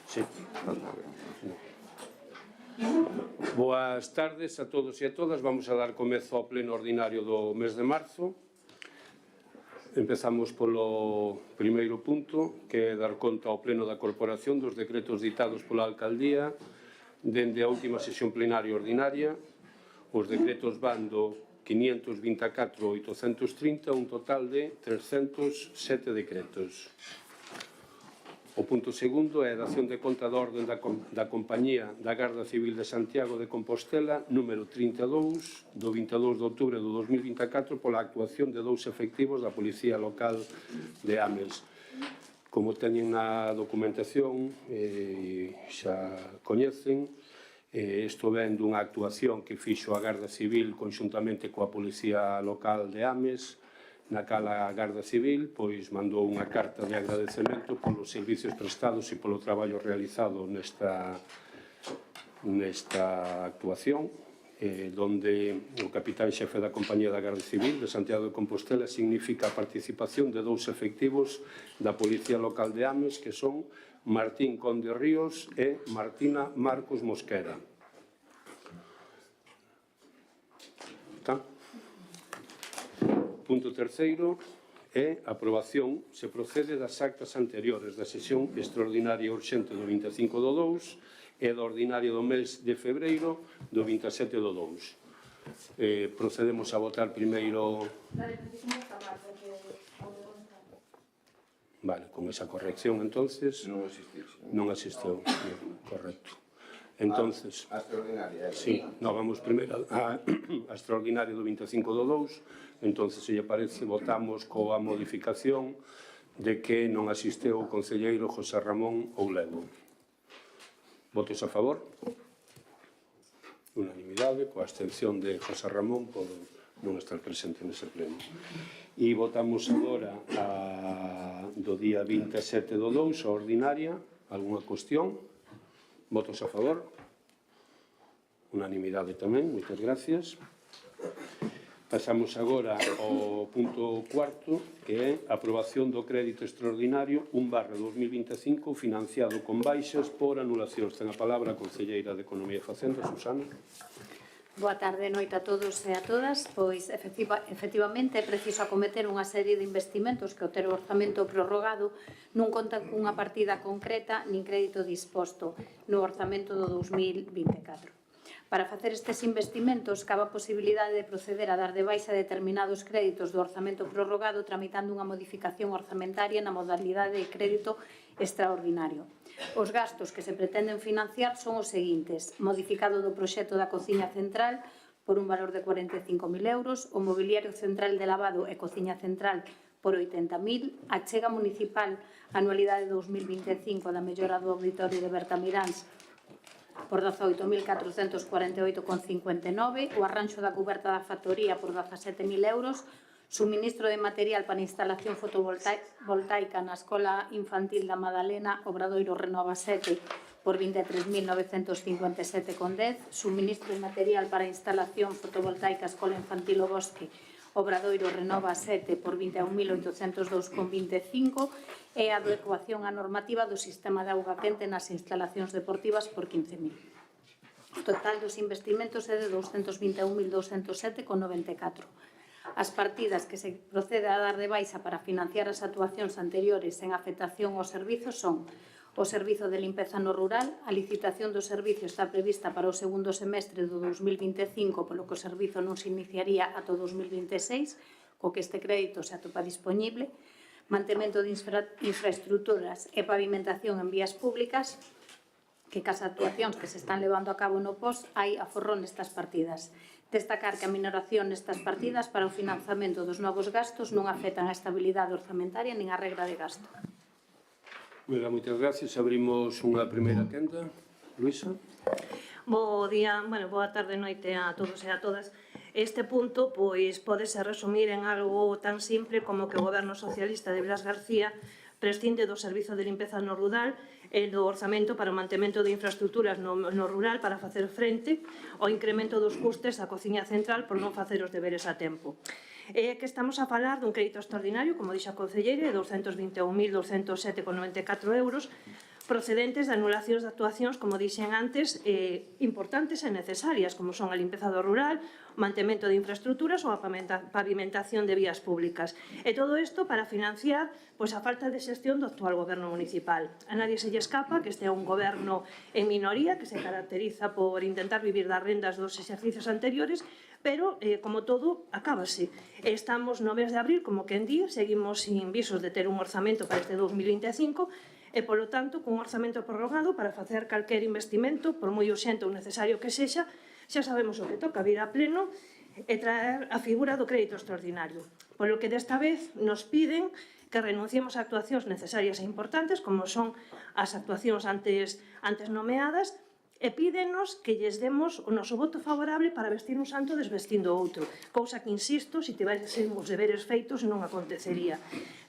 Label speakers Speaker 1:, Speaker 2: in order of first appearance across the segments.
Speaker 1: Sí. Boas tardes a todos e a todas. Vamos a dar comezo ao pleno ordinario do mes de marzo. Empezamos polo primeiro punto, que é dar conta ao pleno da Corporación dos decretos ditados pola Alcaldía dende a última sesión plenaria ordinaria. Os decretos van do 524.830 a un total de 307 decretos. O punto segundo é a dación de conta da orden da Compañía da Garda Civil de Santiago de Compostela número 32 do 22 de outubro do 2024 pola actuación de 2 efectivos da Policía Local de Ames. Como teñen na documentación, xa coñecen, isto ven dunha actuación que fixo a Garda Civil conxuntamente coa Policía Local de Ames, na cal a Garda Civil mandou unha carta de agradecemento polos servicios prestados e polo traballo realizado nesta actuación, donde o capitán xefe da Compañía da Garda Civil de Santiago de Compostela significa a participación de 2 efectivos da Policía Local de Ames, que son Martín Conde Ríos e Martina Marcos Mosquera. Punto terceiro é a aprobación, se procede, das actas anteriores da sesión extraordinaria urxente do 25 do 2 e da ordinaria do mes de febreiro do 27 do 2. Procedemos a votar primeiro... Vale, con esa corrección, entonces... Non asistiu. Correcto. Entonces...
Speaker 2: A extraordinaria.
Speaker 1: Sí, no, vamos primeiro a extraordinaria do 25 do 2. Entonces, se lle parece, votamos coa modificación de que non asisteu o concelleiro José Ramón Ouledo. Votos a favor? Unanimidade, coa abstención de José Ramón por non estar presente nese pleno. E votamos agora do día 27 do 2, a ordinaria. Alguna cuestión? Votos a favor? Unanimidade tamén, moitas gracias. Pasamos agora ao punto cuarto, que é a aprobación do crédito extraordinario 1/2025 financiado con baixas por anulacións. Ten a palabra a concelleira de Economía e Facenda, Susana.
Speaker 3: Boa tarde, noite a todos e a todas. Pois, efectivamente, é preciso acometer unha serie de investimentos que o ter o orzamento prorrogado non conta cunha partida concreta nin crédito disposto no orzamento do 2024. Para facer estes investimentos, cabe a posibilidade de proceder a dar de baixa determinados créditos do orzamento prorrogado tramitando unha modificación orzamentaria na modalidade de crédito extraordinario. Os gastos que se pretenden financiar son os seguintes: modificado do proxecto da cociña central por un valor de 45.000 euros, o mobiliario central de lavado e cociña central por 80.000, a achega municipal anualidade 2025 da mellora do auditorio de Bertamiráns por 18.448,59, o arranxo da cuberta da factoría por 17.000 euros, suministro de material para instalación fotovoltaica na Escola Infantil da Madalena, Obradoiro Renova 7 por 23.957,10, suministro de material para instalación fotovoltaica Escola Infantil O Bosque, Obradoiro Renova 7 por 21.802,25 e a adecuación á normativa do sistema de auga quente nas instalacións deportivas por 15.000. O total dos investimentos é de 221.207,94. As partidas que se procede a dar de baixa para financiar as actuacións anteriores en afectación aos servizos son o servizo de limpeza no rural. A licitación do servicio está prevista para o segundo semestre do 2025, polo que o servizo non se iniciaría ata o 2026, co que este crédito se atopa disponible. Mantemento de infraestructuras e pavimentación en vías públicas, que cas actuacións que se están levando a cabo no POS hai aforro nestas partidas. Destacar que a minoración nestas partidas para o financiamento dos novos gastos non afectan a estabilidade orzamentaria nin a regra de gasto.
Speaker 1: Moitas gracias. Abrimos unha primeira quenda. Luisa.
Speaker 4: Boa tarde, noite a todos e a todas. Este punto, pois, pódese resumir en algo tan simple como que o Goberno Socialista de Blas García prescinde do servizo de limpeza no rural e do orzamento para o mantemento de infraestructuras no rural para facer frente ao incremento dos custes á cociña central por non facer os deberes a tempo. É que estamos a falar dun crédito extraordinario, como dixe a concelleira, de 221.207,94 euros, procedentes de anulacións de actuacións, como dixen antes, importantes e necesarias, como son a limpeza do rural, o mantemento de infraestructuras ou a pavimentación de vías públicas. E todo isto para financiar a falta de xestión do actual goberno municipal. A nadie se lle escapa que este é un goberno en minoría, que se caracteriza por intentar vivir das rendas dos exercicios anteriores, pero, como todo, acábase. Estamos no mes de abril, como quen di, seguimos sin visos de ter un orzamento para este 2025, e, polo tanto, cun orzamento prorrogado para facer calquer investimento, por moi urxente ou necesario que sexa, xa sabemos o que toca, vir a pleno e traer a figura do crédito extraordinario. Polo que desta vez nos piden que renunciemos a actuacións necesarias e importantes, como son as actuacións antes nomeadas, e pídenos que lles demos o noso voto favorable para vestir un santo desvestindo outro, cousa que, insisto, se tivésemos deberes feitos non acontecería.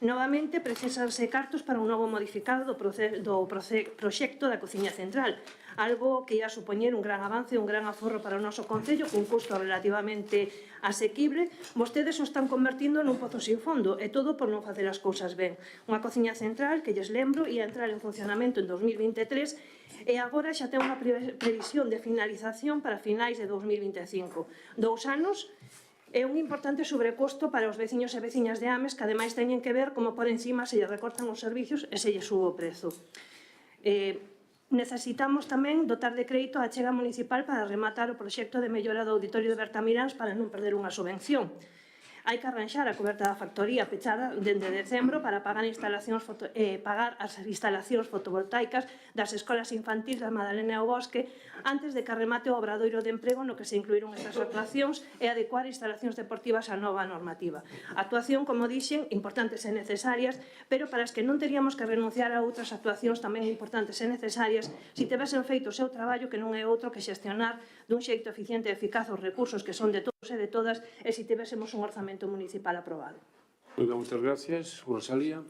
Speaker 4: Novamente, precisanse cartos para un novo modificado do proxecto da cociña central, algo que ia supoñer un gran avance e un gran aforro para o noso concello, cun custo relativamente asequible. Vostedes o están convertindo nun pozo sin fondo, e todo por non facer as cousas ben. Unha cociña central que, lles lembro, ia entrar en funcionamento en 2023 e agora xa ten unha previsión de finalización para finais de 2025. 2 anos é un importante sobrecosto para os veciños e veciñas de Ames, que ademais teñen que ver como por encima se lle recortan os servicios e se lle sube o prezo. Necesitamos tamén dotar de crédito a achega municipal para rematar o proxecto de mellora do auditorio de Bertamiráns para non perder unha subvención. Hai que arranxar a coberta da factoría pechada dende decembro para pagar as instalacións fotovoltaicas das escolas infantis da Madalena e o Bosque antes de que remate o obradoiro de emprego no que se incluíron estas actuacións e adecuar instalacións deportivas á nova normativa. Actuación, como dixen, importantes e necesarias, pero para as que non teríamos que renunciar a outras actuacións tamén importantes e necesarias se tivesen feito o seu traballo, que non é outro que xestionar dun xeito eficiente e eficaz os recursos que son de todos e de todas, e se tivésemos un orzamento municipal aprobado.
Speaker 1: Moi ben, moitas gracias. Rosalía.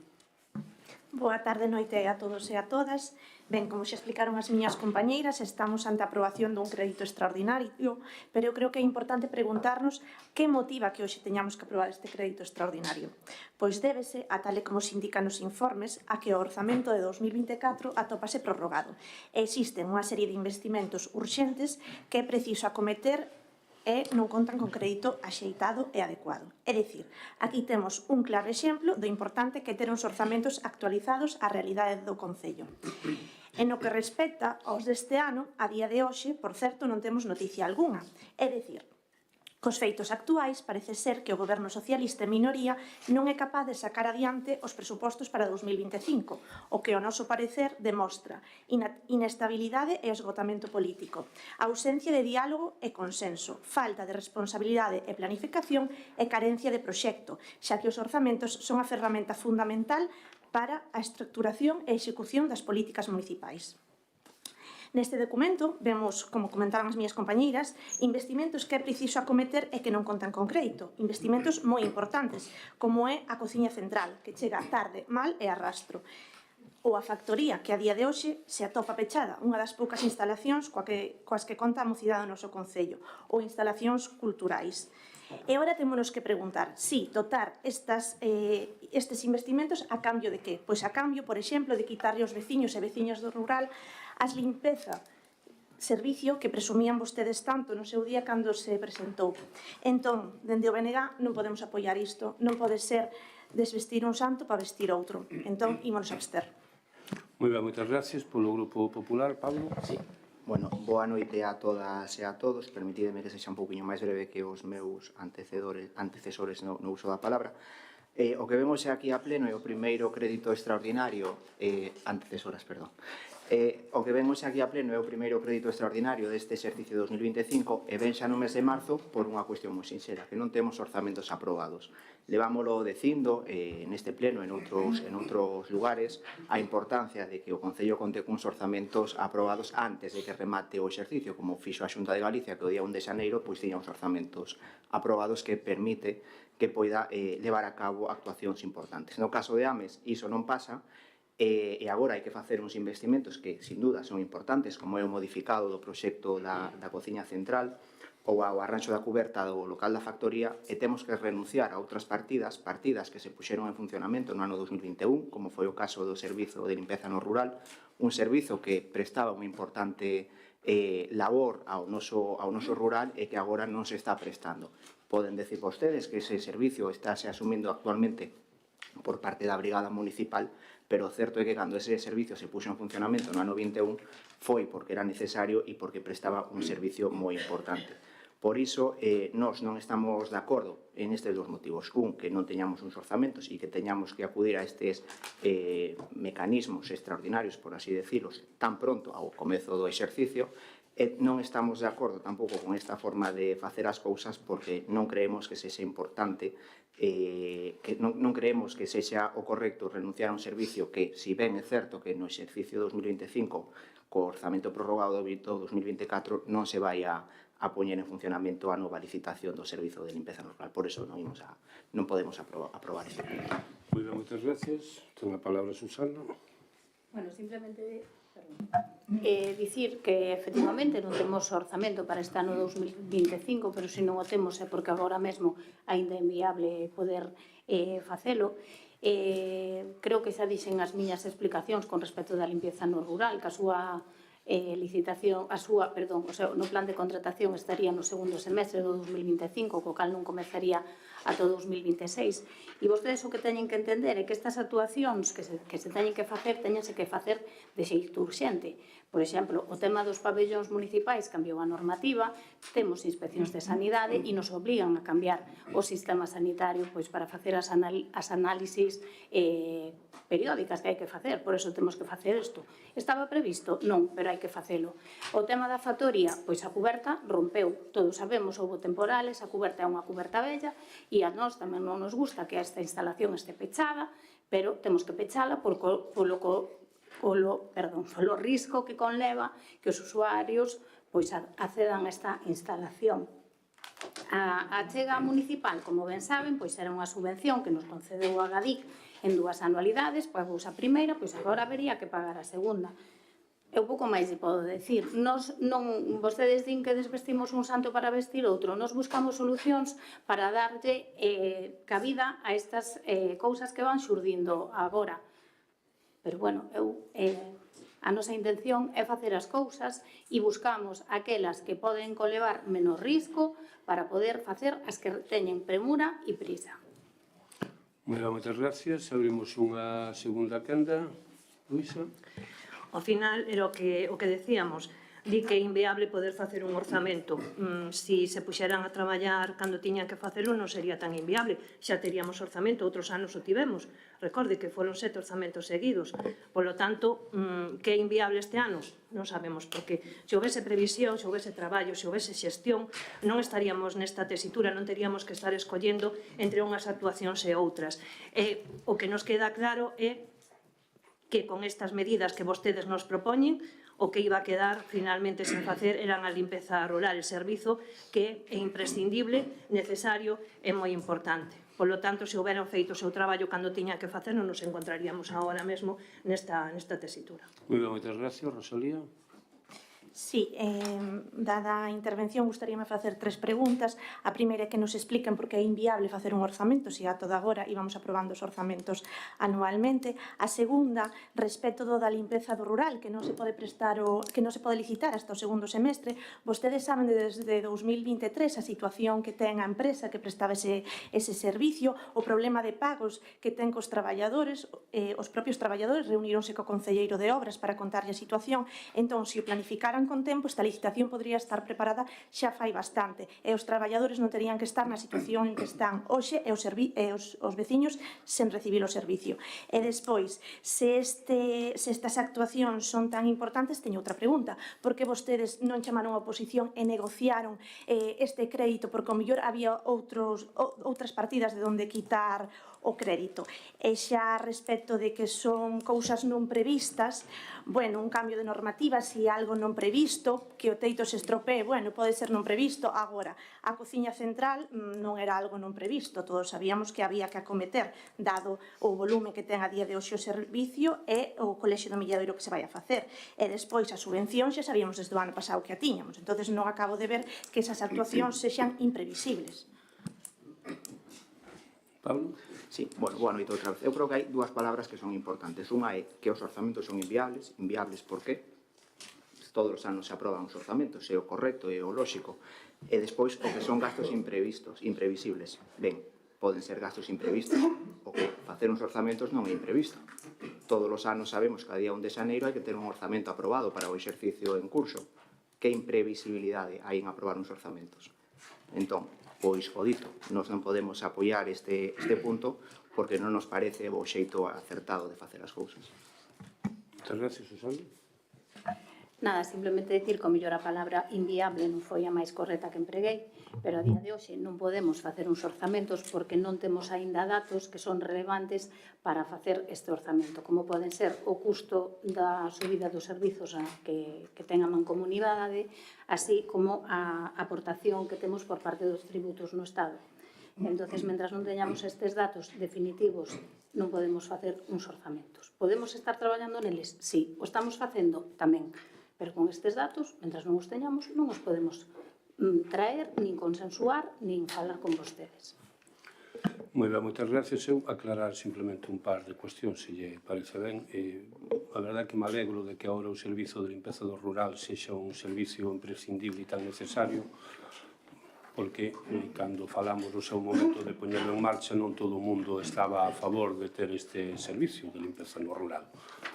Speaker 2: Boa tarde, noite a todos e a todas. Ben, como xa explicaron as miñas compañeiras, estamos ante a aprobación dun crédito extraordinario, pero eu creo que é importante preguntarnos que motiva que hoxe teñamos que aprobar este crédito extraordinario. Pois débese, a tal e como se indican nos informes, a que o orzamento de 2024 atópase prorrogado. Existen unha serie de investimentos urxentes que é preciso acometer e non contan con crédito axeitado e adecuado. É dicir, aquí temos un claro exemplo do importante que ter uns orzamentos actualizados á realidade do concello. En o que respecta aos deste ano, a día de hoxe, por certo, non temos noticia algunha. É dicir, cos feitos actuais, parece ser que o goberno socialista en minoría non é capaz de sacar adiante os presupostos para 2025, o que, ao noso parecer, demostra inestabilidade e esgotamento político, ausencia de diálogo e consenso, falta de responsabilidade e planificación e carencia de proxecto, xa que os orzamentos son a ferramenta fundamental para a estructuración e execución das políticas municipais. Neste documento vemos, como comentaban as miñas compañeiras, investimentos que é preciso acometer e que non contan con crédito. Investimentos moi importantes, como é a cociña central, que chega tarde, mal e a rastro. Ou a factoría, que a día de hoxe se atopa pechada, unha das poucas instalacións coas que conta a mocidade do noso concello, ou instalacións culturais. E agora témonos que preguntar, dotar estes investimentos a cambio de que? Pois a cambio, por exemplo, de quitarlle aos veciños e veciñas do rural as limpeza, servicio que presumían vostedes tanto no seu día cando se presentou. Entón, dende o BNG non podemos apoiar isto, non pode ser desvestir un santo para vestir outro. Entón, ímonos a abster.
Speaker 1: Moi ben, moitas gracias polo Grupo Popular. Pablo.
Speaker 5: Sí. Bueno, boa noite a todas e a todos. Permitideme que sexa un pouquinho máis breve que os meus antecesores no uso da palabra. O que vemos aquí a pleno é o primeiro crédito extraordinario, o que vemos aquí a pleno é o primeiro crédito extraordinario deste exercicio 2025 e ven xa no mes de marzo por unha cuestión moi sinxera, que non temos orzamentos aprobados. Levámolo dicindo neste pleno e en outros lugares a importancia de que o Concello conte cuns orzamentos aprobados antes de que remate o exercicio, como fixo a Xunta de Galicia, que o día 1 de xaneiro pois tiña uns orzamentos aprobados que permite que poida levar a cabo actuacións importantes. No caso de Ames, iso non pasa, e agora hai que facer uns investimentos que, sin duda, son importantes, como é o modificado do proxecto da cociña central, ou ao arranxo da cuberta do local da factoría e temos que renunciar a outras partidas que se puxeron en funcionamento no ano 2021, como foi o caso do Servizo de Limpeza no Rural, un servizo que prestaba unha importante labor ao noso rural e que agora non se está prestando. Poden decir vostedes que ese servicio está se asumindo actualmente por parte da Brigada Municipal, pero o certo é que cando ese servicio se puxo en funcionamento no ano 21 foi porque era necesario e porque prestaba un servicio moi importante. Por iso, nós non estamos de acordo en estes dos motivos. Un, que non teñamos uns orzamentos e que teñamos que acudir a estes mecanismos extraordinarios, por así decirlos, tan pronto ao comezo do exercicio. E non estamos de acordo tampouco con esta forma de facer as cousas porque non creemos que sexa importante, que non creemos que sexa o correcto renunciar a un servicio que, si ben é certo que no exercicio 2025 co orzamento prorrogado do 2024 non se vai a poñer en funcionamento a nova licitación do Servizo de Limpeza Rural. Por iso non podemos aprobar este punto.
Speaker 1: Moi ben, moitas gracias. Ten a palabra Susana.
Speaker 3: Bueno, simplemente dicir que efectivamente non temos orzamento para este ano 2025, pero se non o temos é porque agora mesmo aínda é inviable poder facelo. Creo que xa dixen as miñas explicacións con respecto da limpeza no rural, que a súa licitación, no plan de contratación estaría no segundo semestre do 2025, co cal non comezaría ata o 2026. E vostedes o que teñen que entender é que estas actuacións que se teñen que facer, teñense que facer de xeito urxente. Por exemplo, o tema dos pabellóns municipais cambiou a normativa, temos inspeccións de sanidade e nos obligan a cambiar o sistema sanitario para facer as análisis periódicas que hai que facer, por eso temos que facer isto. Estaba previsto? Non, pero hai que facelo. O tema da factoría, pois a cuberta rompeu, todos sabemos, houve temporales, a cuberta é unha cuberta bella e a nós tamén non nos gusta que esta instalación este pechada, pero temos que pechala polo risco que conleva que os usuarios accedan a esta instalación. A achega municipal, como ben saben, era unha subvención que nos concedeu a GADIC en 2 anualidades, pagou a primeira, agora habería que pagar a segunda. Eu pouco máis lle podo decir. Vostedes din que desvestimos un santo para vestir outro. Nos buscamos solucións para darlle cabida a estas cousas que van xurdindo agora. Pero, bueno, a nosa intención é facer as cousas e buscamos aquelas que poden conlevar menos risco para poder facer as que teñen premura e prisa.
Speaker 1: Moitas gracias. Abrimos unha segunda quenda. Luisa.
Speaker 4: Ao final, era o que decíamos, di que é inviable poder facer un orzamento. Si se puxeran a traballar cando tiñan que facelo, non sería tan inviable. Xa teríamos orzamento, outros anos o tivemos. Recorde que foron 7 orzamentos seguidos. Polo tanto, que é inviable este ano? Non sabemos, porque se houvese previsión, se houvese traballo, se houvese xestión, non estaríamos nesta tesitura, non teríamos que estar escollendo entre unhas actuacións e outras. O que nos queda claro é que con estas medidas que vostedes nos propoñen, o que iba a quedar finalmente sen facer eran a limpeza rural, el servizo que é imprescindible, necesario e moi importante. Por lo tanto, se houberan feito o seu traballo cando tiña que facer, non nos encontraríamos agora mesmo nesta tesitura.
Speaker 1: Moi ben, moitas gracias. Rosalía.
Speaker 2: Sí, dada a intervención, gustaríame facer 3 preguntas. A primeira é que nos expliquen por que é inviable facer un orzamento, se a toda agora íbamos aprobando os orzamentos anualmente. A segunda, respecto do da limpeza do rural, que non se pode licitar hasta o segundo semestre. Vostedes saben desde 2023 a situación que ten a empresa que prestaba ese servicio, o problema de pagos que ten cos traballadores. Os propios traballadores reuníronse co concelleiro de obras para contarlle a situación. Entón, se o planificaran con tempo, esta licitación podría estar preparada xa fai bastante e os traballadores non terían que estar na situación en que están hoxe e os veciños sen recibir o servicio. E despois, se estas actuacións son tan importantes, teño outra pregunta. Por que vostedes non chamaron a oposición e negociaron este crédito? Porque ao mellor había outras partidas de onde quitar o crédito. E xa respecto de que son cousas non previstas, bueno, un cambio de normativa, se algo non previsto previsto, que o teito se estropee, bueno, pode ser non previsto. Agora, a cociña central non era algo non previsto, todos sabíamos que había que acometer, dado o volume que ten a día de hoxe o servicio e o colexio do Milladoiro que se vai a facer. E despois a subvención xa sabíamos desde o ano pasado que a tiñamos, entonces non acabo de ver que esas actuacións sexan imprevisibles.
Speaker 1: Pablo?
Speaker 5: Sí, bueno, boa noite outra vez. Eu creo que hai dúas palabras que son importantes. Unha é que os orzamentos son inviables. Inviables por qué? Todos os anos se aproban os orzamentos, é o correcto, é o lóxico. E despois, o que son gastos imprevistos, imprevisibles. Ben, poden ser gastos imprevistos. O que facer uns orzamentos non é imprevisto. Todos os anos sabemos que a día 1 de xaneiro hai que ter un orzamento aprobado para o exercicio en curso. Que imprevisibilidade hai en aprobar uns orzamentos? Entón, pois o dito, nós non podemos apoiar este punto porque non nos parece o xeito acertado de facer as cousas.
Speaker 1: Moitas gracias, Susana.
Speaker 3: Nada, simplemente decir que o mellor a palabra inviable non foi a máis correcta que empreguei, pero a día de hoxe non podemos facer uns orzamentos porque non temos aínda datos que son relevantes para facer este orzamento, como poden ser o custo da subida dos servizos que ten a mancomunidade, así como a aportación que temos por parte dos tributos no Estado. Entonces, mentras non teñamos estes datos definitivos, non podemos facer uns orzamentos. Podemos estar traballando neles? Sí. O estamos facendo? Tamén. Pero con estes datos, mentras non os teñamos, non os podemos traer, nin consensuar, nin falar con vostedes.
Speaker 1: Moi ben, moitas gracias. Eu aclarar simplemente un par de cuestións, se lle parece ben. A verdade é que me alegro de que agora o servizo de limpeza do rural sexa un servicio imprescindible e tan necesario, porque cando falamos no seu momento de poñerlo en marcha non todo o mundo estaba a favor de ter este servicio de limpeza no rural.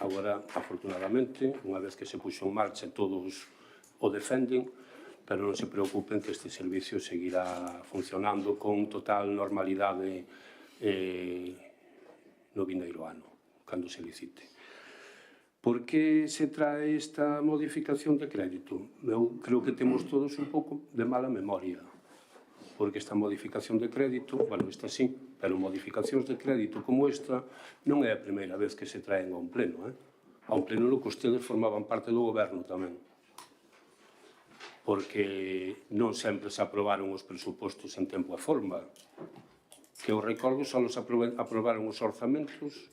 Speaker 1: Agora, afortunadamente, unha vez que se puxo en marcha, todos o defenden, pero non se preocupen que este servicio seguirá funcionando con total normalidade no vindeiro ano, cando se licite. Por que se trae esta modificación de crédito? Eu creo que temos todos un pouco de mala memoria, porque esta modificación de crédito, bueno, esta sí, pero modificacións de crédito como esta non é a primeira vez que se traen a un pleno, a un pleno no que ustedes formaban parte do goberno tamén, porque non sempre se aprobaron os presupostos en tempo e forma, que eu recordo só se aprobaron os orzamentos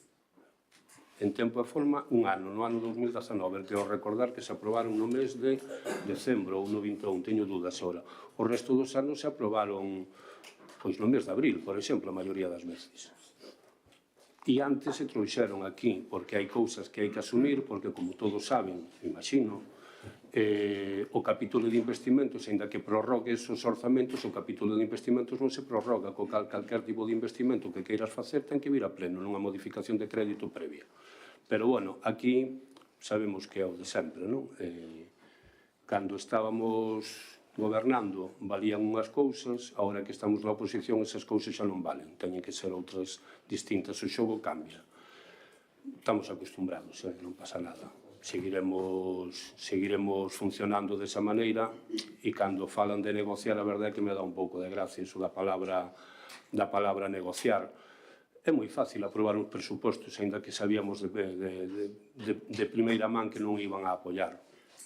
Speaker 1: en tempo e forma un ano, no ano 2019, que eu recordar que se aprobaron no mes de decembro ou no 21, teño dudas ahora. O resto dos anos se aprobaron pois no mes de abril, por exemplo, a maioría das veces. E antes se trouxeron aquí, porque hai cousas que hai que asumir, porque como todos saben, imagino, o capítulo de investimentos, ainda que prorrogue esos orzamentos, o capítulo de investimentos non se prorroga, co calquer tipo de investimento que queiras facer ten que vir a pleno, nunha modificación de crédito previa. Pero, bueno, aquí sabemos que é o de sempre, non? Cando estábamos gobernando valían unhas cousas, agora que estamos na oposición esas cousas xa non valen, teñen que ser outras distintas, o xogo cambia. Estamos acostumbrados, non pasa nada. Seguiremos funcionando desa maneira e cando falan de negociar, a verdade é que me dá un pouco de gracia iso da palabra negociar. É moi fácil aprobar uns presupostos, ainda que sabíamos de primeira man que non iban a apoiar.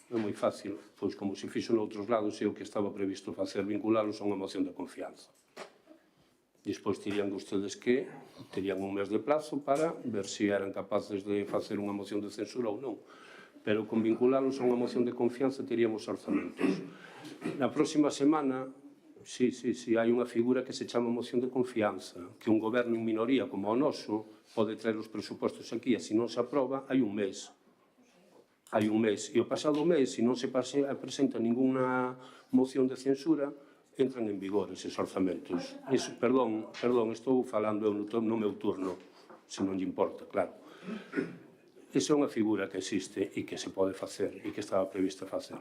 Speaker 1: É moi fácil, pois como se fixo noutros lados e o que estaba previsto facer, vinculalos a unha moción de confianza. Despois terían un mes de plazo para ver se eran capaces de facer unha moción de censura ou non. Pero con vinculalos a unha moción de confianza teríamos orzamentos. Na próxima semana, sí, hai unha figura que se chama moción de confianza, que un goberno en minoría como o noso pode traer os presupostos aquí e se non se aproba, hai un mes. E o pasado mes, se non se presenta ninguna moción de censura, entran en vigor eses orzamentos. Perdón, estou falando no meu turno, se non lle importa, claro. Esa é unha figura que existe e que se pode facer e que estaba prevista facer.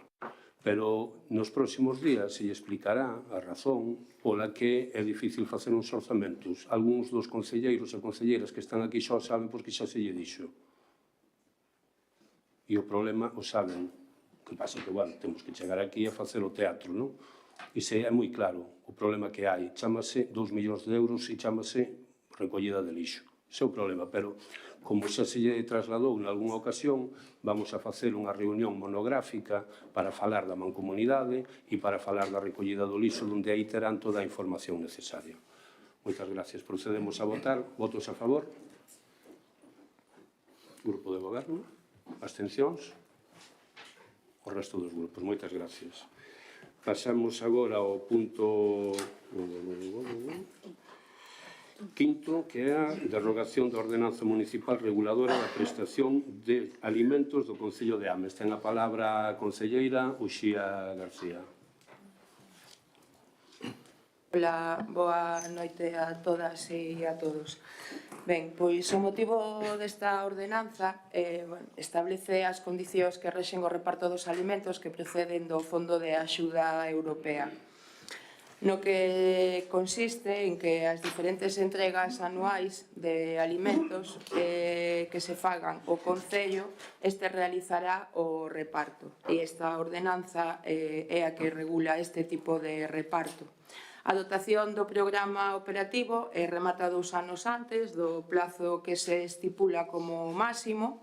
Speaker 1: Pero nos próximos días se lle explicará a razón pola que é difícil facer uns orzamentos. Algúns dos concelleiros e concelleiras que están aquí xa o saben porque xa se lle dixo. E o problema o saben. O que pasa que, bueno, temos que chegar aquí a facer o teatro, non? E se é moi claro o problema que hai. Chámase 2 millóns de euros e chámase recollida de lixo. seu problema, pero como xa se lle trasladou en algunha ocasión, vamos a facer unha reunión monográfica para falar da mancomunidade e para falar da recollida do lixo, onde aí terán toda a información necesaria. Moitas gracias. Procedemos a votar. Votos a favor? Grupo de Goberno? Abstencións? O resto dos grupos. Moitas gracias. Pasamos agora ao punto quinto, que é a derrogación da ordenanza municipal reguladora da prestación de alimentos do Concello de Ames. Ten a palabra a concelleira Uxía García.
Speaker 6: Ola, boa noite a todas e a todos. Ben, pois o motivo desta ordenanza establece as condicións que rexen o reparto dos alimentos que proceden do Fondo de Axuda Europea, no que consiste en que as diferentes entregas anuais de alimentos que se fagan o Concello, este realizará o reparto. E esta ordenanza é a que regula este tipo de reparto. A dotación do programa operativo remata 2 anos antes do plazo que se estipula como máximo,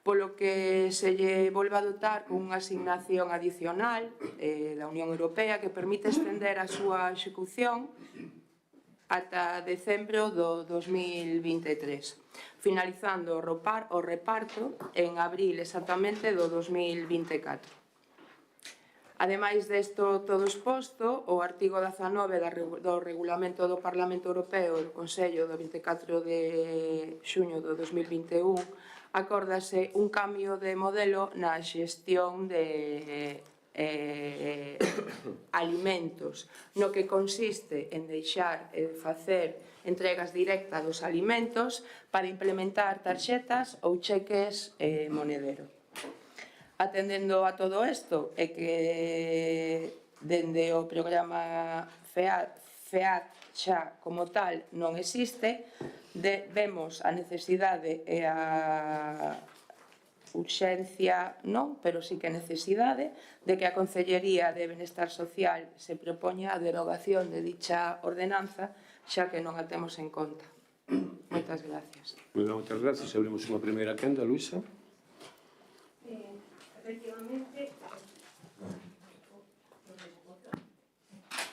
Speaker 6: polo que se lle volve a dotar con unha asignación adicional da Unión Europea que permite estender a súa execución ata decembro do 2023, finalizando o reparto en abril exactamente do 2024. Ademais desto todo exposto, o artigo 19 do Regulamento do Parlamento Europeo e do Consello do 24 de xuño do 2021 acórdase un cambio de modelo na xestión de alimentos, no que consiste en deixar facer entregas directas dos alimentos para implementar tarxetas ou cheques monedero. Atendendo a todo isto, é que dende o programa FEAD xa como tal non existe, vemos a necesidade e a urxencia non, pero sí que a necesidade de que a Consellería de Benestar Social se propoña a derogación de dicha ordenanza, xa que non a temos en conta. Moitas gracias.
Speaker 1: Moitas gracias. Abrimos unha primeira quenda, Luisa.
Speaker 4: Efectivamente,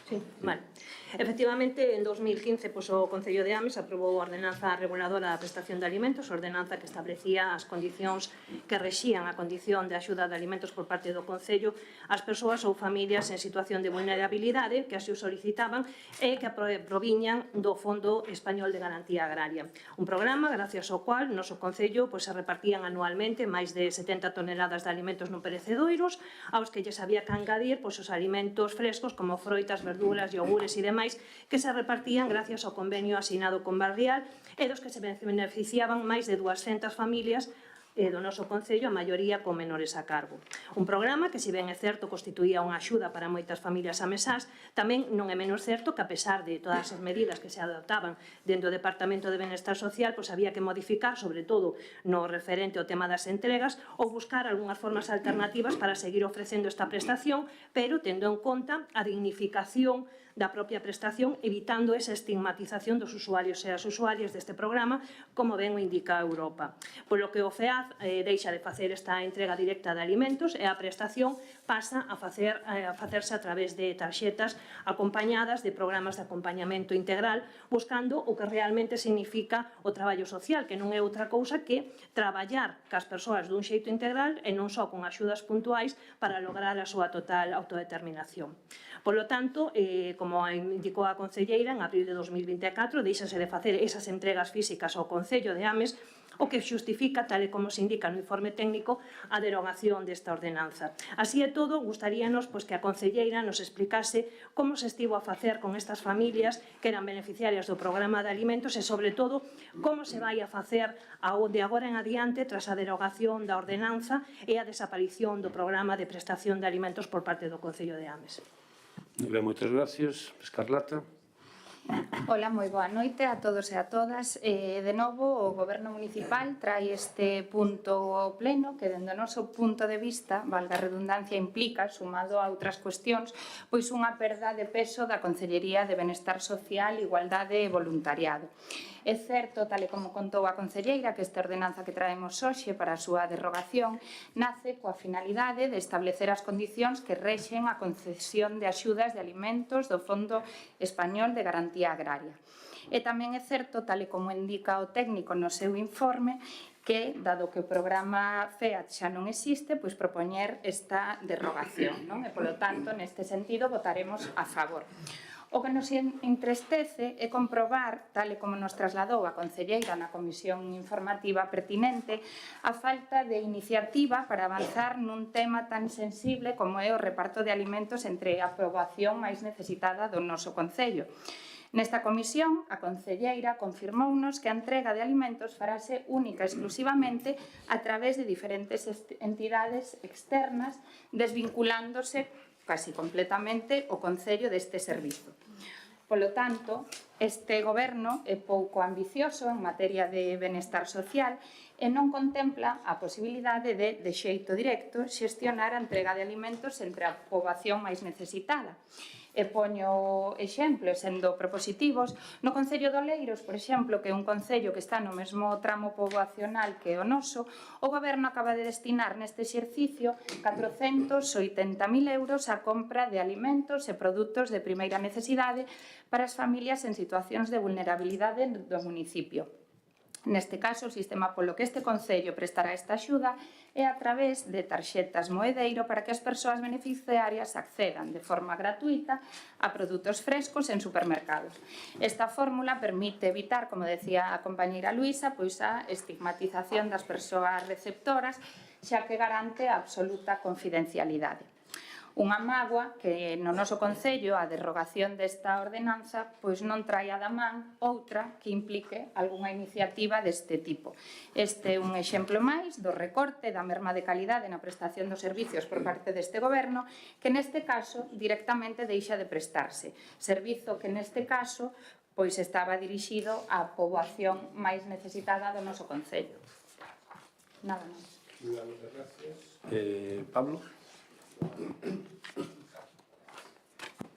Speaker 4: sí, vale. Efectivamente, en 2015 o Concello de Ames aprobou a ordenanza reguladora da prestación de alimentos, ordenanza que establecía as condicións que rexían a condición de axuda de alimentos por parte do Concello ás persoas ou familias en situación de vulnerabilidade que así o solicitaban e que proviñan do Fondo Español de Garantía Agraria. Un programa gracias ao cual o noso Concello se repartían anualmente máis de 70 toneladas de alimentos non perecedoiros, aos que lles había que engadir os alimentos frescos como froitas, verduras, iogures e demais que se repartían gracias ao convenio asinado con Barrial e dos que se beneficiaban máis de 200 familias do noso Concello, a maioría con menores a cargo. Un programa que, se ben é certo, constituía unha axuda para moitas familias amesás, tamén non é menos certo que, a pesar de todas as medidas que se adoptaban dentro do Departamento de Benestar Social, había que modificar, sobre todo no referente ao tema das entregas, ou buscar algunhas formas alternativas para seguir ofrecendo esta prestación, pero tendo en conta a dignificación da propia prestación, evitando esa estigmatización dos usuarios e as usuarias deste programa, como ben o indica Europa. Polo que o FEAD deixa de facer esta entrega directa de alimentos e a prestación pasa a facerse a través de tarxetas acompañadas de programas de acompañamento integral, buscando o que realmente significa o traballo social, que non é outra cousa que traballar cas persoas dun xeito integral e non só con axudas puntuais para lograr a súa total autodeterminación. Polo tanto, como indicou a concelleira, en abril de 2024 deixase de facer esas entregas físicas ao Concello de Ames, o que xustifica, tal e como se indica no informe técnico, a derogación desta ordenanza. Así e todo, gustaríanos que a concelleira nos explicase como se estivo a facer con estas familias que eran beneficiarias do programa de alimentos e, sobre todo, como se vai a facer de agora en adiante tras a derogación da ordenanza e a desaparición do programa de prestación de alimentos por parte do Concello de Ames.
Speaker 1: Moitas gracias. Escarlata.
Speaker 7: Ola, moi boa noite a todos e a todas. De novo, o Goberno Municipal trae este punto ao pleno que, dende o noso punto de vista, valga a redundancia, implica, sumado a outras cuestións, pois unha perda de peso da Consellería de Benestar Social, Igualdade e Voluntariado. É certo, tal e como contou a concelleira, que esta ordenanza que traemos hoxe para a súa derrogación nace coa finalidade de establecer as condicións que rexen a concesión de axudas de alimentos do Fondo Español de Garantía Agraria. E tamén é certo, tal e como indica o técnico no seu informe, que, dado que o programa FEAD xa non existe, pois propoñer esta derrogación, non? E, polo tanto, neste sentido, votaremos a favor. O que nos entristece é comprobar, tal e como nos trasladou a concelleira na comisión informativa pertinente, a falta de iniciativa para avanzar nun tema tan sensible como é o reparto de alimentos entre a poboación máis necesitada do noso concello. Nesta comisión, a concelleira confirmounos que a entrega de alimentos farase única e exclusivamente a través de diferentes entidades externas, desvinculándose casi completamente o Concello deste servizo. Polo tanto, este goberno é pouco ambicioso en materia de benestar social e non contempla a posibilidade de xeito directo, xestionar a entrega de alimentos entre a poboación máis necesitada. E poño exemplos, sendo propositivos, no Concello de Oleiros, por exemplo, que é un concello que está no mesmo tramo poboacional que o noso, o Goberno acaba de destinar neste exercicio 480.000 euros á compra de alimentos e produtos de primeira necesidade para as familias en situacións de vulnerabilidade do municipio. Neste caso, o sistema polo que este Concello prestará esta axuda é a través de tarxetas moedeiro para que as persoas beneficiarias accedan de forma gratuita a produtos frescos en supermercados. Esta fórmula permite evitar, como decía a compañeira Luisa, pois a estigmatización das persoas receptoras, xa que garante a absoluta confidencialidade. Unha mágoa que no noso Concello a derrogación desta ordenanza pois non traia da man outra que implique algunha iniciativa deste tipo. Este é un exemplo máis do recorte da merma de calidade na prestación dos servicios por parte deste goberno que neste caso directamente deixa de prestarse. Servizo que neste caso pois estaba dirixido á poboación máis necesitada do noso Concello. Nada máis.
Speaker 1: Pablo?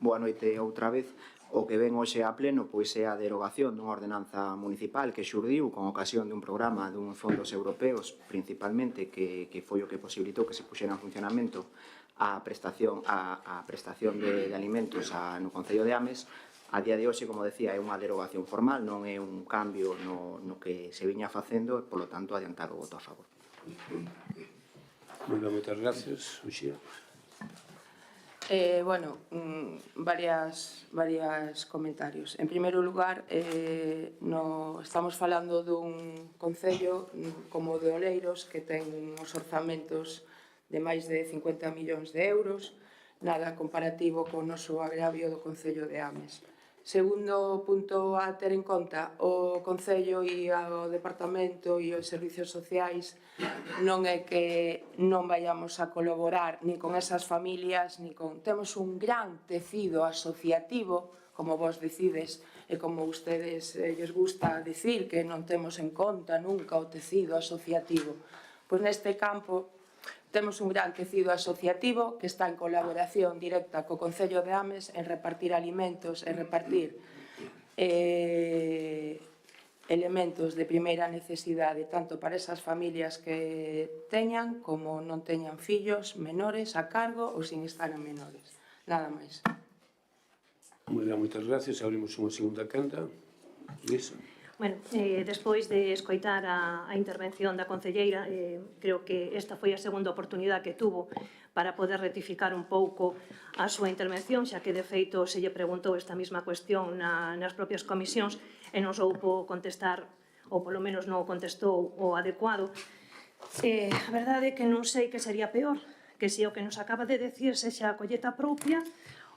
Speaker 5: Boa noite outra vez. O que ven hoxe a pleno pois é a derogación dunha ordenanza municipal que xurdiu con ocasión dun programa dun fondos europeos, principalmente, que foi o que posibilitou que se puxera en funcionamento a prestación de alimentos no Concello de Ames. A día de hoxe, como decía, é unha derogación formal, non é un cambio no que se viña facendo e, polo tanto, adiantar o voto a favor.
Speaker 1: Moitas gracias, Uxía.
Speaker 6: Varias comentarios. En primeiro lugar, estamos falando dun concello como o de Oleiros que ten uns orzamentos de máis de 50 millóns de euros, nada comparativo co noso agravio do Concello de Ames. Segundo punto a ter en conta, o Concello e o Departamento e os Servicios Sociais non é que non vayamos a colaborar nin con esas familias, nin con... Temos un gran tecido asociativo, como vos decides e como ustedes lles gusta dicir, que non temos en conta nunca o tecido asociativo. Pois neste campo temos un gran tecido asociativo que está en colaboración directa co Concello de Ames en repartir alimentos e repartir elementos de primeira necesidade tanto para esas familias que teñan como non teñan fillos menores a cargo ou sin estar en menores. Nada máis.
Speaker 1: Moitas gracias. Abrimos unha segunda quenda. Luisa.
Speaker 4: Bueno, despois de escoitar a intervención da concelleira, creo que esta foi a segunda oportunidade que tuvo para poder rectificar un pouco a súa intervención, xa que de feito se lle preguntou esta mesma cuestión nas propias comisións e non soupo contestar, ou polo menos non contestou o adecuado. A verdade é que non sei que sería peor, que se o que nos acaba de decir sexa a colleta propia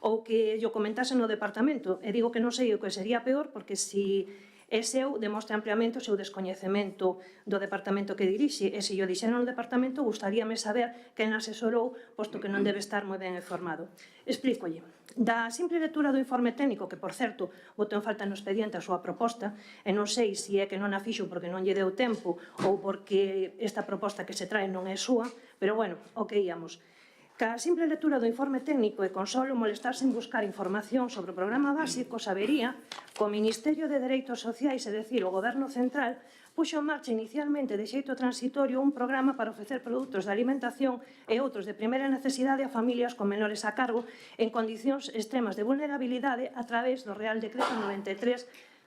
Speaker 4: ou que yo comentase no departamento. E digo que non sei o que sería peor porque se e seu demostra ampliamente o seu descoñecemento do departamento que dirixe, e se o dixeron no departamento, gustaríame saber quen asesorou, posto que non debe estar moi ben informado. Explícolle. Da simple lectura do informe técnico, que, por certo, botou en falta no expediente a súa proposta, e non sei se é que non a fixo porque non lle deu tempo ou porque esta proposta que se trae non é súa, pero, bueno, o que íamos. Ca simple lectura do informe técnico e con solo molestarse en buscar información sobre o programa básico, sabería que o Ministerio de Dereitos Sociais, é dicir, o Goberno Central, puxo en marcha inicialmente de xeito transitorio un programa para ofrecer produtos de alimentación e outros de primeira necesidade a familias con menores a cargo en condicións extremas de vulnerabilidade a través do Real Decreto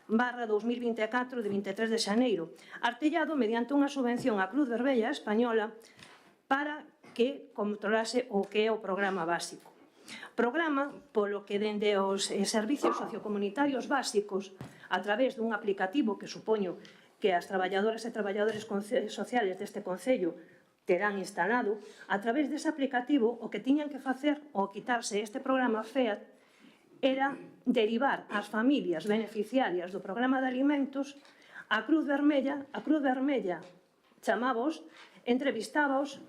Speaker 4: 93/2024 de 23 de xaneiro, artellado mediante unha subvención á Cruz Vermella Española para que controlase o que é o programa básico. Programa polo que dende os servicios sociocomunitarios básicos, a través dun aplicativo que supoño que as traballadoras e traballadores sociales deste Concello terán instalado, a través dese aplicativo o que tiñan que facer ao quitarse este programa FEAD era derivar as familias beneficiarias do programa de alimentos á Cruz Vermella. A Cruz Vermella chamábos, entrevistábaos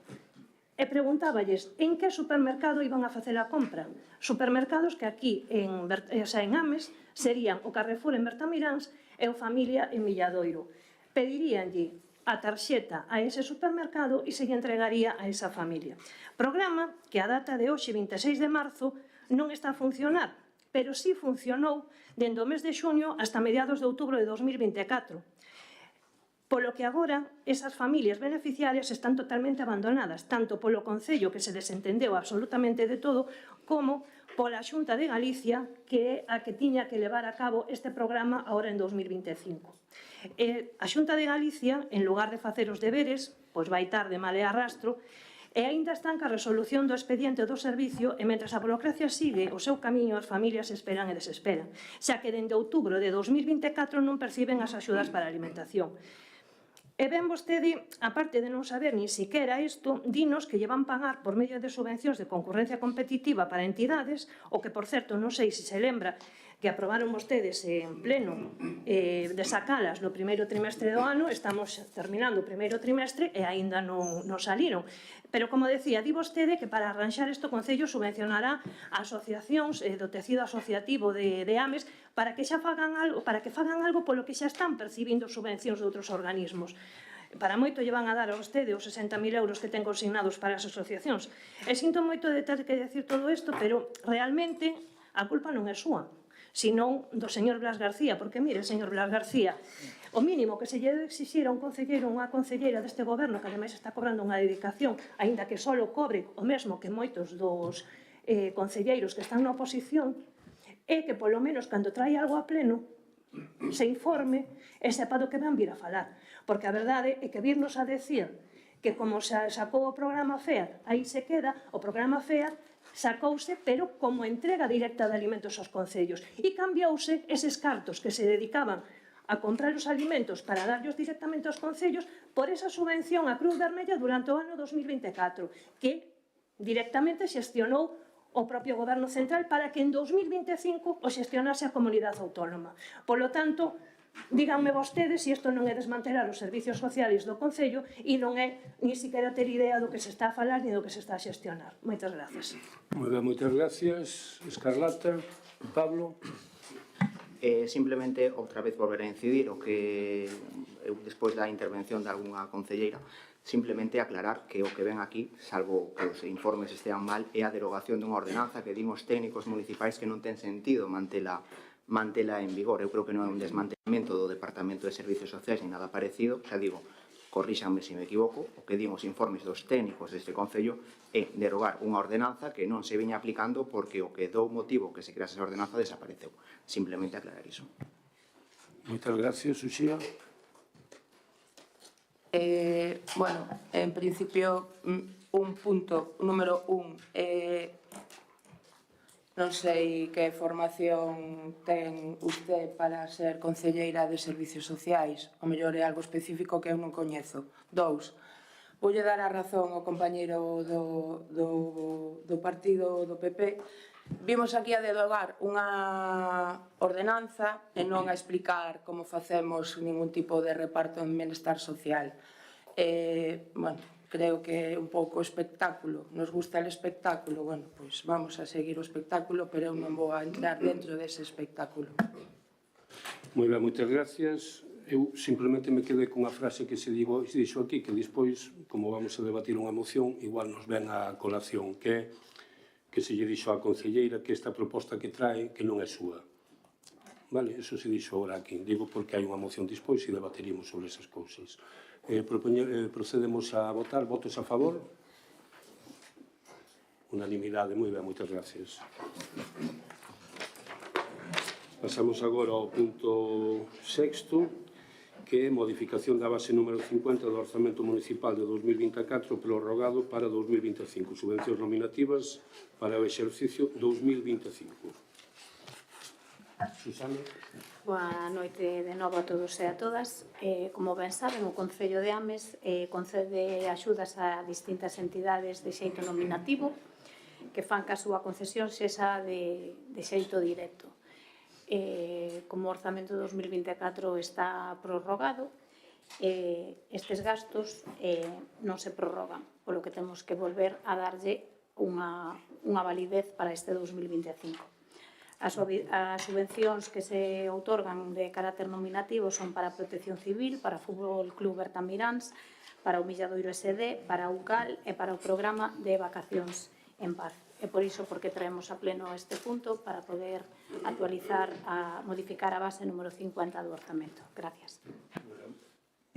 Speaker 4: e preguntáballes en que supermercado iban a facer a compra. Supermercados que aquí en Ames serían o Carrefour en Bertamiráns e o Familia en Milladoiro. Pediríanlle a tarxeta a ese supermercado e se lle entregaría a esa familia. Programa que a data de hoxe, 26 de marzo, non está a funcionar, pero sí funcionou dende o mes de xuño hasta mediados de outubro de 2024. Polo que agora esas familias beneficiarias están totalmente abandonadas, tanto polo Concello, que se desentendeu absolutamente de todo, como pola Xunta de Galicia, que é a que tiña que levar a cabo este programa agora en 2025. A Xunta de Galicia, en lugar de facer os deberes, pois vai tarde, mal e arrastro, e aínda están ca resolución do expediente do servicio, e mentres a burocracia sigue o seu camiño, as familias esperan e desesperan, xa que dende outubro de 2024 non perciben as axudas para a alimentación. E ben vostede, aparte de non saber nin siquiera isto, dinos que lle van pagar por medio de subvencións de concurrencia competitiva para entidades, o que, por certo, non sei se se lembra que aprobaron vostedes en pleno de sacalas no primeiro trimestre do ano, estamos terminando o primeiro trimestre e aínda non saliron. Pero, como decía, di vostede que para arranxar isto o Concello subvencionará asociacións do tecido asociativo de Ames para que xa fagan algo, polo que xa están percibindo subvencións de outros organismos. Para moito lle van a dar a vostede os 60.000 euros que ten consignados para as asociacións. E sinto moito de ter que decir todo isto, pero realmente a culpa non é súa, senón do señor Blas García, porque, mire, señor Blas García, o mínimo que se lle debe exixir a un concelleiro ou unha concelleira deste goberno, que ademais está cobrando unha dedicación, aínda que só cobre o mesmo que moitos dos concelleiros que están na oposición, é que, polo menos, cando trai algo a pleno, se informe e sepa do que van vir a falar. Porque a verdade é que virnos a decir que como se sacou o programa FEAD, aí se queda, o programa FEAD sacouse, pero como entrega directa de alimentos aos concellos. E cambiouse eses cartos que se dedicaban a comprar os alimentos para darlos directamente aos concellos por esa subvención á Cruz Vermella durante o ano 2024, que directamente xestionou o propio Goberno Central para que en 2025 o xestionase a comunidade autónoma. Polo tanto, díganme vostedes se isto non é desmantelar os servicios sociais do Concello e non é ni siquiera ter idea do que se está a falar ni do que se está a xestionar. Moitas grazas.
Speaker 1: Moi ben, moitas gracias. Escarlata, Pablo.
Speaker 5: Simplemente, outra vez, volver a incidir o que eu, despois da intervención de algunha concelleira, simplemente aclarar que o que ven aquí, salvo que os informes estean mal, é a derogación dunha ordenanza que din os técnicos municipais que non ten sentido mantela en vigor. Eu creo que non é un desmantelamento do Departamento de Servicios Sociais ni nada parecido, xa digo, corríxanme se me equivoco, o que din os informes dos técnicos deste Concello é derogar unha ordenanza que non se viña aplicando porque o que dou motivo que se crease esa ordenanza desapareceu. Simplemente aclarar iso.
Speaker 1: Moitas gracias, Uxía.
Speaker 6: Bueno, en principio, un punto, número 1, non sei que formación ten usted para ser concelleira de Servicios Sociais, o mellor é algo específico que eu non coñezo. 2, voulle dar a razón ao compañeiro do partido do PP Vimos aquí a derogar unha ordenanza e non a explicar como facemos ningún tipo de reparto en benestar social. Bueno, creo que é un pouco espectáculo. Nos gusta el espectáculo, bueno, pois vamos a seguir o espectáculo, pero eu non vou a entrar dentro dese espectáculo.
Speaker 1: Moi ben, moitas gracias. Eu simplemente me quedei cunha frase que se dixo aquí, que despois, como vamos a debatir unha moción, igual nos ven a colación, que se lle dixo á concelleira que esta proposta que trae que non é súa. Vale, eso se dixo agora aquí. Digo porque hai unha moción despois e debateríamos sobre esas cousas. Procedemos a votar. Votos a favor? Unanimidade. Moi ben, moitas gracias. Pasamos agora ao punto sexto, que é modificación da base número 50 do Orzamento Municipal de 2024 prorrogado para 2025. Subvencións nominativas para o exercicio 2025. Susana.
Speaker 3: Boa noite de novo a todos e a todas. Como ben saben, o Concello de Ames concede axudas a distintas entidades de xeito nominativo que fan que a súa concesión sexa de xeito directo. Como o orzamento 2024 está prorrogado, estes gastos non se prorrogan, polo que temos que volver a darlle unha validez para este 2025. As subvencións que se outorgan de carácter nominativo son para a Protección Civil, para o Fútbol Club Bertamiráns, para o Milladoiro SD, para o UCAL e para o programa de vacacións en paz. É por iso porque traemos a pleno este punto para poder actualizar, modificar a base número 50 do orzamento. Gracias.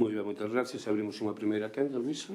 Speaker 1: Moi ben, moitas gracias. Abrimos unha primeira quenda, Luisa.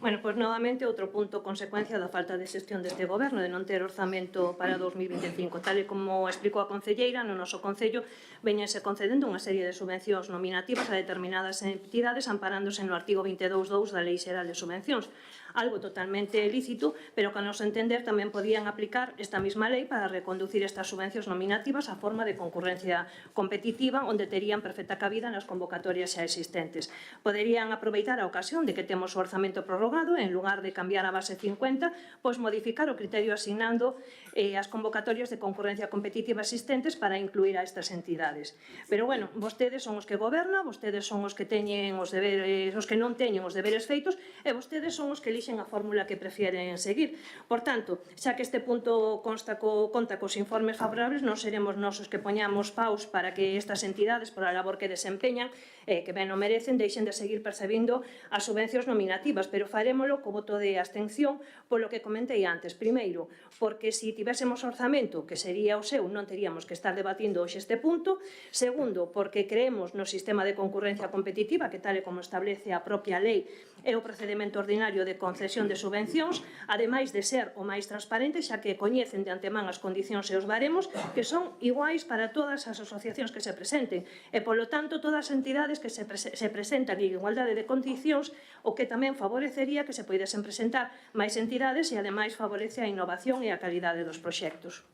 Speaker 4: Bueno, pois novamente outro punto consecuencia da falta de xestión deste goberno de non ter orzamento para 2025. Tal e como explicou a concelleira, no noso concello veñense concedendo unha serie de subvencións nominativas a determinadas entidades amparándose no artigo 22.2 da Lei Xeral de Subvencións. Algo totalmente lícito, pero que a noso entender tamén podían aplicar esta mesma lei para reconducir estas subvencións nominativas a forma de concurrencia competitiva onde terían perfecta cabida nas convocatorias xa existentes. Poderían aproveitar a ocasión de que temos o orzamento prorrogado e en lugar de cambiar a base 50, pois modificar o criterio asignando as convocatorias de concurrencia competitiva existentes para incluir a estas entidades. Pero bueno, vostedes son os que gobernan, vostedes son os que teñen os deberes, os que non teñen os deberes feitos e vostedes son os que elixen a fórmula que prefieren seguir. Por tanto, xa que este punto conta cos informes favorables, non seremos nós os que poñamos paus para que estas entidades, por a labor que desempeñan, que ben o merecen, deixen de seguir percebindo as subvencións nominativas, pero farémolo co voto de abstención polo que comentei antes. Primeiro, porque se tivésemos orzamento, que sería o seu, non teríamos que estar debatindo hoxe este punto. Segundo, porque creemos no sistema de concurrencia competitiva, que tal e como establece a propia lei, é o procedimento ordinario de concesión de subvencións, ademais de ser o máis transparente, xa que coñecen de antemán as condicións e os baremos, que son iguais para todas as asociacións que se presenten. E, polo tanto, todas as entidades que se presentan en igualdade de condicións, o que tamén favorecería que se poidesen presentar máis entidades e, ademais, favorece a innovación e a calidade dos proxectos.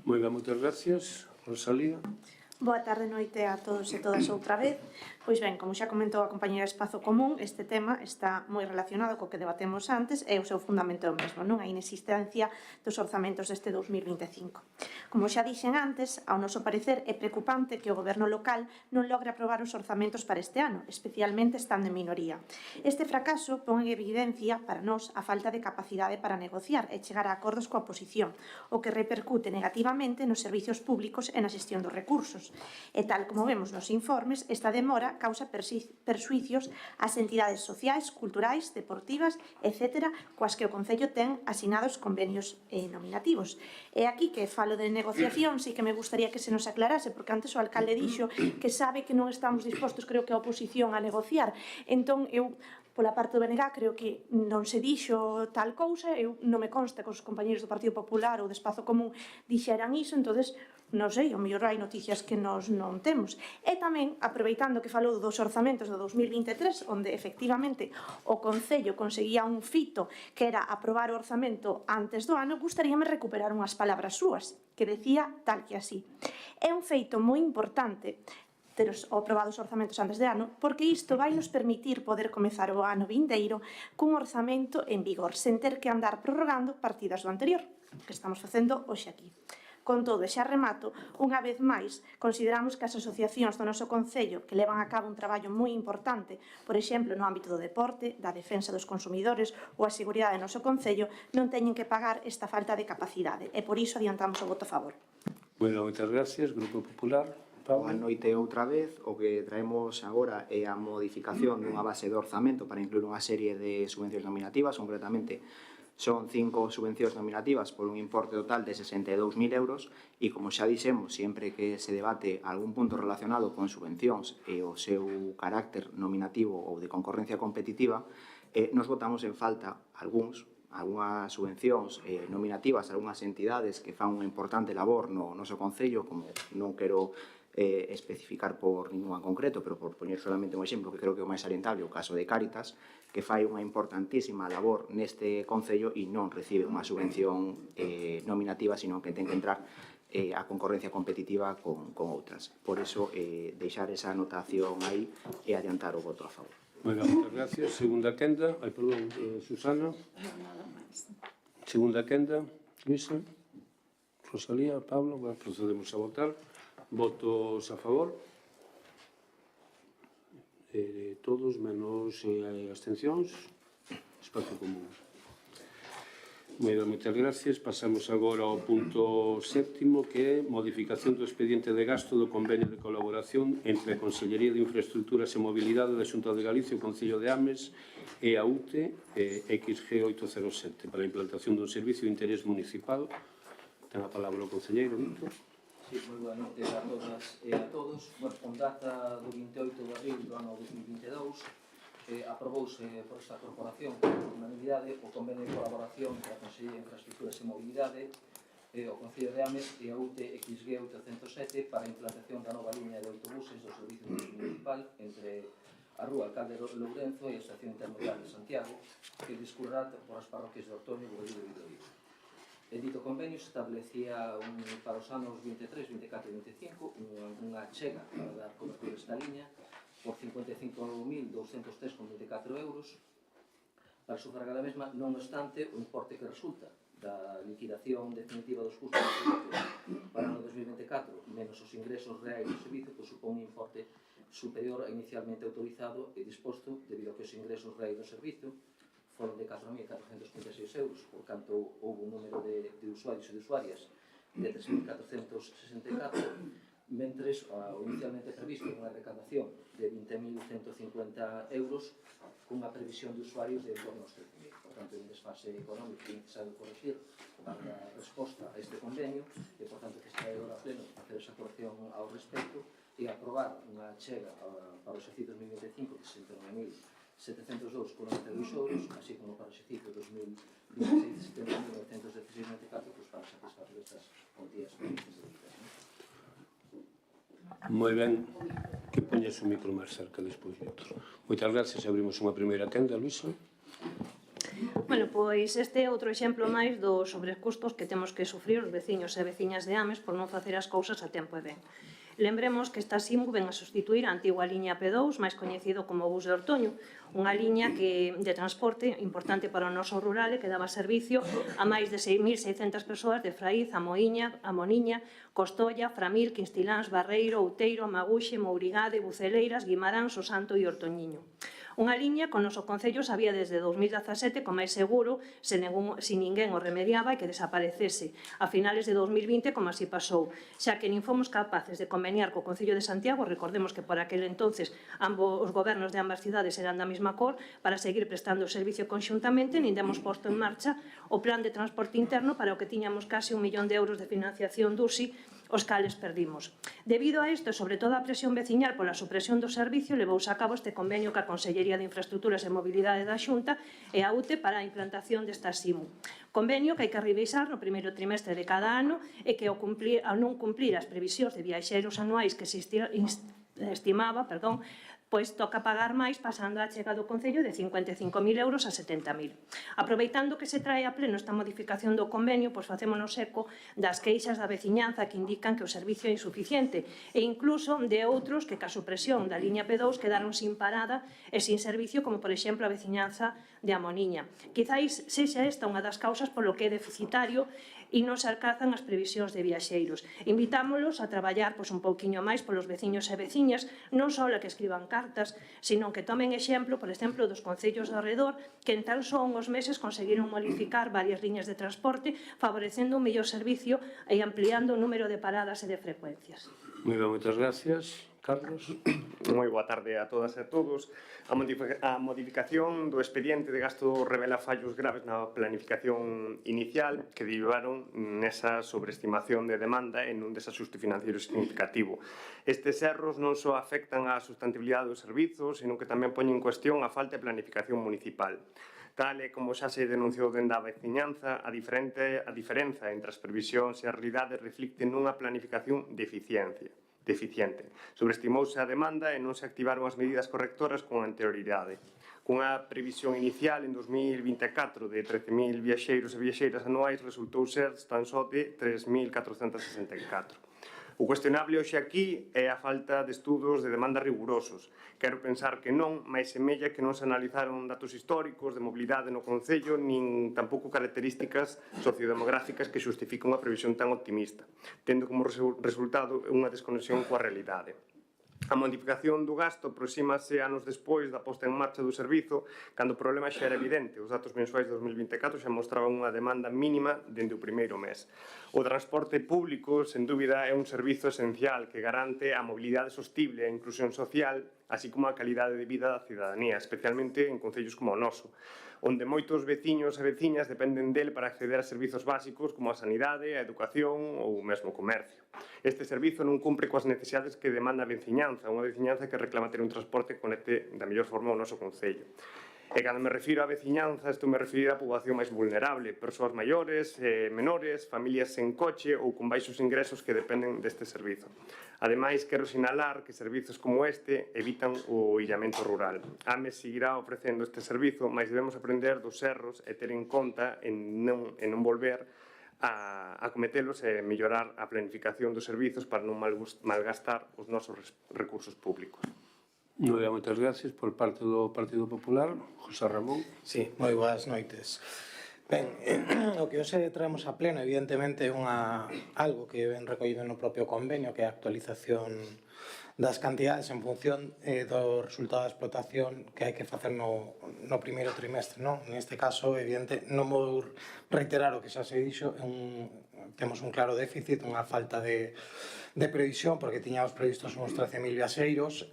Speaker 1: Moi ben, moitas gracias. Rosalía.
Speaker 2: Boa tarde, noite a todos e todas outra vez. Pois ben, como xa comentou a compañera Espazo Común, este tema está moi relacionado co que debatemos antes e o seu fundamento é o mesmo, non? A inexistencia dos orzamentos deste 2025. Como xa dixen antes, ao noso parecer é preocupante que o goberno local non logre aprobar os orzamentos para este ano, especialmente estando en minoría. Este fracaso pon en evidencia para nós a falta de capacidade para negociar e chegar a acordos coa oposición, o que repercute negativamente nos servizos públicos e na xestión dos recursos. E tal como vemos nos informes, esta demora causa perxuicios ás entidades sociais, culturais, deportivas, etc., coas que o Concello ten asinados convenios nominativos. E aquí que falo de negociación, sí que me gustaría que se nos aclarase, porque antes o alcalde dixo que sabe que non estamos dispostos, creo que a oposición, a negociar. Entón, eu pola parte do BNG creo que non se dixo tal cousa, eu non me consta que os compañeros do Partido Popular ou de Espazo Común dixeran iso, entonces non sei, o mellor hai noticias que nós non temos. E tamén, aproveitando que falou dos orzamentos do 2023, onde efectivamente o Concello conseguía un fito que era aprobar o orzamento antes do ano, gustaríame recuperar unhas palabras súas, que decía tal que así. É un feito moi importante ter aprobados os orzamentos antes de ano, porque isto vai nos permitir poder comezar o ano vindeiro cun orzamento en vigor, sen ter que andar prorrogando partidas do anterior. que estamos facendo hoxe aquí. Con todo, e xa remato, unha vez máis, consideramos que as asociacións do noso Concello que levan a cabo un traballo moi importante, por exemplo, no ámbito do deporte, da defensa dos consumidores ou a seguridade do noso Concello, non teñen que pagar esta falta de capacidade e por iso adiantamos o voto a favor.
Speaker 1: Bueno, moitas gracias, Grupo Popular.
Speaker 5: Boa noite outra vez. O que traemos agora é a modificación dunha base de orzamento para incluir unha serie de subvencións nominativas, concretamente son 5 subvencións nominativas por un importe total de 62.000 euros e, como xa dixemos, sempre que se debate algún punto relacionado con subvencións e o seu carácter nominativo ou de concorrencia competitiva, nos votamos en falta algunhas subvencións nominativas a algunhas entidades que fan unha importante labor no noso Concello, como non quero especificar por ningún en concreto, pero por poñer solamente un exemplo que creo que é o máis salientable, o caso de Cáritas, que fai unha importantísima labor neste Concello e non recibe unha subvención nominativa, sino que ten que entrar a concorrencia competitiva con outras. Por iso, deixar esa anotación aí e adiantar o voto a favor.
Speaker 1: Bueno, moitas gracias. Segunda quenda. Susana. Segunda quenda. Luisa. Rosalía, Pablo. Bueno, procedemos a votar. Votos a favor. Todos menos abstencións. Espacio común. Moitas gracias. Pasamos agora ao punto 7º, que é modificación do expediente de gasto do convenio de colaboración entre a Consellería de Infraestructuras e Mobilidade da Xunta de Galicia, o Concello de Ames e a UTE XG 807 para a implantación dun servicio de interés municipal. Ten a palabra o concelleiro, Víctor.
Speaker 8: Sí, moi boa noite a todas e a todos. Bueno, con data do 28 de abril do ano 2022, aprobouse por esta corporación por unanimidade o convenio de colaboración entre a Consellería de Infraestructuras e Mobilidade, o Concello de Ames e a UTE XG 807 para a implantación da nova liña de autobuses do Servicio Municipal entre a Rúa Alcalde Lourenzo e a Estación Intermodal de Santiago, que discurrerá por as parroquias de Ortoño, Boadillo e Vidoiro. El dito convenio establecía para os anos 23, 24 e 25 unha chega para dar cobertura a esta liña por 55.203,24 euros para sufragar a mesma, non obstante o importe que resulta da liquidación definitiva dos custos do servicio para o ano 2024 menos os ingresos reais do servicio, pois supón un importe superior a inicialmente autorizado e disposto debido a que os ingresos reais do servicio foron de 4.436 euros, por canto houve un número de usuarios e de usuarias de 3.464, mentres o inicialmente previsto unha recaudación de 20.150 euros cunha previsión de usuarios de en torno aos 13.000. Por tanto, un desfase económico que é necesario corregir para dar resposta a este convenio e, por tanto, que está agora a pleno facer esa corrección ao respecto e aprobar unha chega para o exercicio 2025 de 69.702,92 euros, así como para o exercicio 2026 de 70.916,94 para satisfacer estas cuantías previstas.
Speaker 1: Moi ben, que poñes o micro máis cerca despois, Víctor. Moitas gracias, abrimos unha primeira quenda, Luisa.
Speaker 4: Bueno, pois este é outro exemplo máis dos sobrecustos que temos que sufrir os veciños e veciñas de Ames por non facer as cousas a tempo e ben. Lembremos que esta SIMU ven a sustituir a antigua liña P2, máis coñecido como Bus de Ortoño, unha liña de transporte importante para o noso rural e que daba servicio a máis de 6.600 persoas de Fraiz, a Moniña, Costolla, Framil, Quinstiláns, Barreiro, Outeiro, Maguxe, Mourigade, Buceleiras, Guimarán, Sosanto e Ortoñiño. Unha liña que o noso Concello sabía desde 2017 como máis seguro se ninguén o remediaba e que desaparecese a finales de 2020 como así pasou, xa que nin fomos capaces de conveniar co Concello de Santiago, recordemos que por aquel entonces ambos os gobernos de ambas cidades eran da mesma cor, para seguir prestando o servicio conxuntamente, nin demos posto en marcha o plan de transporte interno para o que tiñamos case 1 millón de euros de financiación do USI, os cales perdimos. Debido a isto, e sobre todo a presión veciñal pola supresión do servicio, levouse a cabo este convenio ca Consellería de Infraestructuras e Mobilidade da Xunta e a UTE para a implantación desta SIMU. Convenio que hai que revisar no primeiro trimestre de cada ano e que ao non cumplir as previsións de viaxeiros anuais que se estimaba, pois toca pagar máis pasando a chega do Concello de 55.000 euros a 70.000. Aproveitando que se trae a pleno esta modificación do convenio, pois facémonos eco das queixas da veciñanza que indican que o servicio é insuficiente e incluso de outros que ca supresión da liña P2 quedaron sin parada e sin servicio, como por exemplo a veciñanza de A Moniña. Quizáis sexa esta unha das causas polo que é deficitario e non se alcanzan as previsións de viaxeiros. Invitámolos a traballar un pouquiño máis polos veciños e veciñas, non só a que escriban cartas, sino que tomen exemplo, por exemplo, dos concellos do arredor, que en tan só uns meses conseguiron modificar varias liñas de transporte, favorecendo un mellor servicio e ampliando o número de paradas e de frecuencias.
Speaker 1: Moi ben, moitas gracias. Carlos.
Speaker 9: Moi boa tarde a todas e a todos. A modificación do expediente de gasto revela fallos graves na planificación inicial que derivaron nesa sobreestimación de demanda e nun desaxuste financiero significativo. Estes erros non só afectan a sustentabilidade dos servizos, senón que tamén poñen en cuestión a falta de planificación municipal. Tal e como xa se denunciou dende a veciñanza, a diferenza entre as previsións e a realidade reflicte nunha planificación deficiente. Sobreestimouse a demanda e non se activaron as medidas correctoras con anterioridade. Cunha previsión inicial en 2024 de 13.000 viaxeiros e viaxeiras anuais resultou ser tan só de 3.464. O cuestionable hoxe aquí é a falta de estudos de demanda rigurosos. Quero pensar que non, mais semella que non se analizaron datos históricos de mobilidade no Concello, nin tampouco características sociodemográficas que xustifican unha previsión tan optimista, tendo como resultado unha desconexión coa realidade. A modificación do gasto aproxímase anos despois da posta en marcha do servizo, cando o problema xa era evidente. Os datos mensuais de 2024 xa mostraban unha demanda mínima dende o primeiro mes. O transporte público, sen dúbida, é un servizo esencial que garante a mobilidade sostible e a inclusión social, así como a calidade de vida da cidadanía, especialmente en concellos como o noso, onde moitos veciños e veciñas dependen del para acceder a servizos básicos como a sanidade, a educación ou mesmo o comercio. Este servizo non cumpre coas necesidades que demanda a veciñanza, unha veciñanza que reclama ter un transporte que conecte da mellor forma ao noso concello. E cando me refiro a veciñanza, estou me refiro á poboación máis vulnerable, persoas maiores, menores, familias sen coche ou con baixos ingresos que dependen deste servizo. Ademais, quero sinalar que servizos como este evitan o illamento rural. AMES seguirá ofrecendo este servizo, mas debemos aprender dos erros e ter en conta en non volver a cometelos e mellorar a planificación dos servizos para non malgastar os nosos recursos públicos.
Speaker 1: Moitas gracias por parte do Partido Popular. José Ramón.
Speaker 10: Sí, moi boas noites. Ben, o que hoxe traemos a pleno, evidentemente, é algo que ven recollido no propio convenio, que é a actualización das cantidades en función do resultado da explotación que hai que facer no primeiro trimestre, non? Neste caso, evidente, non vou reiterar o que xa se dixo, temos un claro déficit, unha falta de previsión, porque tiñamos previstos uns 13.000 viaxeiros,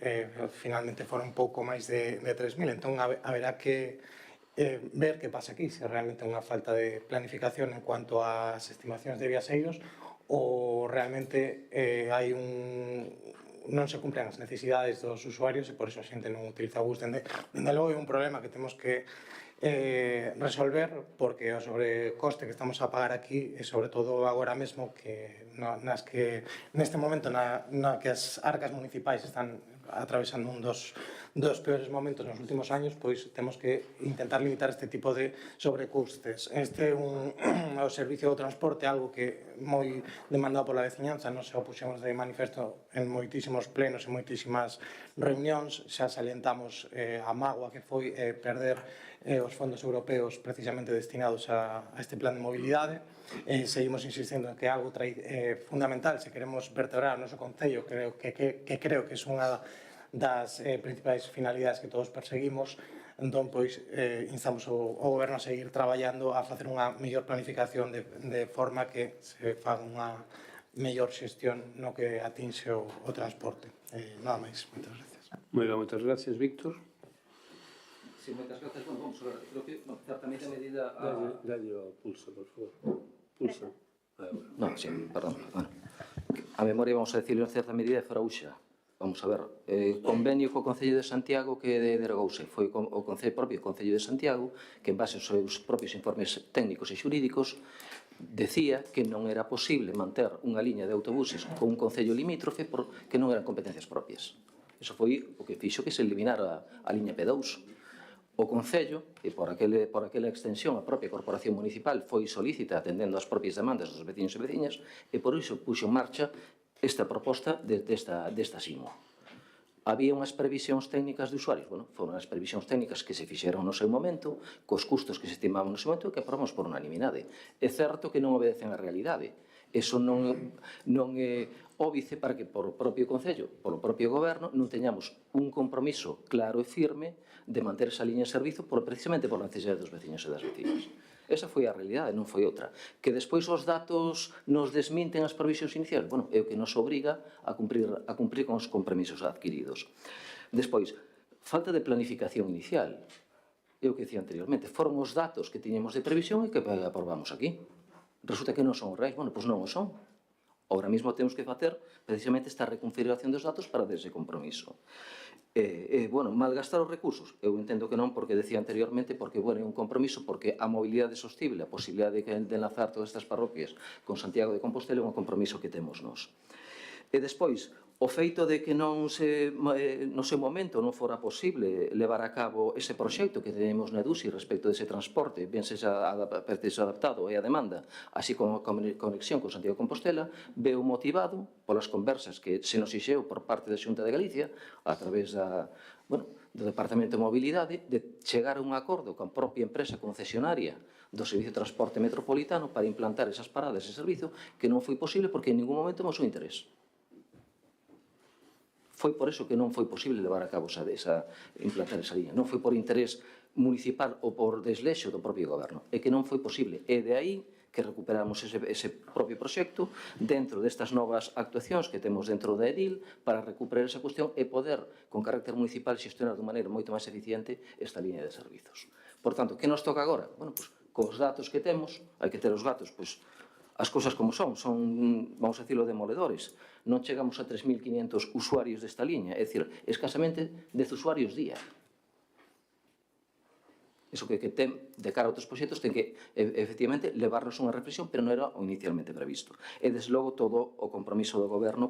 Speaker 10: finalmente foron un pouco máis de 3.000, entón haberá que ver que pasa aquí, se realmente é unha falta de planificación en cuanto ás estimacións de viaxeiros ou realmente non se cumplen as necesidades dos usuarios e por iso a xente non utiliza o bus. Dende logo é un problema que temos que resolver, porque o sobrecoste que estamos a pagar aquí e sobre todo agora mesmo que neste momento na que as arcas municipais están atravesando un dos peores momentos nos últimos años, pois temos que intentar limitar este tipo de sobrecostes. Este é o servicio do transporte, algo que moi demandado pola veciñanza, nos se opuxemos de manifesto en moitísimos plenos e moitísimas reunións, xa salientamos a mágoa que foi perder os fondos europeos precisamente destinados a este plan de mobilidade. Seguimos insistindo en que é algo fundamental se queremos vertebrar o noso concello, creo que é unha das principais finalidades que todos perseguimos. Entón, pois, instamos o Goberno a seguir traballando a facer unha mellor planificación de forma que se faga unha mellor xestión no que atinxe o transporte. Nada máis, moitas gracias.
Speaker 1: Moi ben, moitas gracias, Víctor.
Speaker 8: Sí, moitas gracias. Vamos a ver, creo que certamente a medida...
Speaker 1: Dalle o pulso, por favor. Pulso.
Speaker 8: Non, sí, perdón. Bueno, a memoria, vamos a decirlo en certa medida, é farauxa. Vamos a ver, convenio co Concello de Santiago que derogouse foi o propio Concello de Santiago que en base aos seus propios informes técnicos e xurídicos decía que non era posible manter unha liña de autobuses con un concello limítrofe porque non eran competencias propias. Iso foi o que fixo que se eliminara a liña P2. O Concello, e por aquela extensión a propia Corporación Municipal foi solícita atendendo as propias demandas dos veciños e veciñas e por iso puxo en marcha esta proposta desta SIMO. Había unhas previsións técnicas de usuarios. Bueno, foron as previsións técnicas que se fixeron no seu momento, cos custos que se estimaban no seu momento e que aprobamos por unanimidade. É certo que non obedecen a realidade. Eso non é óbice para que por propio Concello, polo propio Goberno, non teñamos un compromiso claro e firme de manter esa liña de servizo precisamente por necesidade dos veciños e das veciñas. Esa foi a realidade, non foi outra. Que despois os datos nos desminten as previsións iniciais, bueno, é o que nos obriga a cumprir con os compromisos adquiridos. Despois, falta de planificación inicial. É o que dicía anteriormente. Foron os datos que tiñemos de previsión e que aprobamos aquí. Resulta que non son os reais. Bueno, pois non o son. Ahora mesmo temos que facer precisamente esta reconfiguración dos datos para dese compromiso. Bueno, malgastar os recursos, eu entendo que non, porque decía anteriormente, porque, bueno, é un compromiso, porque a mobilidade sostible, a posibilidade de enlazar todas estas parroquias con Santiago de Compostela é un compromiso que temos nós. E despois, o feito de que no seu momento non fora posible levar a cabo ese proxecto que tenemos na EDUSI respecto dese transporte, ben sexa adaptado e a demanda, así como a conexión con Santiago de Compostela, veu motivado polas conversas que se nos fixeu por parte da Xunta de Galicia a través do Departamento de Mobilidade de chegar a un acordo con a propia empresa concesionaria do Servicio de Transporte Metropolitano para implantar esas paradas e servizo que non foi posible porque en ningún momento mosou interés. Foi por eso que non foi posible levar a cabo implantar esa liña. Non foi por interés municipal ou por desleixo do propio goberno. É que non foi posible. E de aí que recuperamos ese propio proxecto dentro destas novas actuacións que temos dentro da EDIL para recuperar esa cuestión e poder, con carácter municipal, xestionar de maneira moito máis eficiente esta liña de servizos. Por tanto, que nos toca agora? Bueno, pois, cos datos que temos, hai que ter os datos, pois, as cousas como son, vamos a decirlo, demoledores. Non chegamos a 3.500 usuarios desta liña, é dicir, escasamente 10 usuarios día. Iso que ten, de cara a outros proxectos, ten que, efectivamente, levarnos unha reflexión, pero non era o inicialmente previsto. E, desde logo, todo o compromiso do Goberno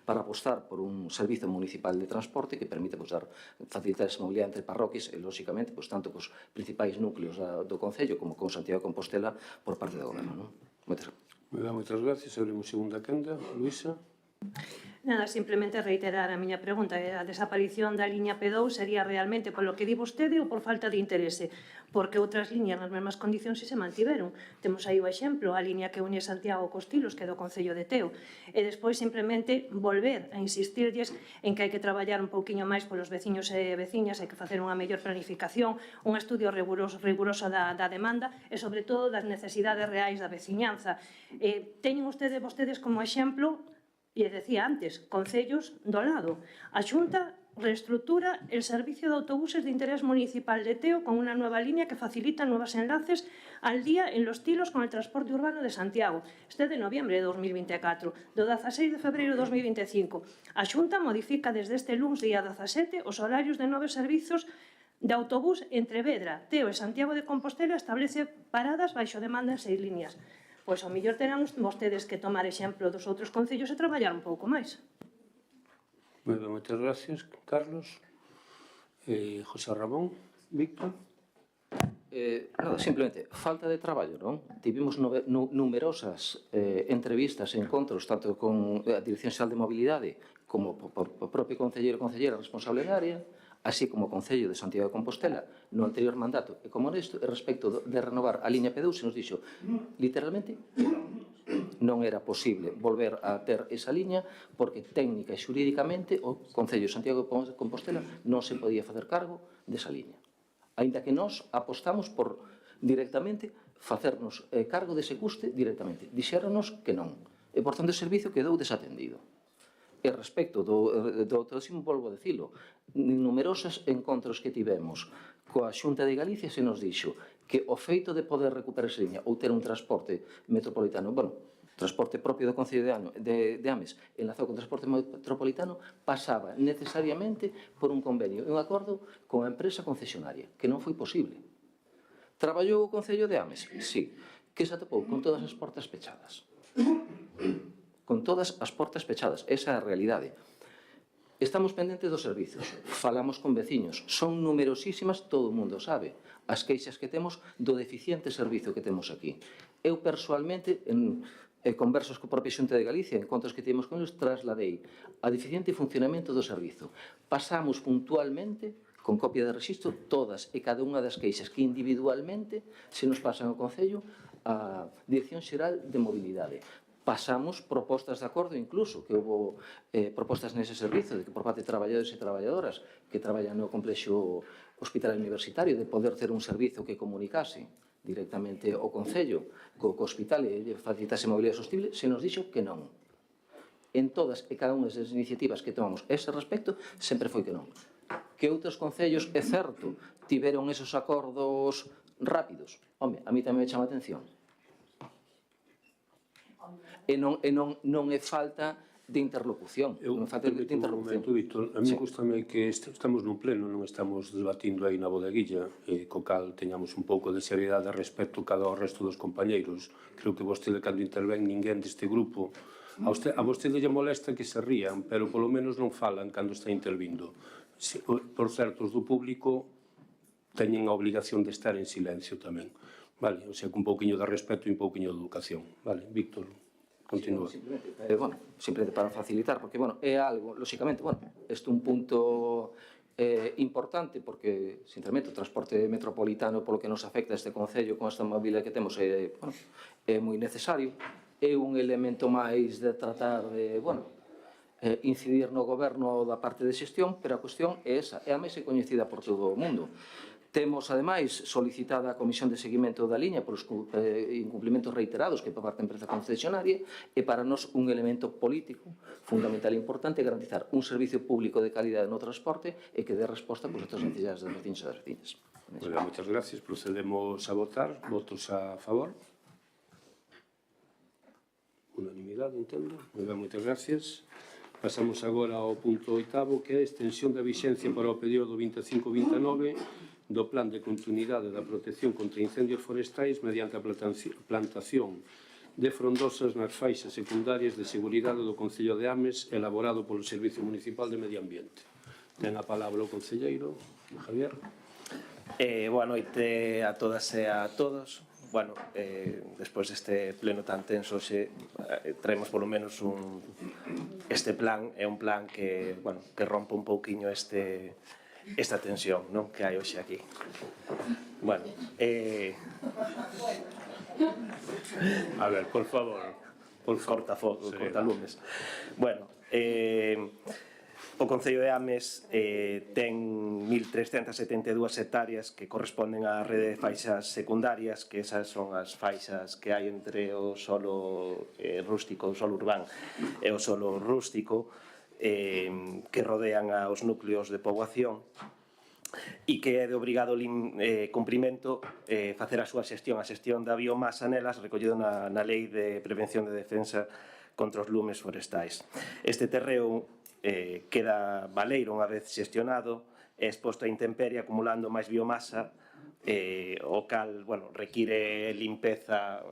Speaker 8: para apostar por un servizo municipal de transporte que permite facilitar esa mobilidade entre parroquias e, lóxicamente, tanto cos principais núcleos do Concello como con Santiago de Compostela por parte do Goberno.
Speaker 1: Moitas gracias. Abrimos segunda quenda. Luísa.
Speaker 4: Nada, simplemente reiterar a miña pregunta. A desaparición da liña P2 sería realmente polo que di vostede ou por falta de interese? Porque outras liñas nas mesmas condicións se mantiveron. Temos aí o exemplo, a liña que une Santiago cos Tilos, que é do Concello de Teo. E despois simplemente volver a insistirlles en que hai que traballar un pouquiño máis polos veciños e veciñas, hai que facer unha mellor planificación, un estudio riguroso da demanda e, sobre todo, das necesidades reais da veciñanza. Teñen vostedes como exemplo, e decía antes, concellos do lado. A Xunta reestructura el servicio de autobuses de interés municipal de Teo con una nueva línea que facilita nuevos enlaces al día en los Tilos con el transporte urbano de Santiago. Este de noviembre de 2024. Do 16 de febreiro de 2025. A Xunta modifica desde este luns día 17 os horarios de novos servizos de autobús entre Vedra, Teo e Santiago de Compostela, establece paradas baixo demanda en 6 líneas. Pois ao mellor terán vostedes que tomar exemplo dos outros concellos e traballar un pouco máis.
Speaker 1: Moitas gracias, Carlos. José Ramón, Víctor.
Speaker 8: Nada, simplemente, falta de traballo, non? Tivemos numerosas entrevistas e encontros, tanto con a Dirección Xeral de Mobilidade como o propio concelleiro e concelleira responsable da área, así como o Concello de Santiago de Compostela no anterior mandato e como nesto, respecto de renovar a liña P2, se nos dixo literalmente non era posible volver a ter esa liña porque técnica e xurídicamente o Concello de Santiago de Compostela non se podía facer cargo desa liña. Ainda que nós apostamos por directamente facernos cargo dese custe directamente. Dixéronos que non. E, por tanto, o servicio quedou desatendido. E respecto do autoxismo, volvo a dicilo, en numerosos encontros que tivemos coa Xunta de Galicia se nos dixo que o feito de poder recuperar esa liña ou ter un transporte metropolitano, transporte propio do Concello de Ames enlazado con transporte metropolitano pasaba necesariamente por un convenio e un acordo con a empresa concesionaria, que non foi posible. Traballou o Concello de Ames? Sí. Que se atopou con todas as portas pechadas. Con todas as portas pechadas. Esa é a realidade. Estamos pendentes dos servizos, falamos con veciños, son numerosísimas, todo o mundo sabe, as queixas que temos do deficiente servizo que temos aquí. Eu, persoalmente, conversos co propio Xunta de Galicia, encontros que tivemos con eles, trasladei a deficiente funcionamento do servizo. Pasamos puntualmente, con copia de rexistro, todas e cada unha das queixas que individualmente se nos pasan ao Concello a Dirección Xeral de Mobilidade. Pasamos propostas de acordo, incluso, que houve propostas nese servizo, de que por parte de traballadores e traballadoras que traballan no complexo hospitalario universitario, de poder ter un servizo que comunicase directamente ao Concello, co hospital e facilitase mobilidade sostible, se nos dixo que non. En todas e cada unha das iniciativas que tomamos ese respecto, sempre foi que non. Que outros concellos, é certo, tiveron esos acordos rápidos. Home, a mí tamén me chama a atención. E non é falta de interlocución.
Speaker 1: Eu permito un momento, Víctor. A mí gustame que estamos nun pleno, non estamos debatindo aí na bodeguilla, co cal teñamos un pouco de seriedade respecto cada ao resto dos compañeiros. Creo que vostede, cando intervén, ninguén deste grupo, a vostede lle molesta que se rían, pero polo menos non falan cando está intervindo. Por certo, os do público teñen a obligación de estar en silencio tamén. Vale, o sea, con un pouquiño de respeto e un pouquiño de educación. Vale, Víctor. Continúa.
Speaker 8: Simplemente para facilitar, porque, é algo, lóxicamente, este é un punto importante, porque, sinceramente, o transporte metropolitano, polo que nos afecta este Concello, con esta mobilidade que temos, é moi necesario. É un elemento máis de tratar de, incidir no goberno da parte de xestión, pero a cuestión é esa, é a máis coñecida por todo o mundo. Temos, ademais, solicitada a Comisión de Seguimento da Liña por os incumplimentos reiterados que por parte da empresa concesionaria e para nós un elemento político fundamental e importante garantizar un servicio público de calidade no transporte e que dé resposta a estas necesidades dos vecinos e das vecinas.
Speaker 1: Moitas gracias. Procedemos a votar. Votos a favor. Unanimidade, entendo. Moitas gracias. Pasamos agora ao punto 8º, que é a extensión da vixencia para o período 25-29 do Plan de Continuidade da Protección contra Incendios Forestais mediante a plantación de frondosas nas faixas secundarias de seguridade do Concello de Ames, elaborado polo Servicio Municipal de Medio Ambiente. Ten a palabra o concelleiro, Javier.
Speaker 11: Boa noite a todas e a todos. Despois deste pleno tan tenso, traemos polo menos este plan, é un plan que rompe un pouquiño esta tensión que hai hoxe aquí.
Speaker 1: A ver, por favor.
Speaker 11: Cortafogo, cortalumes. O Concello de Ames ten 1.372 hectáreas que corresponden á rede de faixas secundarias, que esas son as faixas que hai entre o solo rústico, o solo urbán e o solo rústico, que rodean aos núcleos de poboación e que é de obrigado cumprimento facer a súa xestión, a xestión da biomasa nelas, recollido na Lei de Prevención de Defensa contra os lumes forestais. Este terreo queda baleiro unha vez xestionado, é exposto a intemperie acumulando máis biomasa, o cal require limpeza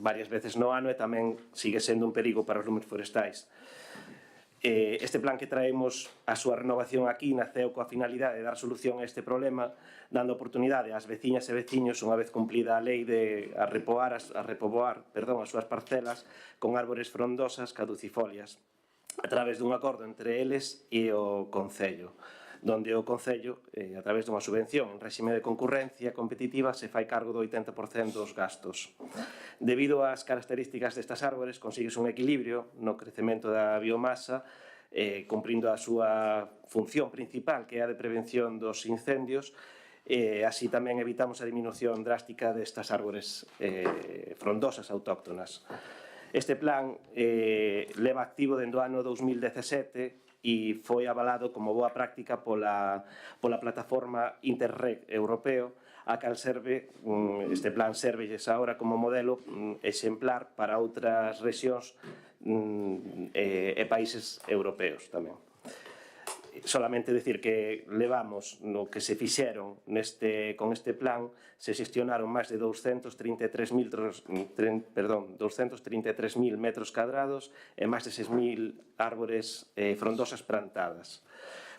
Speaker 11: varias veces no ano e tamén sigue sendo un perigo para os lumes forestais. Este plan que traemos a súa renovación aquí naceu coa finalidade de dar solución a este problema, dando oportunidade ás veciñas e veciños, unha vez cumplida a lei, de repoboar as súas parcelas con árbores frondosas caducifolias, a través dun acordo entre eles e o Concello, donde o Concello, a través dunha subvención en réxime de concurrencia competitiva, se fai cargo do 80% dos gastos. Debido ás características destas árbores, consigues un equilibrio no crecemento da biomasa, cumprindo a súa función principal, que é a de prevención dos incendios, e así tamén evitamos a diminución drástica destas árbores frondosas autóctonas. Este plan leva activo dende o ano 2017 e foi avalado como boa práctica pola plataforma Interreg europeo, a cal este plan servelles agora como modelo exemplar para outras rexións e países europeos tamén. Solamente decir que levamos no que se fixeron con este plan, se xestionaron máis de 233.000 metros cadrados e máis de 6.000 árbores frondosas plantadas.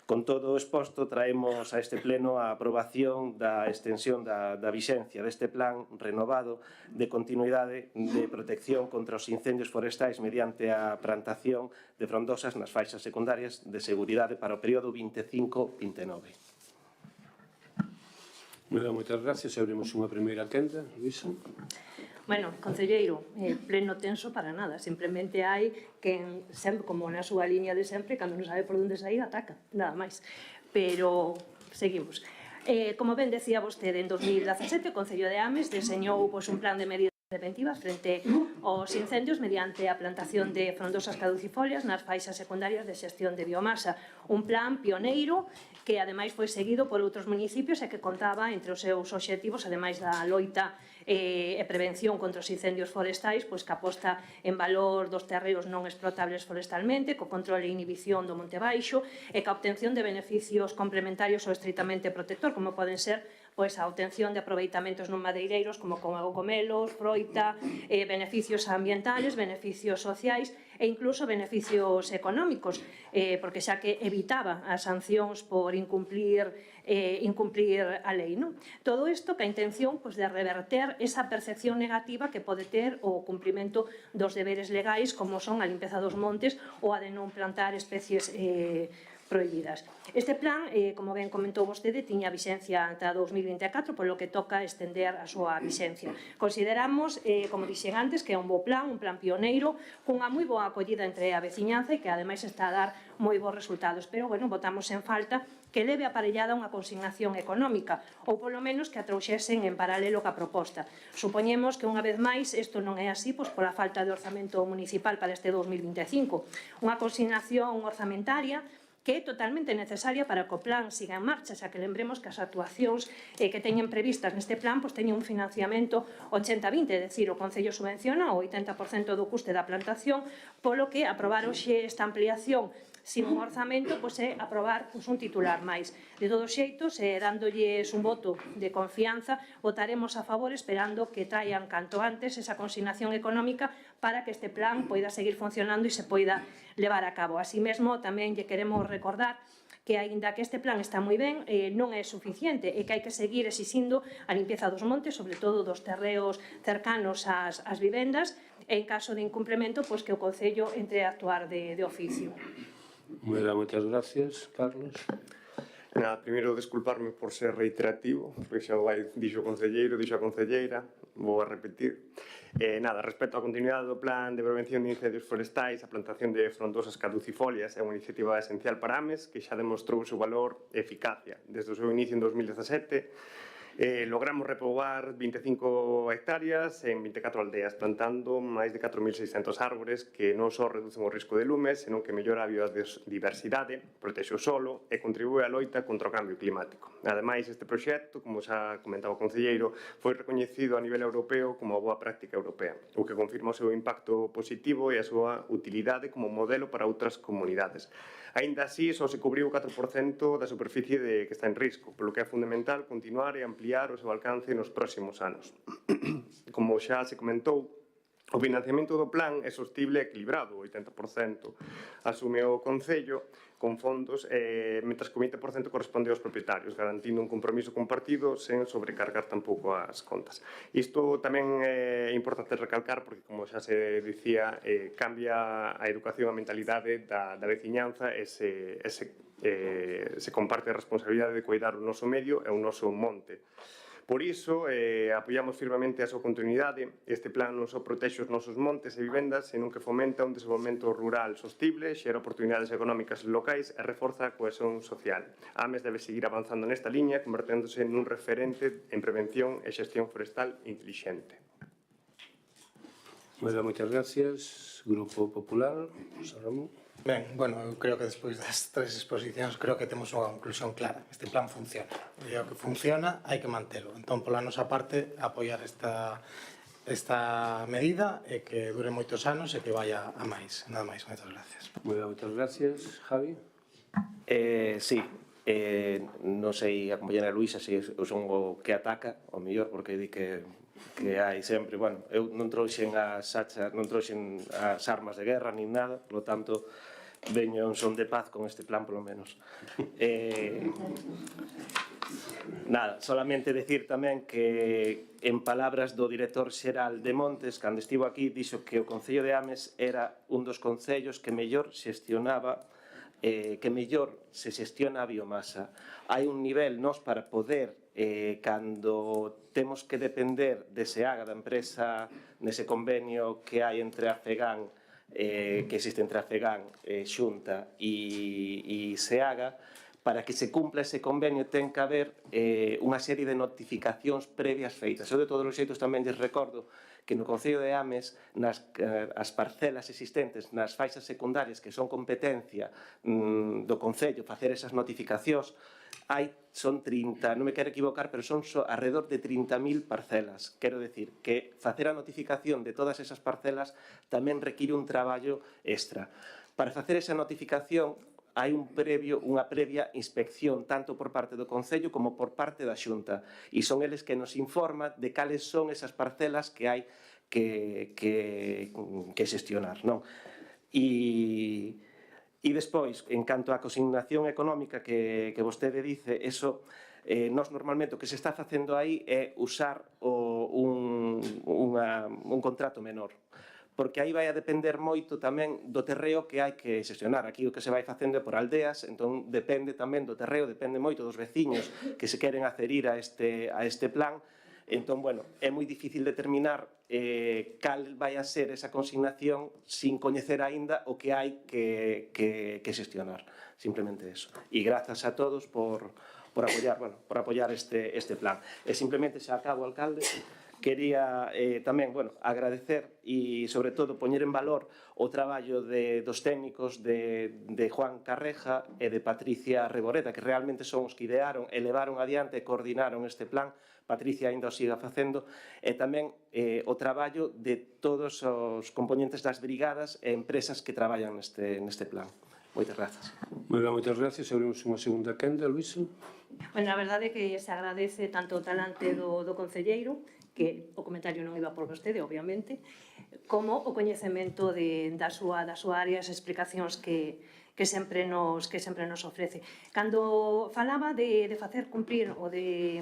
Speaker 11: Con todo o exposto, traemos a este pleno a aprobación da extensión da vixencia deste plan renovado de continuidade de protección contra os incendios forestais mediante a plantación de frondosas nas faixas secundarias de seguridade para o período 25-29.
Speaker 1: Moitas gracias. Abrimos unha primeira quenda. Luisa.
Speaker 4: Bueno, concelleiro, pleno tenso para nada, simplemente hai quen, sempre, como na súa liña de sempre, cando non sabe por onde sair, ataca, nada máis. Pero, seguimos. Como ben decía vostede, en 2017 o Concello de Ames deseñou un plan de medidas preventivas frente aos incendios mediante a plantación de frondosas caducifolias nas faixas secundarias de xestión de biomasa. Un plan pioneiro que ademais foi seguido por outros municipios e que contaba entre os seus obxectivos, ademais da loita e prevención contra os incendios forestais, pois que aposta en valor dos terreos non explotables forestalmente, co control e inhibición do monte baixo e ca obtención de beneficios complementarios ao estritamente protector, como poden ser pois a obtención de aproveitamentos non madeireiros como cogomelos, froita, beneficios ambientales, beneficios sociais e incluso beneficios económicos, porque xa que evitaba as sancións por incumplir a lei. Todo isto ca intención de reverter esa percepción negativa que pode ter o cumprimento dos deberes legais como son a limpeza dos montes ou a de non plantar especies prohibidas. Este plan, como ben comentou vostede, tiña vixencia ata 2024, polo que toca estender a súa vixencia. Consideramos, como dixen antes, que é un bo plan, un plan pioneiro, cunha moi boa acollida entre a veciñanza e que ademais está a dar moi bons resultados. Pero, bueno, votamos en falta que leve aparellada unha consignación económica ou polo menos que a trouxesen en paralelo ca proposta. Supoñemos que unha vez máis isto non é así pola falta de orzamento municipal para este 2025. Unha consignación orzamentaria que é totalmente necesaria para que o plan siga en marcha, xa que lembremos que as actuacións que teñen previstas neste plan teñen un financiamento 80-20, é dicir, o Concello subvenciona o 80% do custe da plantación, polo que aprobar hoxe esta ampliación sin un orzamento é aprobar un titular máis. De todos xeitos, dándolles un voto de confianza, votaremos a favor esperando que traian canto antes esa consignación económica para que este plan poida seguir funcionando e se poida levar a cabo. Así mesmo, tamén lle queremos recordar que, aínda que este plan está moi ben, non é suficiente e que hai que seguir exixindo a limpeza dos montes, sobre todo dos terreos cercanos ás vivendas, e en caso de incumprimento, que o Concello entre a actuar de oficio.
Speaker 1: Moitas gracias, Carlos.
Speaker 9: Nada, primeiro desculparme por ser reiterativo, porque xa dixo o concelleiro, dixo a concelleira, vou a repetir. Nada, respecto á continuidade do plan de prevención de incendios forestais, a plantación de frondosas caducifolias é unha iniciativa esencial para Ames que xa demostrou o seu valor e eficacia. Desde o seu inicio en 2017, logramos repoboar 25 hectáreas en 24 aldeas, plantando máis de 4.600 árbores que non só reducen o risco de lumes, senón que mellora a biodiversidade, protexe o solo e contribúe á loita contra o cambio climático. Ademais, este proxecto, como xa comentaba o concelleiro, foi recoñecido a nivel europeo como a boa práctica europea, o que confirma o seu impacto positivo e a súa utilidade como modelo para outras comunidades. Aínda así, só se cubriu o 4% da superficie que está en risco, polo que é fundamental continuar e ampliar o seu alcance nos próximos anos. Como xa se comentou, o financiamento do plan é sostible e equilibrado, o 80% asume o Concello con fondos, mentras que o 20% corresponde aos propietarios, garantindo un compromiso compartido sen sobrecargar tampouco as contas. Isto tamén é importante recalcar porque, como xa se dicía, cambia a educación, a mentalidade da veciñanza e se comparte a responsabilidade de cuidar o noso medio e o noso monte. Por iso, apoiamos firmemente a súa continuidade. Este plan non só protexe os nosos montes e vivendas, senón que fomenta un desenvolvemento rural sostible, xera oportunidades económicas locais e reforza a cohesión social. Ames debe seguir avanzando nesta liña, converténdose nun referente en prevención e xestión forestal intelixente.
Speaker 1: Moitas gracias. Grupo Popular, José Ramón.
Speaker 10: Ben, bueno, eu creo que despois das tres exposicións creo que temos unha conclusión clara. Este plan funciona. E o que funciona hai que mantelo. Entón, pola nosa parte, apoiar esta medida e que dure moitos anos e que vaya a máis. Nada máis, moitas gracias.
Speaker 1: Moitas gracias. Javi?
Speaker 11: Sí. Non sei, a compañera Luisa, se eu son o que ataca, o mellor, porque di que hai sempre, bueno, eu non trouxen as armas de guerra nin nada, por lo tanto, veño en son de paz con este plan, polo menos. Nada, solamente decir tamén que en palabras do director xeral de Montes, cando estivo aquí, dixo que o Concello de Ames era un dos concellos que mellor xestionaba que mellor se xestiona a biomasa. Hai un nivel nos para poder, cando temos que depender de SEAGA, da empresa, nese convenio que hai entre a FEGAN, que existe entre a FEGAN, Xunta e SEAGA, para que se cumpla ese convenio ten que haber unha serie de notificacións previas feitas. Eu de todos os xeitos tamén lles recordo que no Concello de Ames as parcelas existentes nas faixas secundarias que son competencia do Concello facer esas notificacións son 30, non me quero equivocar, pero son alrededor de 30.000 parcelas. Quero decir que facer a notificación de todas esas parcelas tamén require un traballo extra. Para facer esa notificación hai unha previa inspección tanto por parte do Concello como por parte da Xunta e son eles que nos informan de cales son esas parcelas que hai que xestionar, non? E despois, en canto á consignación económica que vostede dice, eso nós normalmente o que se está facendo aí é usar un contrato menor, porque aí vai a depender moito tamén do terreo que hai que xestionar. Aquí o que se vai facendo é por aldeas, entón depende tamén do terreo, depende moito dos veciños que se queren adherir a este plan. Entón, bueno, é moi difícil determinar cal vai a ser esa consignación sin coñecer aínda o que hai que xestionar. Simplemente eso. E grazas a todos por apoiar este plan. E simplemente, xa acabo, alcalde, quería tamén agradecer e, sobre todo, poñer en valor o traballo dos técnicos de Juan Carreja e de Patricia Reboreta, que realmente son os que idearon, elevaron adiante e coordinaron este plan. Patricia ainda o siga facendo, e tamén o traballo de todos os componentes das brigadas e empresas que traballan neste plan. Moitas grazas.
Speaker 1: Moitas grazas. Abrimos unha segunda quenda, Luís.
Speaker 4: Bueno, a verdade é que se agradece tanto o talante do concelleiro, que o comentario non iba por vostede, obviamente, como o coñecemento da súa área, as explicacións que sempre nos ofrece. Cando falaba de facer cumprir o de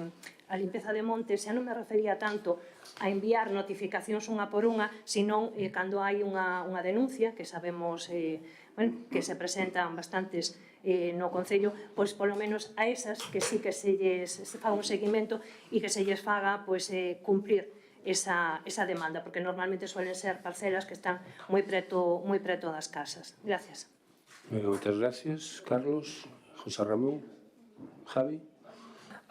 Speaker 4: a limpeza de montes, xa non me refería tanto a enviar notificacións unha por unha, senón cando hai unha denuncia, que sabemos que se presentan bastantes no Concello, pois polo menos a esas que sí que se faga un seguimento e que se lles faga cumprir esa demanda, porque normalmente suelen ser parcelas que están moi preto das casas. Gracias.
Speaker 1: Moitas gracias. Carlos, José Ramón, Javi.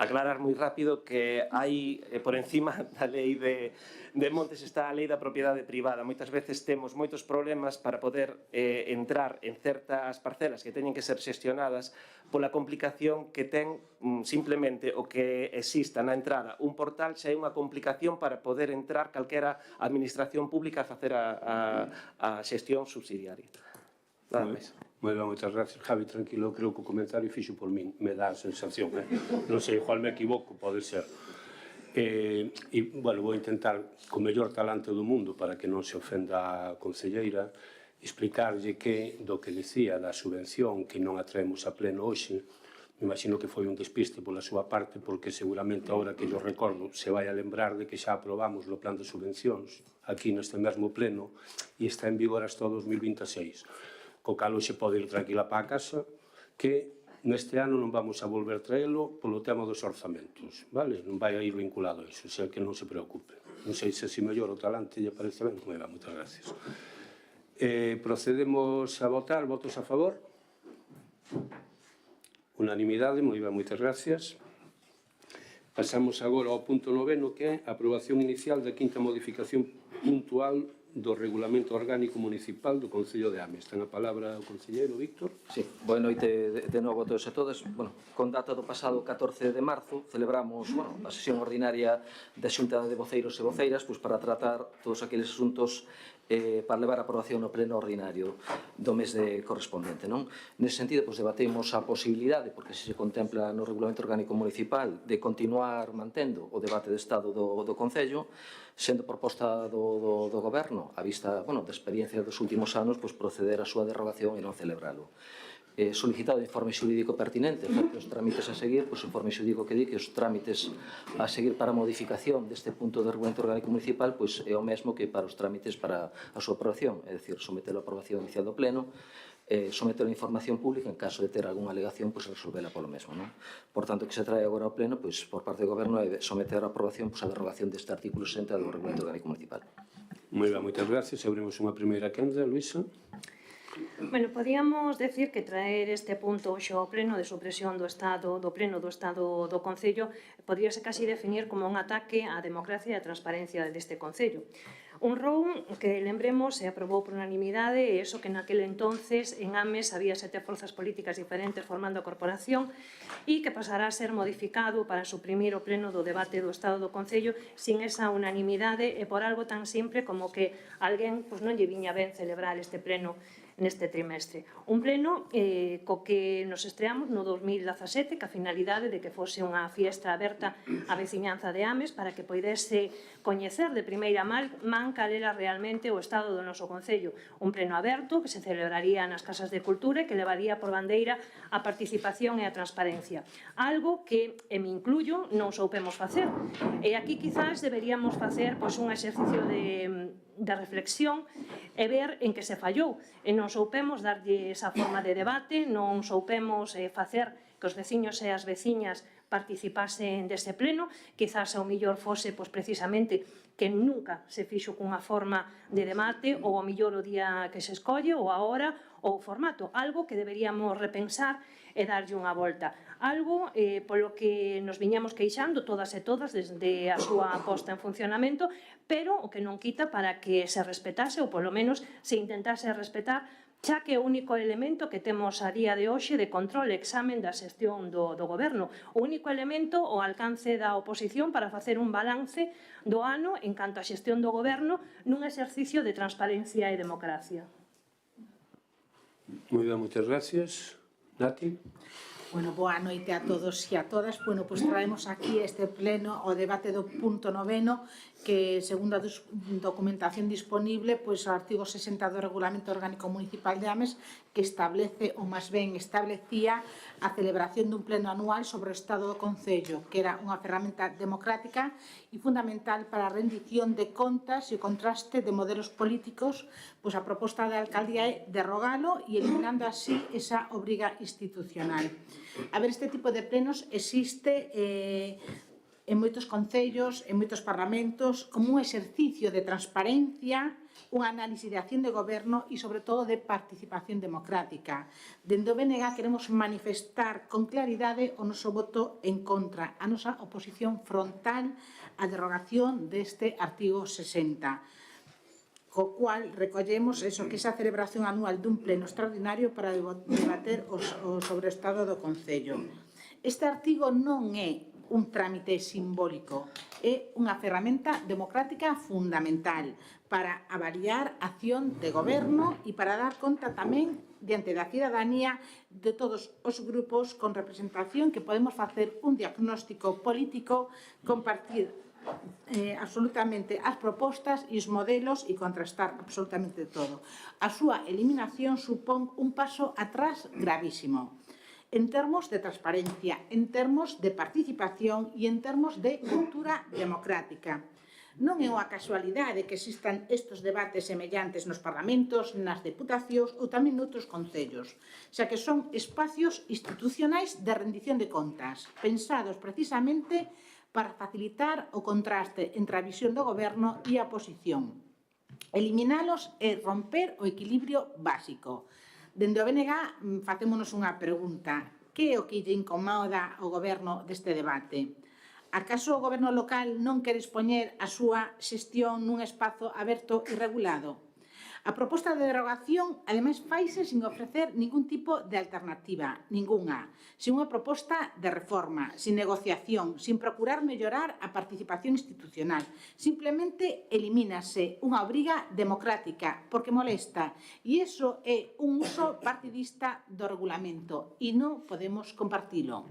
Speaker 11: Aclarar moi rápido que hai, por encima da lei de montes, está a lei da propiedade privada. Moitas veces temos moitos problemas para poder entrar en certas parcelas que teñen que ser xestionadas pola complicación que ten simplemente o que exista na entrada un portal, xa é unha complicación para poder entrar calquera administración pública a facer a xestión subsidiaria. Nada máis.
Speaker 1: Moitas gracias, Javi, tranquilo, creo que o comentario fixo por min, me dá a sensación, non sei, igual me equivoco, pode ser. Vou intentar, co mellor talante do mundo, para que non se ofenda a concelleira, explicarlle que do que dicía da subvención que non a traemos a pleno hoxe, me imagino que foi un despiste pola súa parte, porque seguramente agora que yo recordo se vai a lembrar de que xa aprobamos o plan de subvencións aquí neste mesmo pleno e está en vigor hasta o 2026. Co cal hoxe pode ir tranquila para a casa, que neste ano non vamos a volver traelo polo tema dos orzamentos, vale? Non vai a ir vinculado a iso, xa que non se preocupe. Non sei se así mellor o talante lle parece ben. Moitas gracias. Procedemos a votar. Votos a favor? Unanimidade. Moitas gracias. Pasamos agora ao punto 9, que é a aprobación inicial da quinta modificación puntual do Regulamento Orgánico Municipal do Concello de Ames. Ten a palabra o concelleiro Víctor.
Speaker 8: Sí, boa noite de novo a todos e todas. Con data do pasado 14 de marzo celebramos a sesión ordinaria da Xunta de Voceiros e Voceiras para tratar todos aqueles asuntos para levar a aprobación no pleno ordinario do mes de correspondente. Nese sentido, debatemos a posibilidade, porque se contempla no Regulamento Orgánico Municipal, de continuar mantendo o debate de Estado do Concello, sendo proposta do Goberno, a vista da experiencia dos últimos anos, proceder á súa derrogación e non celebralo. Solicitado o informe xurídico pertinente, efecto os trámites a seguir, o informe xurídico que di que os trámites a seguir para a modificación deste punto do Regulamento Orgánico Municipal é o mesmo que para os trámites para a súa aprobación, é dicir, sometelo a aprobación inicial do Pleno, sometelo a información pública, en caso de ter algunha alegación, resolvela polo mesmo. Por tanto, que se trae agora ao Pleno, por parte do Goberno, é someter a aprobación a derrogación deste artículo 60 do Regulamento Orgánico Municipal.
Speaker 1: Moi ben, moitas gracias. Abrimos unha primeira quenda, Luisa.
Speaker 4: Bueno, podíamos decir que traer este punto hoxe ao pleno de supresión do pleno do Estado do Concello podíase casi definir como un ataque á democracia e á transparencia deste Concello. Un ROUM que, lembremos, se aprobou por unanimidade e eso que naquele entonces en Ames había 7 forzas políticas diferentes formando a corporación e que pasará a ser modificado para suprimir o pleno do debate do Estado do Concello sin esa unanimidade e por algo tan simple como que alguén non lle viña ben celebrar este pleno neste trimestre. Un pleno co que nos estreamos no 2017 ca finalidade de que fose unha fiesta aberta á veciñanza de Ames para que poidese coñecer de primeira man cal era realmente o estado do noso Concello. Un pleno aberto que se celebraría nas casas de cultura e que levaría por bandeira a participación e a transparencia. Algo que, e me incluyo, non soupemos facer. E aquí quizás deberíamos facer un exercicio de reflexión e ver en que se fallou. E non soupemos darlle esa forma de debate, non soupemos facer que os veciños e as veciñas participasen dese pleno, quizás ao millor fose precisamente que nunca se fixo cunha forma de debate ou ao millor o día que se escolle ou a hora ou o formato, algo que deberíamos repensar e darlle unha volta. Algo polo que nos viñamos queixando todas e todas desde a súa posta en funcionamento, pero o que non quita para que se respetase ou polo menos se intentase respetar, xa que é o único elemento que temos a día de hoxe de control e examen da xestión do Goberno. O único elemento ao alcance da oposición para facer un balance do ano en canto á xestión do Goberno nun exercicio de transparencia e democracia.
Speaker 1: Moi ben, moitas gracias. Nati?
Speaker 12: Bueno, boa noite a todos e a todas. Bueno, pois traemos aquí este pleno o debate do punto 9º que, segundo a documentación disponible, pois o artigo 60 do Regulamento Orgánico Municipal de Ames que establece, ou máis ben establecía, a celebración dun pleno anual sobre o Estado do Concello, que era unha ferramenta democrática e fundamental para a rendición de contas e o contraste de modelos políticos, pois a proposta da alcaldía é derrogalo e eliminando así esa obriga institucional. A ver, este tipo de plenos existe en moitos concellos, en moitos parlamentos, como un exercicio de transparencia, un análisis de acción de goberno e, sobre todo, de participación democrática. Dende o BNG queremos manifestar con claridade o noso voto en contra, a nosa oposición frontal á derrogación deste artigo 60. Co cual recollemos que esa celebración anual dun pleno extraordinario para debater sobre o estado do Concello. Este artigo non é un trámite simbólico, é unha ferramenta democrática fundamental para avaliar a acción de goberno e para dar conta tamén diante da cidadanía de todos os grupos con representación que podemos facer un diagnóstico político, compartir absolutamente as propostas e os modelos e contrastar absolutamente todo. A súa eliminación supón un paso atrás gravísimo en termos de transparencia, en termos de participación e en termos de cultura democrática. Non é unha casualidade que existan estes debates semellantes nos parlamentos, nas deputacións ou tamén noutros concellos, xa que son espacios institucionais de rendición de contas, pensados precisamente para facilitar o contraste entre a visión do goberno e a oposición. Eliminalos é romper o equilibrio básico. Dende o BNG facémonos unha pregunta. Que é o que lle incomoda ao goberno deste debate? Acaso o goberno local non quere expoñer a súa xestión nun espazo aberto e regulado? A proposta de derogación, ademais, faise sin ofrecer ningún tipo de alternativa, ningunha, sin unha proposta de reforma, sin negociación, sin procurar mellorar a participación institucional. Simplemente elimínase unha obriga democrática, porque molesta, e iso é un uso partidista do regulamento, e non podemos compartilo.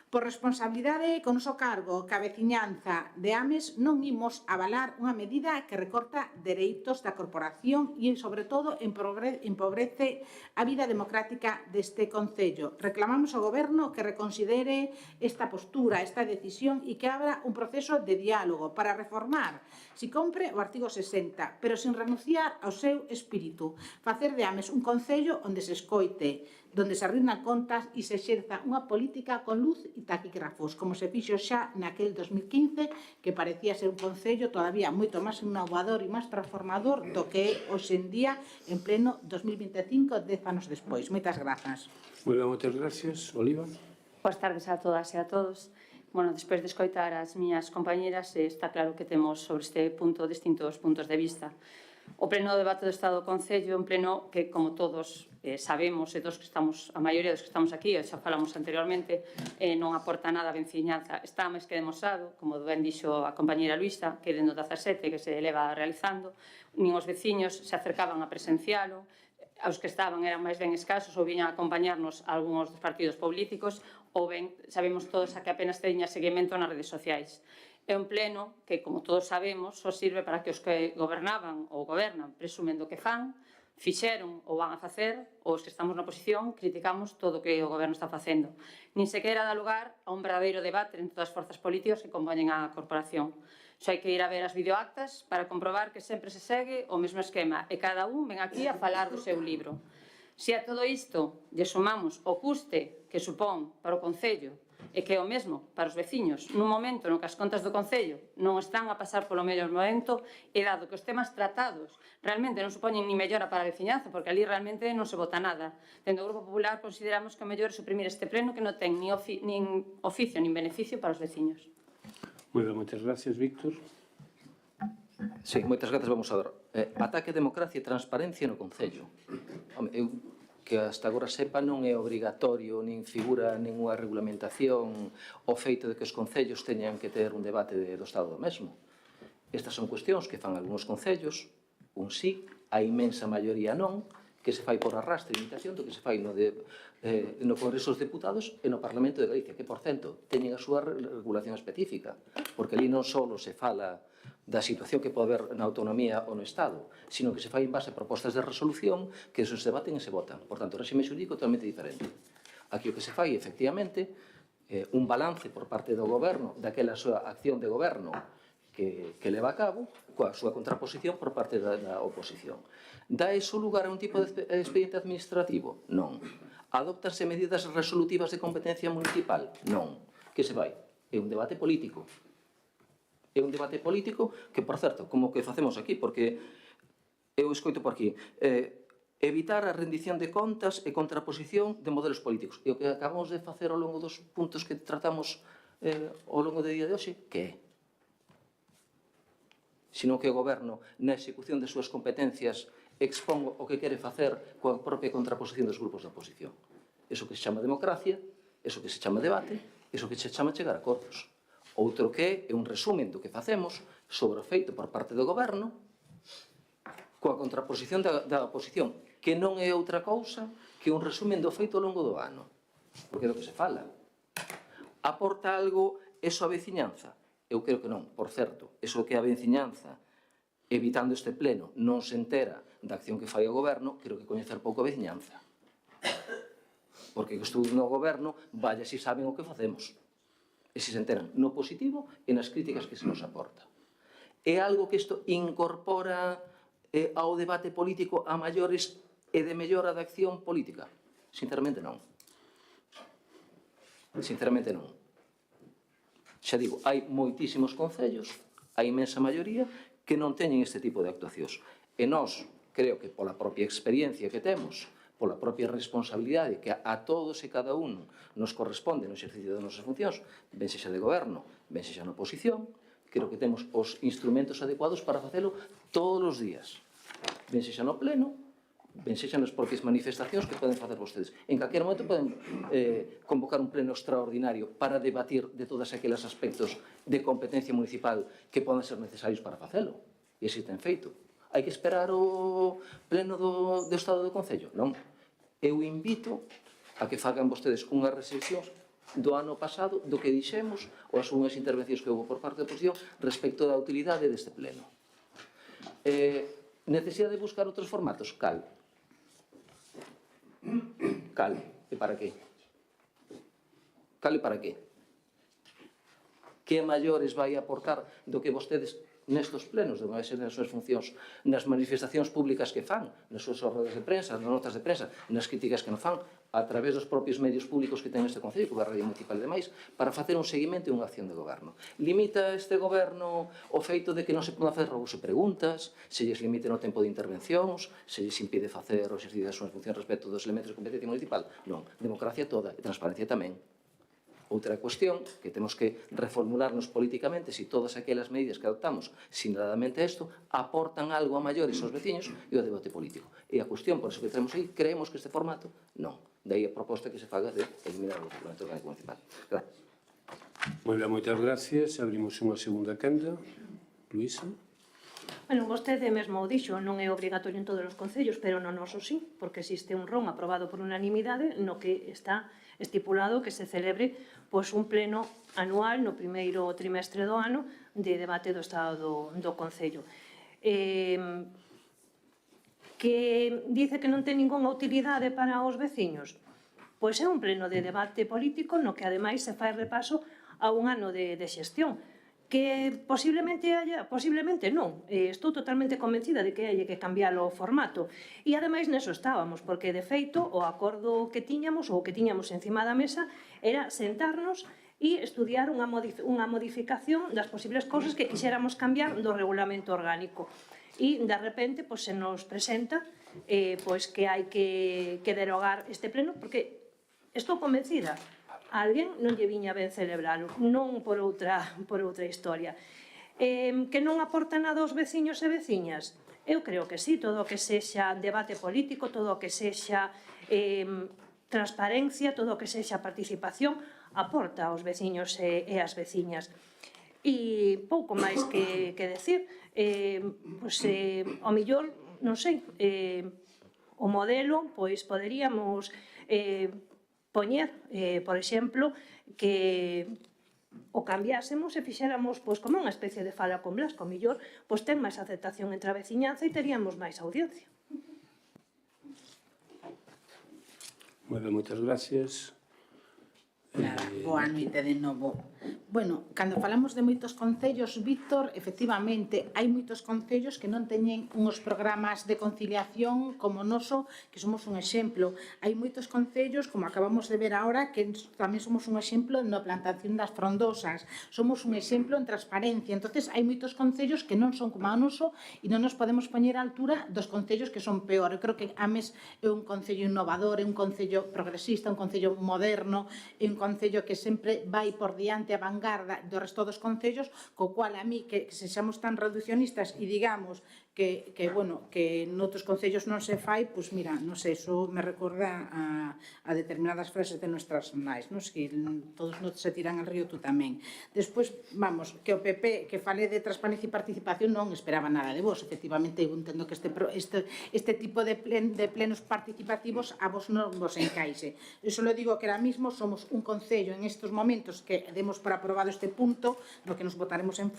Speaker 12: Por responsabilidade con noso cargo, cabeciñanza de Ames, non imos avalar unha medida que recorta dereitos da corporación e, sobre todo, empobrece a vida democrática deste Concello. Reclamamos ao Goberno que reconsidere esta postura, esta decisión e que abra un proceso de diálogo para reformar, si compre, o artigo 60, pero sin renunciar ao seu espírito. Facer de Ames un Concello onde se escoite, donde se rindan contas e se exerza unha política con luz e taquígrafos, como se fixo xa naquel 2015, que parecía ser un concello todavía moito máis innovador e máis transformador do que é hoxe en día, en pleno 2025, 10 anos despois. Moitas grazas.
Speaker 1: Moi ben, moitas gracias. Oliva.
Speaker 13: Boas tardes a todas e a todos. Bueno, despois de escoitar as miñas compañeras, está claro que temos sobre este punto distintos puntos de vista. O pleno debate do Estado do Concello é un pleno que, como todos sabemos, e dos que estamos, a maioría dos que estamos aquí, e xa falamos anteriormente, non aporta nada a venciñanza. Está máis que demostrado, como ben dixo a compañera Luisa, que dentro do 17 que se leva realizando, nin os veciños se acercaban a presencialo, aos que estaban eran máis ben escasos ou viñan a acompañarnos a algúns dos partidos políticos, ou ben sabemos todos a que apenas teña seguimento nas redes sociais. É un pleno que, como todos sabemos, só sirve para que os que gobernaban ou gobernan presumen do que fan, fixeron ou van a facer, ou os que estamos na oposición criticamos todo o que o goberno está facendo. Nin sequera dá lugar a un verdadeiro debate entre todas as forzas políticas que compoñen a corporación. Só hai que ir a ver as videoactas para comprobar que sempre se segue o mesmo esquema e cada un ven aquí a falar do seu libro. Se a todo isto lle sumamos o custe que supón para o Concello e que é o mesmo para os veciños nun momento no que as contas do Concello non están a pasar polo mellor momento e dado que os temas tratados realmente non supoñen ni mellora para a veciñanza porque ali realmente non se vota nada. Dentro do Grupo Popular consideramos que o mellor é suprimir este pleno que non ten nin oficio nin beneficio para os veciños.
Speaker 1: Moi ben, moitas gracias, Víctor.
Speaker 8: Sí, moitas grazas, vamos a ver. Ataque a democracia e transparencia no Concello. Home, eu que hasta agora sepa non é obrigatorio nin figura ninguna regulamentación o feito de que os concellos teñan que ter un debate do Estado do mesmo. Estas son cuestións que fan algúns concellos, un sí, a imensa maioría non, que se fai por arrastre e imitación do que se fai no Congreso dos Deputados e no Parlamento de Galicia, que, por cento, teñen a súa regulación específica, porque ali non só se fala da situación que pode haber na autonomía ou no Estado, sino que se fai en base a propostas de resolución que se debaten e se votan. Por tanto, o réxime xurídico é totalmente diferente. Aquí o que se fai, efectivamente, un balance por parte do Goberno daquela súa acción de Goberno que leva a cabo, coa súa contraposición por parte da oposición. Dá iso lugar a un tipo de expediente administrativo? Non. Adóptanse medidas resolutivas de competencia municipal? Non. Que se vai? É un debate político. É un debate político que, por certo, como que facemos aquí, porque eu escoito por aquí, evitar a rendición de contas e contraposición de modelos políticos. E o que acabamos de facer ao longo dos puntos que tratamos ao longo do día de hoxe, que é? Sino que o Goberno, na execución de súas competencias, expón o que quere facer coa propia contraposición dos grupos da oposición. Eso que se chama democracia, eso que se chama debate, eso que se chama chegar a acordos. Outro que é un resumen do que facemos sobre o feito por parte do Goberno coa contraposición da oposición, que non é outra cousa que un resumen do feito ao longo do ano. Porque é do que se fala. Aporta algo eso a veciñanza? Eu creo que non. Por certo, eso que a veciñanza, evitando este pleno, non se entera da acción que fai o Goberno, creo que coñecer pouco a veciñanza. Porque que estudo no Goberno, vaya si saben o que facemos. E se enteran no positivo e nas críticas que se nos aporta. É algo que isto incorpora ao debate político a maiores e de mellora da acción política? Sinceramente non. Sinceramente non. Xa digo, hai moitísimos concellos, a imensa maioría, que non teñen este tipo de actuacións. E nós, creo que pola propia experiencia que temos, pola propia responsabilidade que a todos e cada un nos corresponde no exercicio das nosas funcións, ben sexa de goberno, ben sexa na oposición, creo que temos os instrumentos adecuados para facelo todos os días. Ben sexa no pleno, ben sexa nas propias manifestacións que poden facer vostedes. En calquer momento poden convocar un pleno extraordinario para debatir de todos aqueles aspectos de competencia municipal que poden ser necesarios para facelo. E así ten feito. Hai que esperar o pleno do Estado do Concello? Non. Eu invito a que fagan vostedes unhas reflexións do ano pasado, do que dixemos, ou as unhas intervencións que houve por parte da oposición respecto da utilidade deste pleno. Necesidade de buscar outros formatos? Cal? Cal? E para qué? Cal e para qué? Que maiores vai aportar do que vostedes nestos plenos, de nas súas funcións, nas manifestacións públicas que fan, nas súas rodas de prensa, nas notas de prensa, nas críticas que non fan, a través dos propios medios públicos que ten este Concello, que é a Radio Municipal e demais, para facer un seguimento e unha acción de goberno. Limita este goberno o feito de que non se poden facer robos e preguntas, se lles limite no tempo de intervencións, se lles impide facer o exercicio das súas funcións respecto dos elementos de competencia municipal? Non. Democracia toda e transparencia tamén. Outra cuestión que temos que reformularnos políticamente se todas aquelas medidas que adoptamos sinaladamente isto aportan algo a maiores aos veciños e ao debate político. E a cuestión, por eso que traemos aí, creemos que este formato non. Daí a proposta que se faga de eliminar o Parlamento Orgánico Municipal. Gracias.
Speaker 1: Moi ben, moitas gracias. Abrimos unha segunda quenda. Luísa.
Speaker 4: Bueno, vostede mesmo o dixo, non é obrigatorio en todos os concellos, pero no noso sí, porque existe un RON aprobado por unanimidade no que está estipulado que se celebre un pleno anual no primeiro trimestre do ano de debate do estado do Concello. Que dice que non ten ningunha utilidade para os veciños? Pois é un pleno de debate político no que ademais se fai repaso a un ano de xestión. Que posiblemente haya, posiblemente non. Estou totalmente convencida de que hai que cambiar o formato. E ademais neso estábamos, porque de feito o acordo que tiñamos, ou que tiñamos encima da mesa, era sentarnos e estudiar unha modificación das posibles cousas que quixéramos cambiar do regulamento orgánico. E de repente se nos presenta que hai que derogar este pleno, porque estou convencida a alguén non lle viña ben celebralo, non por outra historia. Que non aporta nada aos veciños e veciñas? Eu creo que sí, todo o que sexa debate político, todo o que sexa transparencia, todo o que sexa participación, aporta aos veciños e as veciñas. E pouco máis que decir, ao millor, non sei, o modelo, poderíamos poñer, por exemplo, que o cambiásemos e fixéramos como unha especie de fala con Blasco, ao millor ten máis aceptación entre a veciñanza e teríamos máis audiencia.
Speaker 1: Moitas gracias.
Speaker 12: Boa noite de novo. Bueno, cando falamos de moitos concellos, Víctor, efectivamente, hai moitos concellos que non teñen uns programas de conciliación como o noso, que somos un exemplo. Hai moitos concellos, como acabamos de ver agora, que tamén somos un exemplo na plantación das frondosas. Somos un exemplo en transparencia. Entonces, hai moitos concellos que non son como o noso e non nos podemos poñer a altura dos concellos que son peor. Eu creo que Ames é un concello innovador, é un concello progresista, un concello moderno, é un concello que sempre vai por diante a vanguarda do resto dos concellos, co cual a mí que sexamos tan reduccionistas e digamos que noutros concellos non se fai, pois mira, non sei, iso me recorda a determinadas frases de nuestras nais, que todos non se tiran al río, tú tamén. Despois, vamos, que o PP, que fale de transparencia e participación, non esperaba nada de vos. Efectivamente, eu entendo que este tipo de plenos participativos a vos non vos encaixe. Eu só digo que ahora mismo somos un concello en estes momentos que demos por aprobado este punto, no que nos votaremos en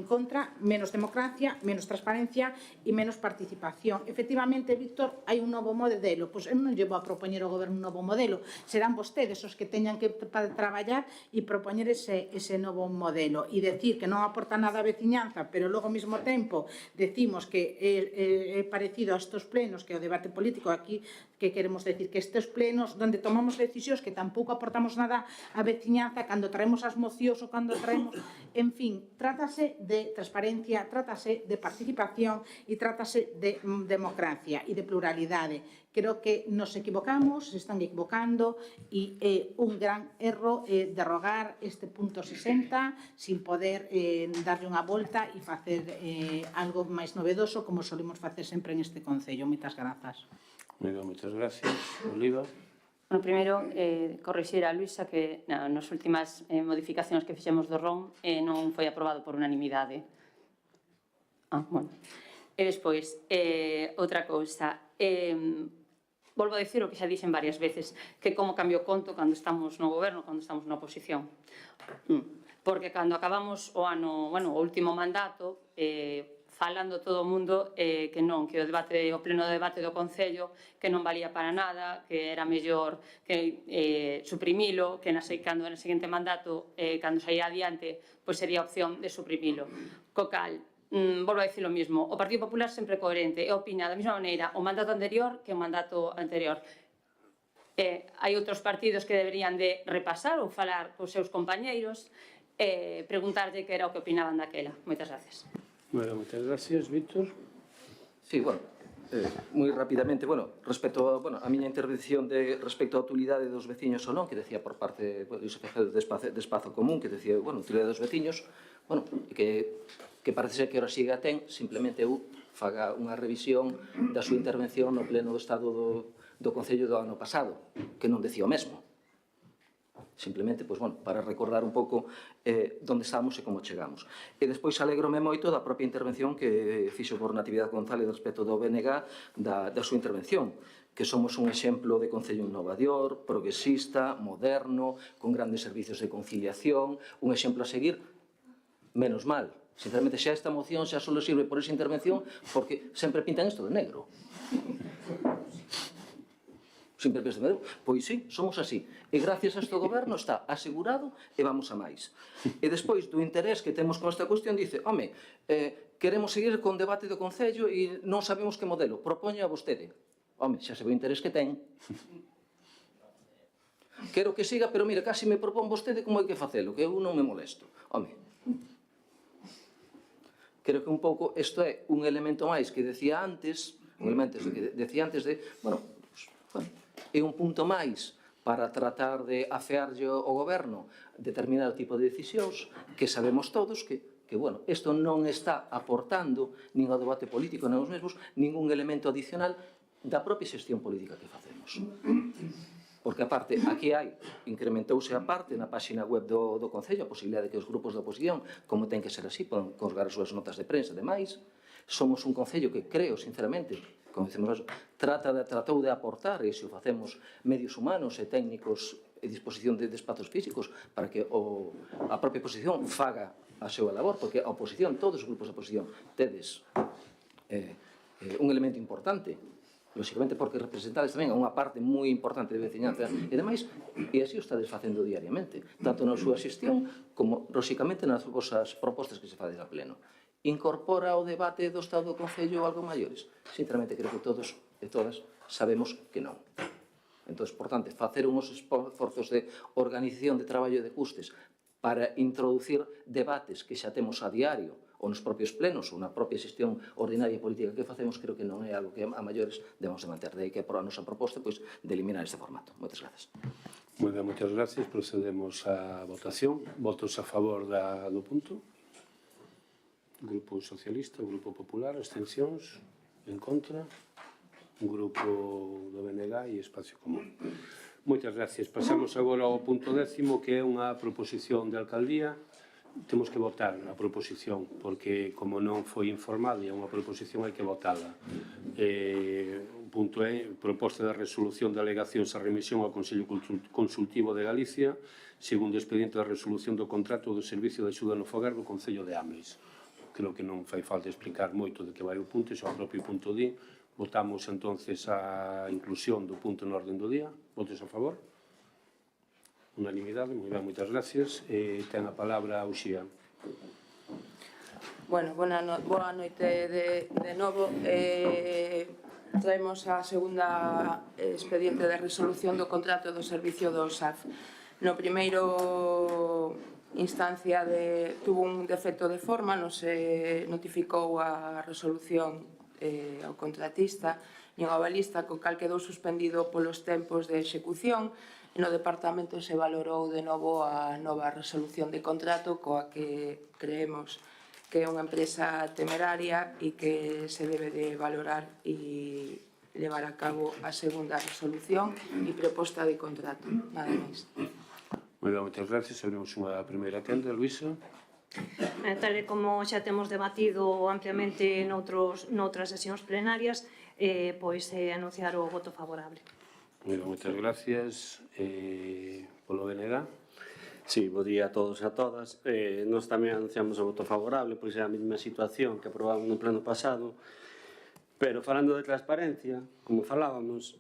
Speaker 12: contra, menos democracia, menos transparencia e menos participación. Efectivamente, Víctor, hai un novo modelo. Pois eu non lle vou a propoñer ao goberno un novo modelo. Serán vostedes os que teñan que traballar e propoñer ese novo modelo. E decir que non aporta nada a veciñanza, pero logo ao mesmo tempo decimos que é parecido a estes plenos, que é o debate político aquí, que queremos decir que estes plenos onde tomamos decisións que tampouco aportamos nada a veciñanza, cando traemos as mocións ou cando traemos, en fin, trátase de transparencia, trátase de de participación e trátase de democracia e de pluralidade. Creo que nos equivocamos, se están equivocando e é un gran erro derrogar este punto 60 sin poder darlle unha volta e facer algo máis novedoso como solemos facer sempre en este Concello. Moitas grazas.
Speaker 1: Moi ben, moitas gracias. Oliva.
Speaker 13: Bueno, primeiro, corrixir a Luisa que nas últimas modificacións que fixemos do RON non foi aprobado por unanimidade. Bueno. E despois, outra cousa, volvo a dicir o que xa dixen varias veces, que como cambio conto cando estamos no goberno, cando estamos na oposición. Porque cando acabamos o ano, bueno, o último mandato, falando todo o mundo que non, que o pleno debate do Concello que non valía para nada, que era mellor que suprimilo, que cando no seguinte mandato, cando saía adiante, pois sería opción de suprimilo. Co cal, volvo a dicir o mismo, o Partido Popular sempre coherente e opina da mesma maneira o mandato anterior que o mandato anterior. Hai outros partidos que deberían de repasar ou falar cos seus compañeiros e preguntarlle que era o que opinaban daquela. Moitas gracias.
Speaker 1: Bueno, moitas gracias, Víctor.
Speaker 8: Sí, bueno, moi rapidamente, respecto a miña intervención respecto á utilidade dos veciños ou non, que decía por parte do secretario de Espazo Común, que decía, utilidade dos veciños, que parece ser que ahora sigue a ten, simplemente eu faga unha revisión da súa intervención no pleno do Estado do Concello do ano pasado, que non decía o mesmo. Simplemente, para recordar un pouco onde estamos e como chegamos. E despois alegrome moito da propia intervención que fixo por Natividad González respecto do BNG da súa intervención, que somos un exemplo de concello innovador, progresista, moderno, con grandes servicios de conciliación, un exemplo a seguir, menos mal. Sinceramente, xa esta moción xa só sirve por esa intervención porque sempre pintan isto de negro. Sempre penso, pois sí, somos así. E gracias a este goberno está asegurado e vamos a máis. E despois do interés que temos con esta cuestión, dice, queremos seguir con debate do Concello e non sabemos que modelo. Propoño a vostede. Xa se ve o interés que ten. Quero que siga, pero mira, casi me propón vostede como hai que facelo, que eu non me molesto. Creo que un pouco isto é un elemento máis que decía antes, de, é un punto máis para tratar de afearlle ao goberno determinado tipo de decisións que sabemos todos que isto non está aportando nin ao debate político nos mesmos ningún elemento adicional da propia xestión política que facemos. Porque, aparte, aquí incrementouse a parte na páxina web do Concello a posibilidade de que os grupos da oposición, como ten que ser así, poden colgar as súas notas de prensa e demais. Somos un Concello que creo, sinceramente, como dicemos, tratou de aportar, e se o facemos, medios humanos e técnicos e disposición de espazos físicos para que a propia oposición faga a súa labor, porque a oposición, todos os grupos da oposición, tedes un elemento importante, lógicamente porque representades tamén a unha parte moi importante de veciñanza e demais, e así o estades facendo diariamente, tanto na súa xestión como, lógicamente, nas vosas propostas que se fades a pleno. Incorpora o debate do Estado do Concello algo maiores? Sinceramente, creo que todos e todas sabemos que non. Entón, por tanto, facer uns esforzos de organización de traballo de custes para introducir debates que xa temos a diario ou nos propios plenos ou na propia xestión ordinaria política que facemos, creo que non é algo que a maiores debemos de manter. De aí que a nosa proposta de eliminar este formato. Moitas grazas.
Speaker 1: Moi ben, moitas gracias. Procedemos á votación. Votos a favor do punto. Grupo Socialista, Grupo Popular, abstencións, en contra, Grupo do BNG e Espacio Común. Moitas gracias. Pasamos agora ao punto 10º, que é unha proposición de alcaldía. Temos que votar a proposición, porque como non foi informada e é unha proposición, hai que votala. O punto é proposta de resolución de alegacións a remisión ao Consello Consultivo de Galicia, segundo o expediente de resolución do contrato do Servicio de Axuda no Fogar do Concello de Ames. Creo que non fai falta explicar moito de que vai o punto, iso o propio punto di. Votamos entonces a inclusión do punto en orden do día. Votos a favor? Unanimidade, moi ben, moitas gracias. Ten a palabra a Uxía.
Speaker 6: Boa noite de novo. Traemos a segunda expediente de resolución do contrato do servicio do SAF. No primeiro instancia tuvo un defecto de forma, non se notificou a resolución ao contratista nin ao avalista, co cal quedou suspendido polos tempos de execución, e no departamento se valorou de novo a nova resolución de contrato coa que creemos que é unha empresa temeraria e que se debe de valorar e levar a cabo a segunda resolución e proposta de contrato. Nada máis.
Speaker 1: Moi ben, moitas gracias. Abrimos unha primeira quenda, Luísa.
Speaker 4: Tal e como xa temos debatido ampliamente noutras sesións plenarias, pois anunciar o voto favorable.
Speaker 1: Moi ben, moitas gracias. Polo BNG.
Speaker 14: Sí, bo día a todos e a todas. Nós tamén anunciamos o voto favorable, pois é a mesma situación que aprobamos no pleno pasado, pero falando de transparencia, como falábamos,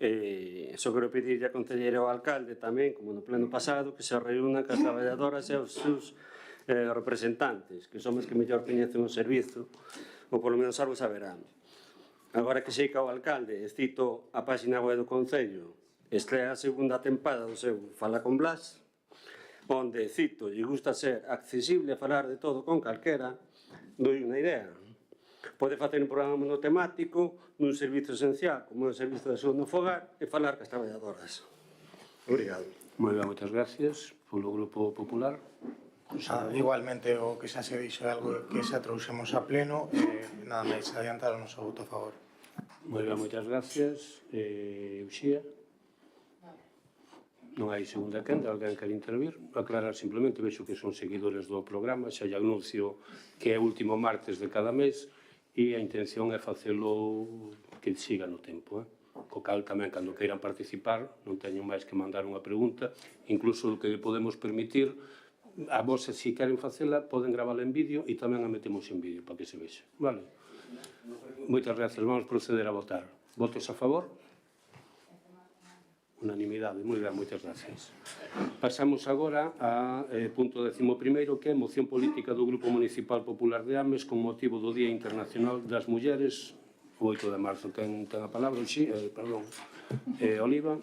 Speaker 14: só quero pedirlle a concelleira ao alcalde tamén, como no pleno pasado, que se reúnan cas traballadoras e os seus representantes, que son os que mellor coñecen o servizo, ou polo menos algo saberán. Agora que sei que ao alcalde, cito a página web do Concello, estrea a segunda tempada do seu Fala con Blas, onde, cito, lle gusta ser accesible a falar de todo con calquera, doi unha idea. Pode facer un programa monotemático nun servizo esencial, como o servizo de saúde no fogar, e falar cas traballadoras. Obrigado.
Speaker 1: Moi ben, moitas gracias. Polo Grupo Popular.
Speaker 10: Igualmente, o que xa se dixo é algo que xa trouxemos a pleno, nada máis adiantar o noso voto a favor.
Speaker 1: Moi ben, moitas gracias. Uxía. Non hai segunda quenda, alguén quer intervir? Aclarar simplemente, vexo que son seguidores do programa, xa lle anuncio que é o último martes de cada mes e a intención é facelo que siga no tempo. Co cal tamén, cando queiran participar, non teñen máis que mandar unha pregunta, incluso o que podemos permitir, a vos, se queren facela, poden gravala en vídeo e tamén a metemos en vídeo para que se vexa. Vale? Moitas gracias, vamos proceder a votar. Votos a favor? Unanimidade, moi ben, moitas gracias. Pasamos agora a punto 11º, que é moción política do Grupo Municipal Popular de Ames con motivo do Día Internacional das Mulleres, o 8 de marzo. Ten a palabra, Oliva.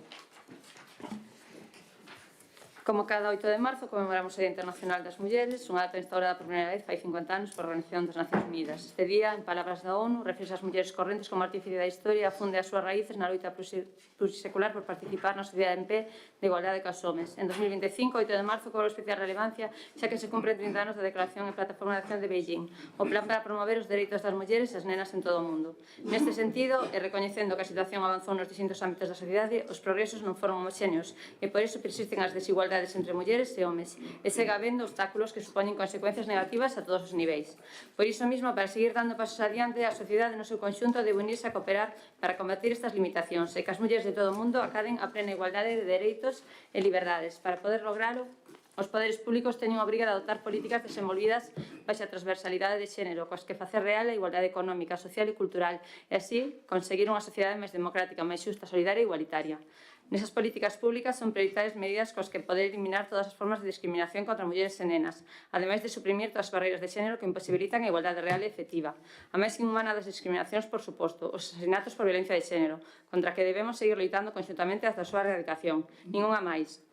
Speaker 13: Como cada 8 de marzo conmemoramos o Día Internacional das Mulleres, unha data instaurada por primeira vez fai 50 anos por Organización das Nacións Unidas. Este día, en palabras da ONU, refire ás mulleres correntes como artífice da historia e afunde as súas raíces na loita plurisecular por participar na sociedade en pé de igualdade cos homes. En 2025, 8 de marzo, cobrou especial relevancia xa que se cumpren 30 anos da Declaración e Plataforma de Acción de Beijing, o plan para promover os dereitos das mulleres e as nenas en todo o mundo. Neste sentido, e recoñecendo que a situación avanzou nos distintos ámbitos da sociedade, os progresos non foron homoxéneos e por iso persisten as desigualdades entre mulleres e homes e segue habendo obstáculos que supoñen consecuencias negativas a todos os niveis. Por iso mesmo, para seguir dando pasos adiante, a sociedade no seu conxunto debe unirse a cooperar para combatir estas limitacións e que as mulleres de todo o mundo acaden a plena igualdade de dereitos e liberdades. Para poder logralo, os poderes públicos teñen a obriga de adoptar políticas desenvolvidas baixo a transversalidade de xénero, coas que facer real a igualdade económica, social e cultural, e así conseguir unha sociedade máis democrática, máis xusta, solidaria e igualitaria. Nesas políticas públicas son prioritarias medidas coas que poder eliminar todas as formas de discriminación contra mulleres e nenas, ademais de suprimir todas as barreiras de xénero que imposibilitan a igualdade real e efectiva. A máis inhumana das discriminacións, por suposto, os asesinatos por violencia de xénero, contra que debemos seguir loitando conxuntamente hasta a súa erradicación. Ninguna máis.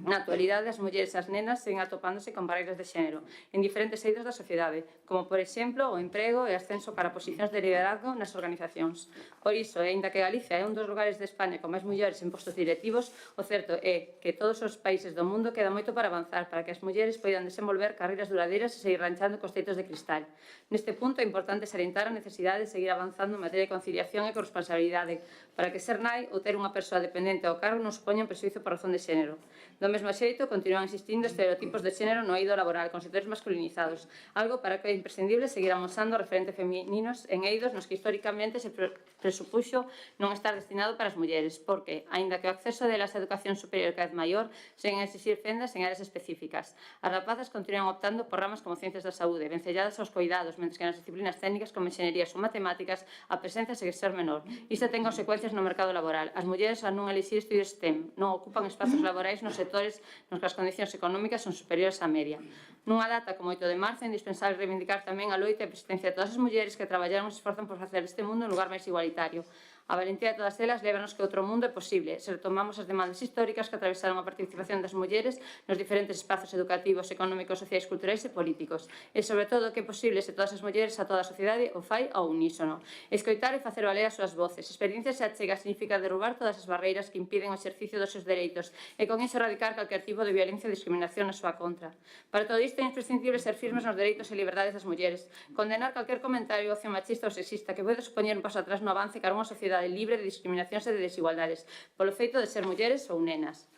Speaker 13: Na actualidade, as mulleres e as nenas seguen atopándose con barreiras de xénero en diferentes eidos da sociedade, como, por exemplo, o emprego e ascenso para posicións de liderazgo nas organizacións. Por iso, aínda que Galicia é un dos lugares de España con máis mulleres en postos directivos, o certo é que todos os países do mundo queda moito para avanzar para que as mulleres poidan desenvolver carreiras duradeiras e seguir ranchando cos teitos de cristal. Neste punto é importante salientar a necesidade de seguir avanzando en materia de conciliación e corresponsabilidade, para que ser nai ou ter unha persoa dependente ao cargo non supoña un presuízo por razón de xénero. Do mesmo xeito, continúan existindo estereotipos de xénero no eido laboral con sectores masculinizados, algo para que é imprescindible seguir amosando referentes femininos en eidos nos que históricamente se presupuxo non estar destinado para as mulleres, porque, aínda que o acceso delas a educación superior cada vez maior, seguen a existir fendas en áreas específicas. As rapazas continúan optando por ramas como ciencias da saúde, vencelladas aos coidados, mentres que nas disciplinas técnicas como enxeñerías ou matemáticas a presencia segue ser menor. Isto ten consecuencias no mercado laboral. As mulleres, ao non elixir estudios STEM, non ocupan espazos laborais nos sectores nos que as condicións económicas son superiores á media. Nunha data como 8 de marzo é indispensable reivindicar tamén a loita e a persistencia de todas as mulleres que traballaron e se esforzan por facer este mundo un lugar máis igualitario. A valentía de todas elas lévanos que outro mundo é posible se retomamos as demandas históricas que atravesaron a participación das mulleres nos diferentes espazos educativos, económicos, sociais, culturais e políticos. E, sobre todo, que é posible se todas as mulleres a toda a sociedade o fai ao unísono. Escoitar e facer valer as súas voces. Experiencias e achega significa derrubar todas as barreiras que impiden o exercicio dos seus dereitos e con iso erradicar calquer tipo de violencia e discriminación na súa contra. Para todo isto é imprescindible ser firmes nos dereitos e liberdades das mulleres, condenar calquer comentario ocio machista ou sexista que pode supoñer un paso atrás no avance cara a unha sociedade libre de discriminacións e de desigualdades, polo feito de ser mulleres ou nenas.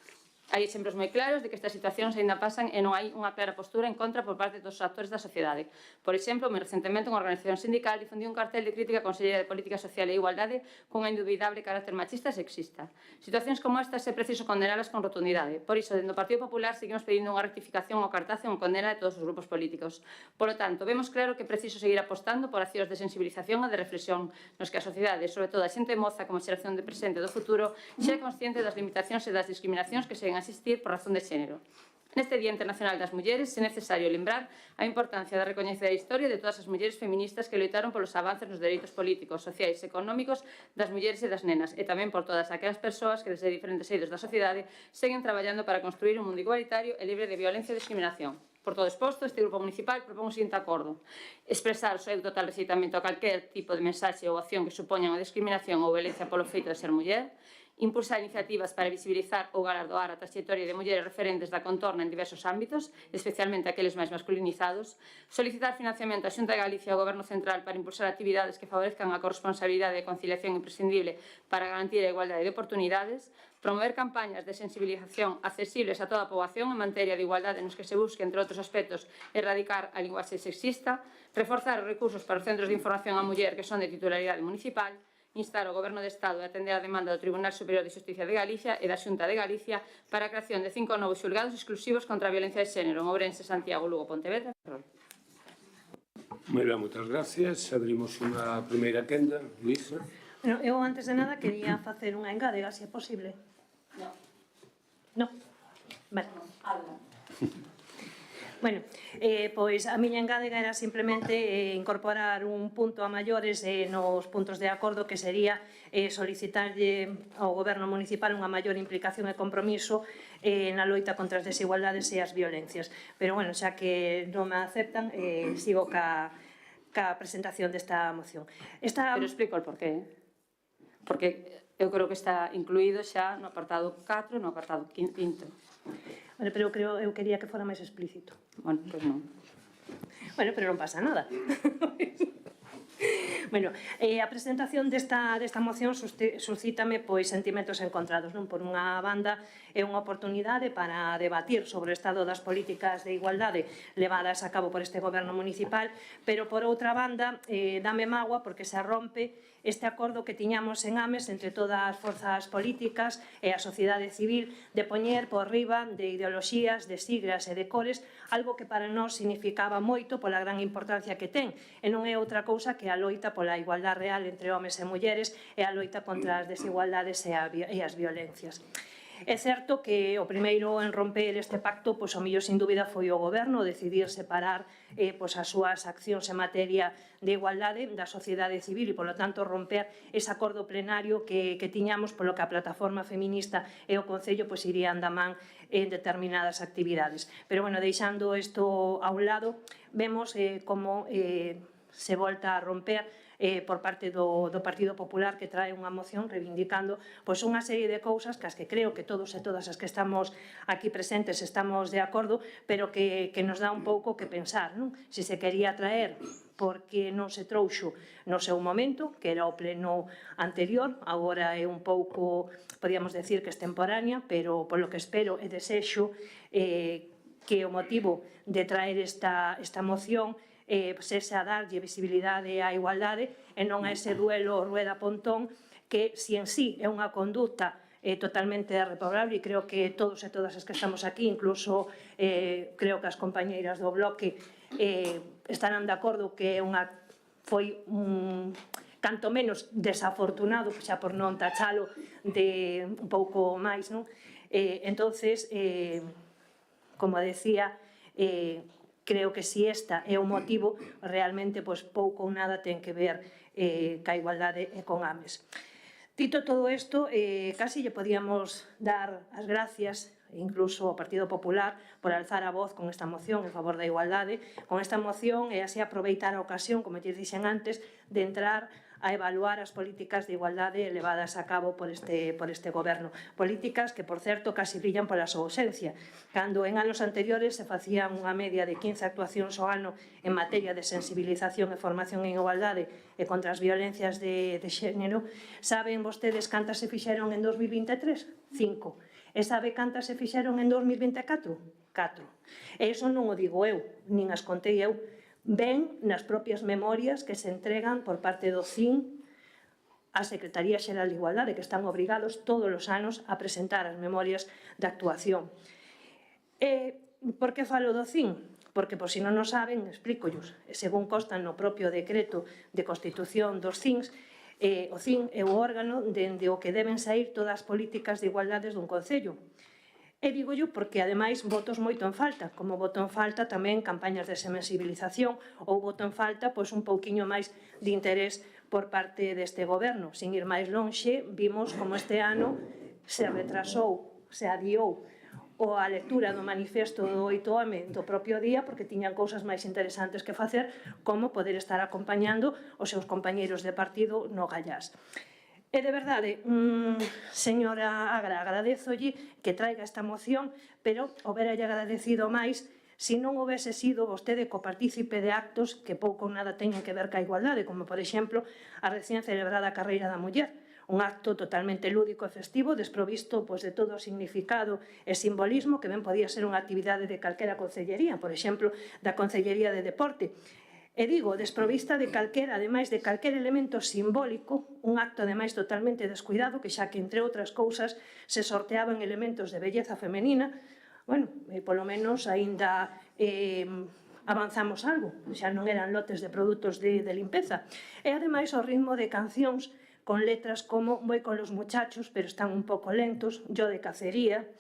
Speaker 13: Hai exemplos moi claros de que estas situacións aínda pasan e non hai unha clara postura en contra por parte dos actores da sociedade. Por exemplo, moi recentemente unha organización sindical difundiu un cartel de crítica á Conselleira de Política Social e Igualdade cunha indubidable carácter machista e sexista. Situacións como estas é preciso condenalas con rotundidade. Por iso, dentro do Partido Popular seguimos pedindo unha rectificación ao cartazo e unha condena de todos os grupos políticos. Polo tanto, vemos claro que é preciso seguir apostando por accións de sensibilización e de reflexión nos que a sociedade, sobre todo a xente moza como xeración de presente e do futuro, xa é consciente das limitacións e das discriminacións que seguen a existir por razón de xénero. Neste Día Internacional das Mulleres é necesario lembrar a importancia de recoñecer a historia de todas as mulleres feministas que loitaron polos avances nos dereitos políticos, sociais e económicos das mulleres e das nenas e tamén por todas aquelas persoas que desde diferentes eidos da sociedade seguen traballando para construir un mundo igualitario e libre de violencia e discriminación. Por todo exposto, este grupo municipal propón o seguinte acordo: expresar o seu total rexeitamento a calquer tipo de mensaxe ou acción que supoña unha discriminación ou violencia polo feito de ser muller, impulsar iniciativas para visibilizar ou galardoar a trayectoria de mulleres referentes da contorna en diversos ámbitos, especialmente aqueles máis masculinizados, solicitar financiamento á Xunta de Galicia e ao Goberno Central para impulsar actividades que favorezcan a corresponsabilidade e a conciliación imprescindible para garantir a igualdade de oportunidades, promover campañas de sensibilización accesibles a toda a poboación en materia de igualdade nos que se busque, entre outros aspectos, erradicar a linguaxe sexista, reforzar os recursos para os centros de información á muller que son de titularidade municipal, instar ao Goberno de Estado a atender a demanda do Tribunal Superior de Xusticia de Galicia e da Xunta de Galicia para a creación de 5 novos xulgados exclusivos contra a violencia de xénero en Ourense, Santiago, Lugo, Pontevedra.
Speaker 1: Moi ben, moitas gracias. Abrimos unha primeira quenda. Luísa.
Speaker 4: Bueno, eu antes de nada quería facer unha engádega, se é posible. No. Vale. Bueno, pois a miña engádega era simplemente incorporar un punto a maiores nos puntos de acordo que sería solicitarlle ao Goberno Municipal unha maior implicación e compromiso na loita contra as desigualdades e as violencias. Pero, bueno, xa que non me aceptan, sigo ca presentación desta moción.
Speaker 13: Pero explico o porqué. Porque eu creo que está incluído xa no apartado 4 e no apartado 5.
Speaker 4: Bueno, pero eu quería que fora máis explícito.
Speaker 13: Bueno, pois non.
Speaker 4: Bueno, pero non pasa nada. Bueno, a presentación desta moción suscítame pois sentimentos encontrados, non? Por unha banda é unha oportunidade para debatir sobre o estado das políticas de igualdade levadas a cabo por este goberno municipal, pero por outra banda dame mágoa porque se rompe este acordo que tiñamos en Ames entre todas as forzas políticas e a sociedade civil de poñer por riba de ideoloxías, de siglas e de cores algo que para nós significaba moito pola gran importancia que ten e non é outra cousa que a loita pola igualdade real entre homes e mulleres e a loita contra as desigualdades e as violencias. É certo que o primeiro en romper este pacto, pois o mellor sin dúbida foi o goberno decidir separar as súas accións en materia de igualdade da sociedade civil e, polo tanto, romper ese acordo plenario que tiñamos polo que a plataforma feminista e o Concello irían da man en determinadas actividades. Pero, bueno, deixando isto a un lado, vemos como se volta a romper por parte do Partido Popular, que trae unha moción reivindicando unha serie de cousas cas que creo que todos e todas as que estamos aquí presentes estamos de acordo, pero que nos dá un pouco que pensar, non? Se se quería traer porque non se trouxo no seu momento, que era o pleno anterior, agora é un pouco, podíamos decir que extemporánea, pero polo que espero e desexo que o motivo de traer esta moción se a darlle visibilidade á igualdade e non a ese duelo Rueda-Pontón que, si en sí é unha conducta totalmente reprobable, e creo que todos e todas as que estamos aquí, incluso creo que as compañeiras do bloque estarán de acordo que foi un canto menos desafortunado, xa por non tachalo de un pouco máis, non? Entonces, como decía, creo que si esta é o motivo, realmente pouco ou nada ten que ver ca igualdade e con Ames. Dito todo isto, casi lle podíamos dar as gracias incluso ao Partido Popular por alzar a voz con esta moción en favor da igualdade, con esta moción e así aproveitar a ocasión, como te dixen antes, de entrar a evaluar as políticas de igualdade levadas a cabo por este goberno. Políticas que, por certo, casi brillan pola súa ausencia. Cando en anos anteriores se facían unha media de 15 actuacións ao ano en materia de sensibilización e formación en igualdade e contra as violencias de xénero, saben vostedes cantas se fixeron en 2023? 5. E sabe cantas se fixeron en 2024? 4. E iso non o digo eu, nin as contei eu, ven nas propias memorias que se entregan por parte do CIN á Secretaría Xeral de Igualdade, que están obrigados todos os anos a presentar as memorias de actuación. E por que falo do CIN? Porque, por si non o saben, explícollos. Según consta no propio decreto de constitución dos CINs, o CIN é o órgano dende o que deben sair todas as políticas de igualdades dun concello. E dígollo porque, ademais, votos moito en falta, como voto en falta tamén campañas de sensibilización ou voto en falta pois un pouquiño máis de interés por parte deste goberno. Sin ir máis lonxe, vimos como este ano se retrasou, se adiou a lectura do manifesto do 8M do propio día porque tiñan cousas máis interesantes que facer, como poder estar acompañando os seus compañeiros de partido no Gallás. E de verdade, señora Agra, agradezolle que traiga esta moción, pero houberalle agradecido máis se non houvese sido vostede copartícipe de actos que pouco ou nada teñen que ver ca igualdade, como, por exemplo, a recén celebrada Carreira da Muller, un acto totalmente lúdico e festivo, desprovisto de todo o significado e simbolismo que ben podía ser unha actividade de calquera concellería, por exemplo, da Concellería de Deporte. E digo, desprovista de calquera, ademais de calquer elemento simbólico, un acto ademais totalmente descuidado, que xa que, entre outras cousas, se sorteaban elementos de belleza femenina, bueno, polo menos aínda avanzamos algo, xa non eran lotes de produtos de limpeza. E ademais o ritmo de cancións con letras como Voy con los muchachos, pero están un pouco lentos, Yo de cacería,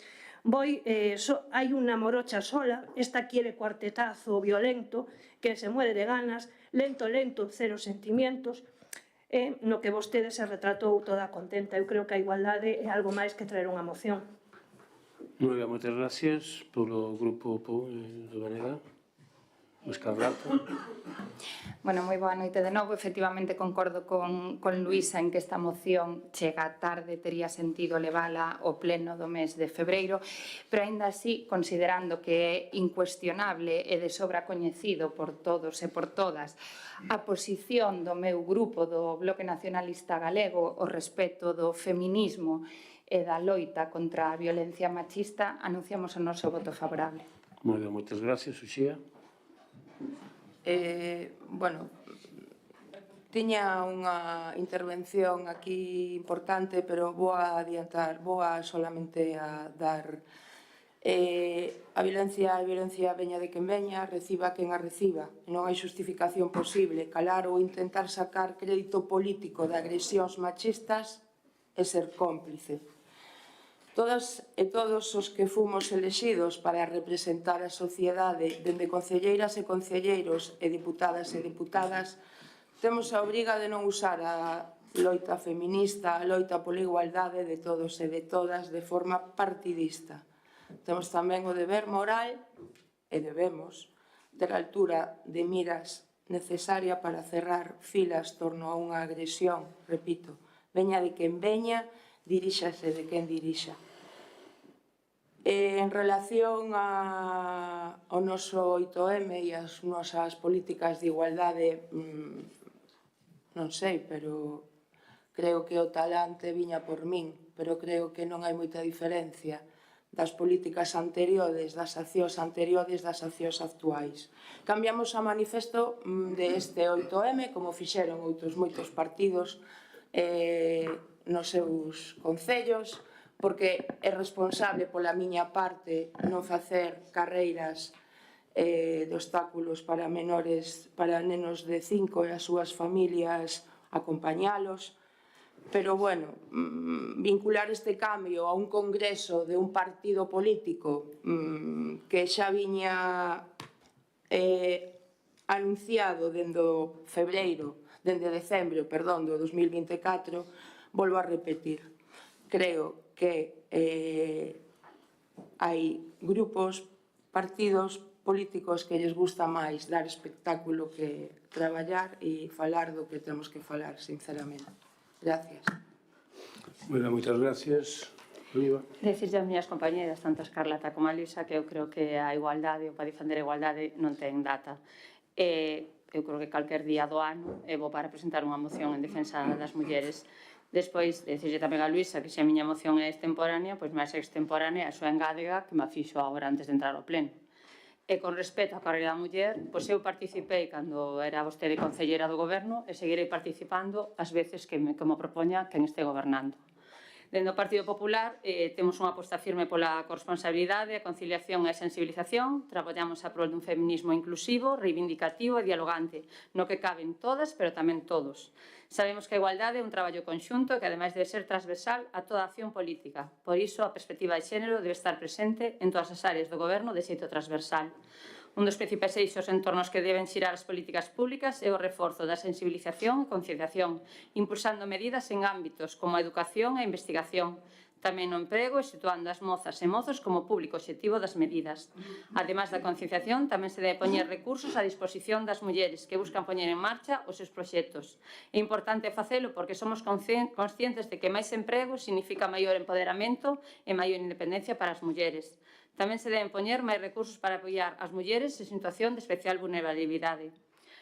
Speaker 4: hay una morocha sola, esta quiere cuartetazo violento, que se muere de ganas, lento, lento, cero sentimientos, no que vostede se retratou toda contenta. Eu creo que a igualdade é algo máis que traer unha moción.
Speaker 1: Moi ben, moitas gracias polo grupo do Vanega. Escarlata.
Speaker 7: Bueno, moi boa noite de novo. Efectivamente, concordo con Luisa en que esta moción chega tarde, tería sentido levala ao pleno do mes de febreiro, pero aínda así, considerando que é incuestionable e de sobra coñecido por todos e por todas a posición do meu grupo do Bloque Nacionalista Galego ao respecto do feminismo e da loita contra a violencia machista, anunciamos o noso voto favorable.
Speaker 1: Moi ben, moitas gracias, Uxía.
Speaker 6: Bueno, tiña unha intervención aquí importante, pero vou a adiantar, vou a solamente a dar a violencia veña de quen veña, reciba quen a reciba. Non hai xustificación posible calar ou intentar sacar crédito político de agresións machistas e ser cómplice. Todas e todos os que fomos elexidos para representar a sociedade dende concelleiras e concelleiros e deputadas temos a obriga de non usar a loita feminista, a loita pola igualdade de todos e de todas de forma partidista. Temos tamén o deber moral e debemos ter a altura de miras necesaria para cerrar filas torno a unha agresión, repito, veña de quen veña, diríxase de quen dirixa. En relación ao noso 8M e as nosas políticas de igualdade, non sei, pero creo que o talante viña por min, pero creo que non hai moita diferencia das políticas anteriores, das accións anteriores, das accións actuais. Cambiamos a manifesto deste 8M, como fixeron outros moitos partidos nos seus concellos, porque é responsable pola miña parte non facer carreiras de obstáculos para menores, para nenos de 5 e as súas familias acompañalos, pero, bueno, vincular este cambio a un congreso de un partido político que xa viña anunciado dende decembro do 2024, volvo a repetir, creo que hai grupos, partidos políticos que lles gusta máis dar espectáculo que traballar e falar do que temos que falar, sinceramente. Gracias.
Speaker 1: Moitas gracias. Oliva.
Speaker 13: Decirlle ás miñas compañeras, tanto a Escarlata como a Luisa, que eu creo que a igualdade, ou para defender a igualdade, non ten data. Eu creo que calquer día do ano é bo para presentar unha moción en defensa das mulleres. Despois, decirlle tamén a Luisa que se a miña moción é extemporánea, pois máis extemporánea a súa engádega que me fixo agora antes de entrar ao pleno. E con respecto á carreira da muller, pois eu participei cando era vostede concellera do goberno e seguirei participando as veces que me propoña quen este gobernando. Dentro do Partido Popular temos unha aposta firme pola corresponsabilidade, a conciliación e a sensibilización. Traballamos a prol dun feminismo inclusivo, reivindicativo e dialogante, no que caben todas, pero tamén todos. Sabemos que a igualdade é un traballo conxunto que, ademais, debe ser transversal a toda a acción política. Por iso, a perspectiva de xénero debe estar presente en todas as áreas do goberno de xeito transversal. Un dos principais eixos en torno aos que deben xirar as políticas públicas é o reforzo da sensibilización e concienciación, impulsando medidas en ámbitos como a educación e a investigación, tamén no emprego e situando as mozas e mozos como público obxectivo das medidas. Ademais da concienciación, tamén se debe poñer recursos á disposición das mulleres que buscan poñer en marcha os seus proxectos. É importante facelo porque somos conscientes de que máis emprego significa maior empoderamento e maior independencia para as mulleres. Tamén se deben poñer máis recursos para apoiar as mulleres en situación de especial vulnerabilidade.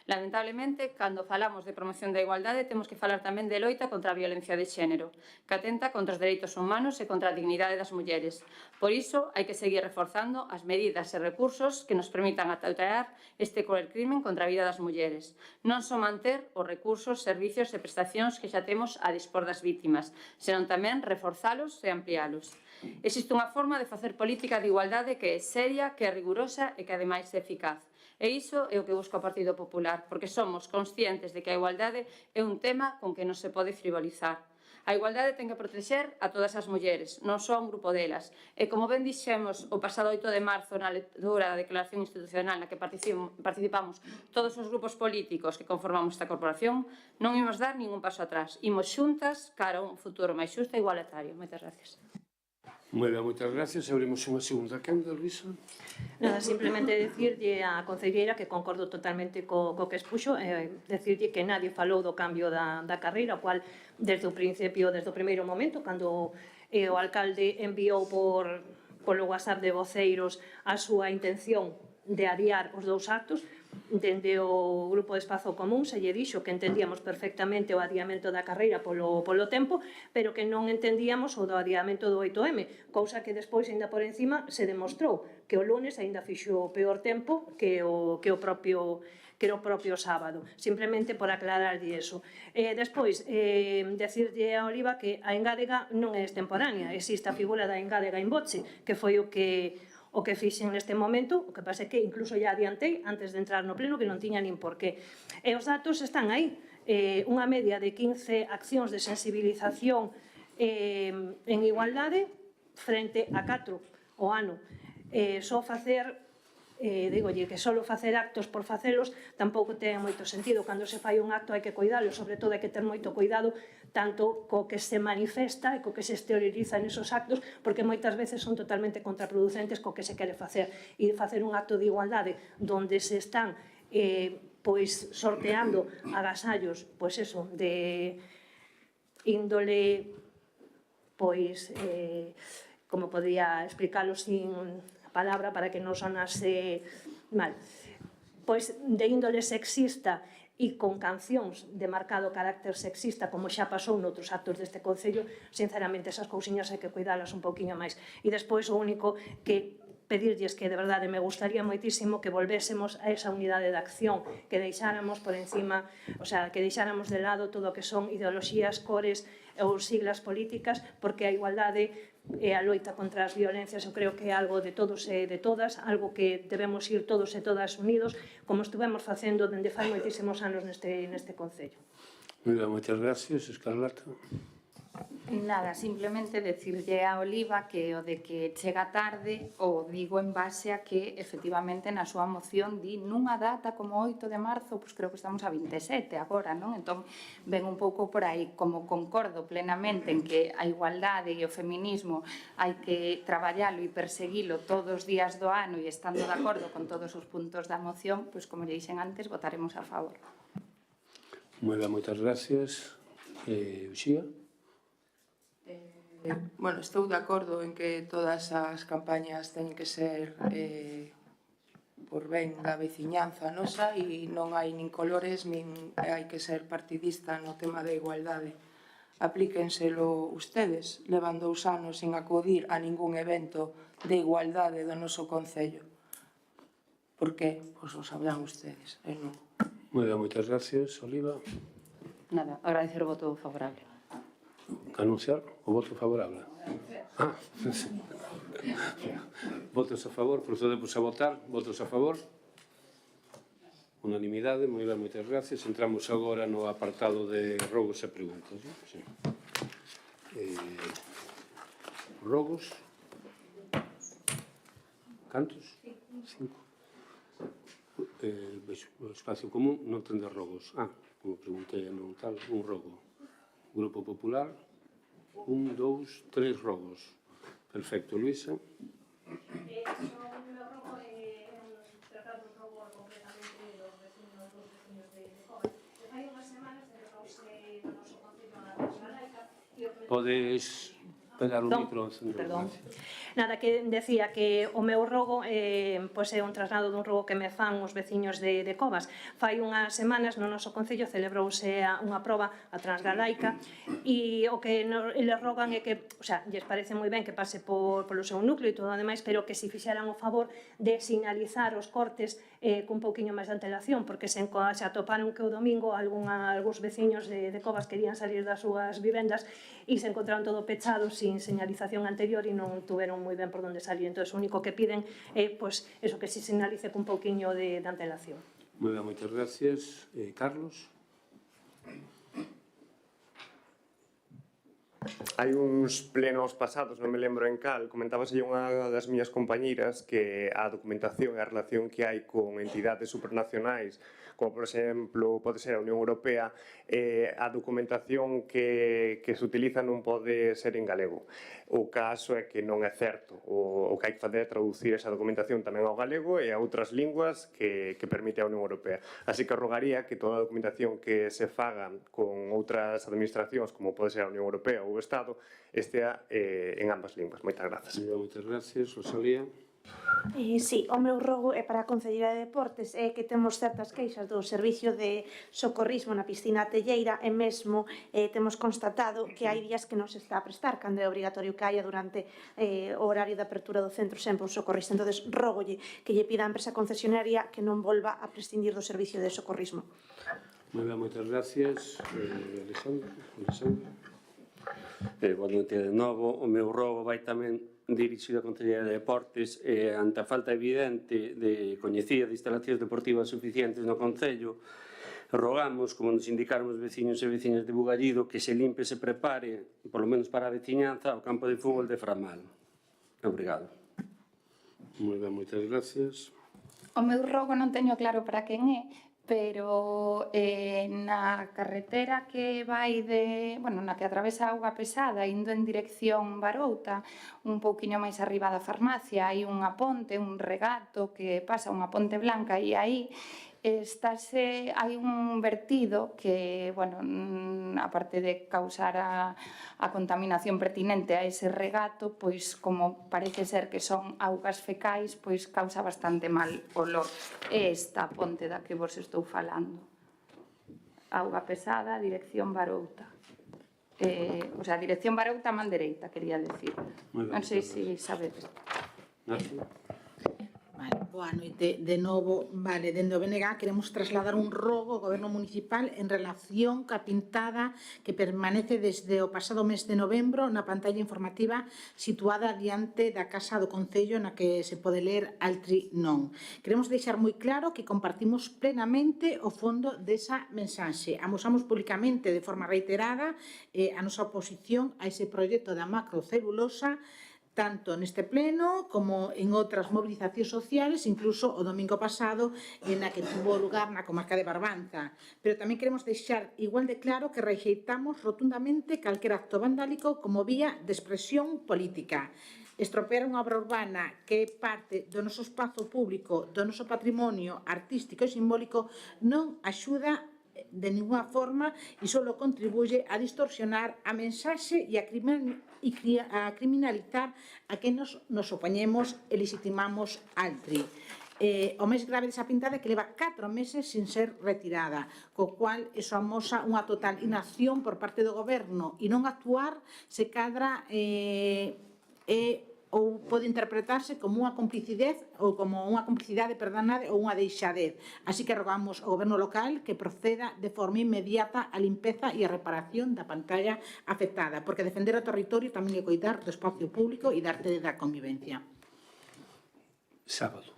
Speaker 13: Lamentablemente, cando falamos de promoción da igualdade, temos que falar tamén de loita contra a violencia de xénero, que atenta contra os dereitos humanos e contra a dignidade das mulleres. Por iso, hai que seguir reforzando as medidas e recursos que nos permitan atautear este cruel crimen contra a vida das mulleres. Non só manter os recursos, servicios e prestacións que xa temos a dispor das vítimas, senón tamén reforzalos e ampliálos. Existe unha forma de facer política de igualdade que é seria, que é rigurosa e que ademais é eficaz. E iso é o que busca o Partido Popular, porque somos conscientes de que a igualdade é un tema con que non se pode frivolizar. A igualdade ten que protexer a todas as mulleres, non só a un grupo delas. E como ben dixemos o pasado 8 de marzo na lectura da declaración institucional na que participamos todos os grupos políticos que conformamos esta corporación, non imos dar ningún paso atrás. Imos xuntas cara a un futuro máis xusto e igualitario. Moitas gracias.
Speaker 1: Moitas gracias. Abrimos unha segunda quenda, Luisa.
Speaker 4: Nada, simplemente decirlle á concelleira que concordo totalmente co que expuxo, decirlle que nadie falou do cambio da carreira, o cual desde o principio, desde o primeiro momento, cando o alcalde enviou polo WhatsApp de voceiros a súa intención de adiar os dous actos, dende o grupo de Espazo Común se lle dixo que entendíamos perfectamente o adiamento da carreira polo tempo, pero que non entendíamos o do adiamento do 8M, cousa que despois, ainda por encima, se demostrou que o lunes ainda fixo o peor tempo que o propio sábado, simplemente por aclararlle eso. Despois, decirlle a Oliva que a engádega non é extemporánea, existe a figura da engádega in voce, que foi o que fixen neste momento, o que pasa é que incluso ya adiantei antes de entrar no pleno que non tiña nin por qué. E os datos están aí, unha media de 15 accións de sensibilización en igualdade frente a 4 o ano. Só facer digolle que solo facer actos por facelos tampouco ten moito sentido. Cando se fai un acto hai que cuidalo, sobre todo hai que ter moito cuidado tanto co que se manifesta e co que se exterioriza nesos actos, porque moitas veces son totalmente contraproducentes co que se quere facer. E facer un acto de igualdade donde se están pois sorteando agasallos, pois eso, de índole, pois como podría explicarlo sin palabra para que non sonase mal, pois de índole sexista e con cancións de marcado carácter sexista, como xa pasou noutros actos deste Concello, sinceramente esas cousiñas hai que cuidalas un pouquiño máis. E despois o único que pedirlles que de verdade me gustaría moitísimo que volvésemos a esa unidade de acción, que deixáramos por encima, o sea, que deixáramos de lado todo o que son ideoloxías, cores ou siglas políticas, porque a igualdade e a loita contra as violencias eu creo que é algo de todos e de todas, algo que debemos ir todos e todas unidos, como estuvemos facendo dende fai moitísimos anos neste Concello.
Speaker 1: Moitas gracias, Escarlata.
Speaker 7: Nada, simplemente decirlle a Oliva que o de que chega tarde o digo en base a que efectivamente na súa moción di nunha data como 8 de marzo, pois creo que estamos a 27 agora, non? Entón ven un pouco por aí, como concordo plenamente en que a igualdade e o feminismo hai que traballalo e perseguilo todos os días do ano e estando de acordo con todos os puntos da moción, pois como lle dixen antes, votaremos a favor.
Speaker 1: Moi ben, moitas gracias. Uxía?
Speaker 6: Bueno, estou de acordo en que todas as campañas teñen que ser por ben da veciñanza nosa e non hai nin colores nin hai que ser partidista no tema da igualdade. Aplíquenselo ustedes, levan 2 anos sin acudir a ningún evento de igualdade do noso Concello. Por que? Pois o sabrán ustedes, non.
Speaker 1: Moi ben, moitas gracias. Oliva?
Speaker 13: Nada, agradecer o voto favorable.
Speaker 1: Anunciar o voto favorable. Votos a favor, procedemos a votar. Votos a favor. Unanimidade, moi ben, moitas gracias. Entramos agora no apartado de rogos e preguntas. Sí. Rogos. Cantos? 5. O espacio común non ten de rogos. Como preguntei, non tal, un rogo. Grupo Popular, 1, 2, 3 rogos. Perfecto, Luisa. Podes pegar o micro.
Speaker 4: Perdón. Nada, que decía que o meu rogo pois é un traslado dun rogo que me fan os veciños de Covas. Fai unhas semanas no noso Concello celebrouse unha proba a Transgalaica e o que eles rogan é que, o sea, lles parece moi ben que pase polo seu núcleo e todo o demais, pero que se fixeran o favor de sinalizar os cortes cun pouquiño máis de antelación, porque se atoparon que o domingo algúns veciños de Covas querían salir das súas vivendas e se encontraron todo pechado sin señalización anterior e non tuveron moi ben por onde salir. Entón, o único que piden é pois, eso, que se sinalice cun pouquiño de antelación.
Speaker 1: Moi ben, moitas gracias. Carlos?
Speaker 9: Hai uns plenos pasados, non me lembro en cal, comentábase unha das miñas compañeiras que a documentación e a relación que hai con entidades supranacionais, como por exemplo pode ser a Unión Europea, a documentación que se utiliza non pode ser en galego. O caso é que non é certo. O que hai que fazer é traducir esa documentación tamén ao galego e a outras linguas que permite a Unión Europea. Así que rogaría que toda a documentación que se faga con outras administracións, como pode ser a Unión Europea ou o Estado, estea en ambas linguas. Moitas grazas.
Speaker 1: Moitas gracias. Rosalía?
Speaker 2: Sí, o meu rogo é para a Concellería de Deportes, é que temos certas queixas do servicio de socorrismo na piscina Telleira e mesmo temos constatado que hai días que non se está a prestar, cando é obrigatorio que haya durante o horario de apertura do centro sempre un socorrista. Entón, rógolle que lle pida a empresa concesionaria que non volva a prescindir do servicio de socorrismo.
Speaker 1: Moi ben, moitas gracias. Alexandre?
Speaker 14: Boa noite de novo. O meu rogo vai tamén dirixido á Concellería de Deportes ante a falta evidente de coñecida de instalacións deportivas suficientes no Concello. Rogamos, como nos indicaron os veciños e veciñas de Bugallido, que se limpe e se prepare, polo menos para a veciñanza, o campo de fútbol de Framal. Obrigado.
Speaker 1: Moi ben, moitas gracias.
Speaker 7: O meu rogo non teño claro para quen é, pero na carretera que vai na que atravesa a Auga Pesada indo en dirección Barouta, un pouquiño máis arriba da farmacia, hai unha ponte, un regato que pasa, unha ponte blanca, e aí hai un vertido que, aparte de causar a contaminación pertinente a ese regato, pois como parece ser que son augas fecais, pois causa bastante mal olor. É esta ponte da que vos estou falando. Auga Pesada, dirección Barouta. O sea, dirección Barouta, man dereita, quería decir. Non sei se sabedes.
Speaker 1: Nacho?
Speaker 12: Vale, Boa noite de novo. Vale, dende o BNG queremos trasladar un rogo ao Goberno Municipal en relación ca pintada que permanece desde o pasado mes de novembro na pantalla informativa situada diante da Casa do Concello na que se pode ler Altri non. Queremos deixar moi claro que compartimos plenamente o fondo desa mensaxe. Amosamos públicamente de forma reiterada a nosa oposición a ese proxecto da macrocelulosa tanto neste pleno como en outras movilizacións sociales, incluso o domingo pasado na que tuvo lugar na comarca de Barbanza. Pero tamén queremos deixar igual de claro que rexeitamos rotundamente calquer acto vandálico como vía de expresión política. Estropear unha obra urbana que é parte do noso espazo público, do noso patrimonio artístico e simbólico non axuda de ninguna forma e só contribuye a distorsionar a mensaxe e a criminalizar a que nos opoñemos e legitimamos Altri. O máis grave desa pintada é que leva 4 meses sin ser retirada, co cual eso amosa unha total inacción por parte do goberno e non actuar se cadra ou pode interpretarse como unha complicidade ou unha deixadez. Así que rogamos ao goberno local que proceda de forma inmediata a limpeza e a reparación da pantalla afectada, porque defender o territorio tamén é coidar do espacio público e da arte da convivencia.
Speaker 1: Sábado.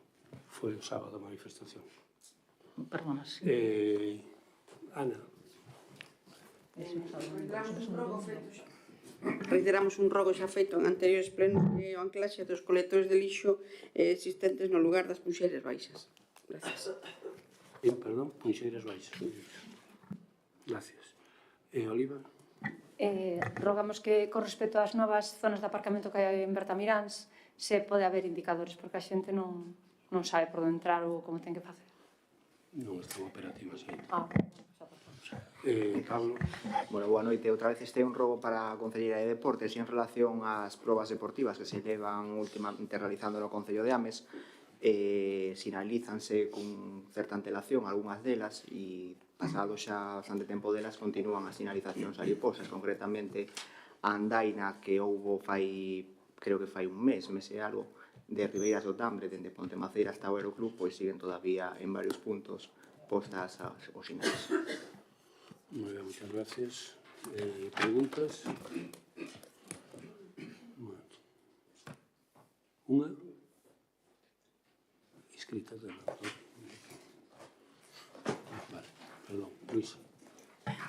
Speaker 1: Foi o sábado a manifestación.
Speaker 12: Perdona, sí.
Speaker 1: Ana.
Speaker 15: Reiteramos un rogo xa feito en anteriores plenos que o anclaxe dos colectores de lixo existentes no lugar das Punxeiras Baixas. Gracias.
Speaker 1: Perdón, Punxeiras Baixas. Gracias. Oliva?
Speaker 13: Rogamos que, con respecto ás novas zonas de aparcamento que hai en Bertamiráns, se pode haber indicadores, porque a xente non sabe por onde entrar ou como ten que facer.
Speaker 1: Non están operativas aí.
Speaker 5: Pablo. Bueno, boa noite. Outra vez este é un robo para a Concellería de Deportes en relación ás probas deportivas que se llevan últimamente realizando no Concello de Ames. Sinalízanse con certa antelación algunhas delas e pasado xa bastante tempo delas continúan as sinalizacións aliposas, concretamente a andaina que houbo creo que fai un mes e algo, de Ribeiras do Tambre, dende Pontemaceira hasta o Aeroclub, pois siguen todavía en varios puntos postas os sinais.
Speaker 1: Muy bien, muchas gracias. ¿Preguntas? Una. Escrita de la... Vale, perdón, Luisa.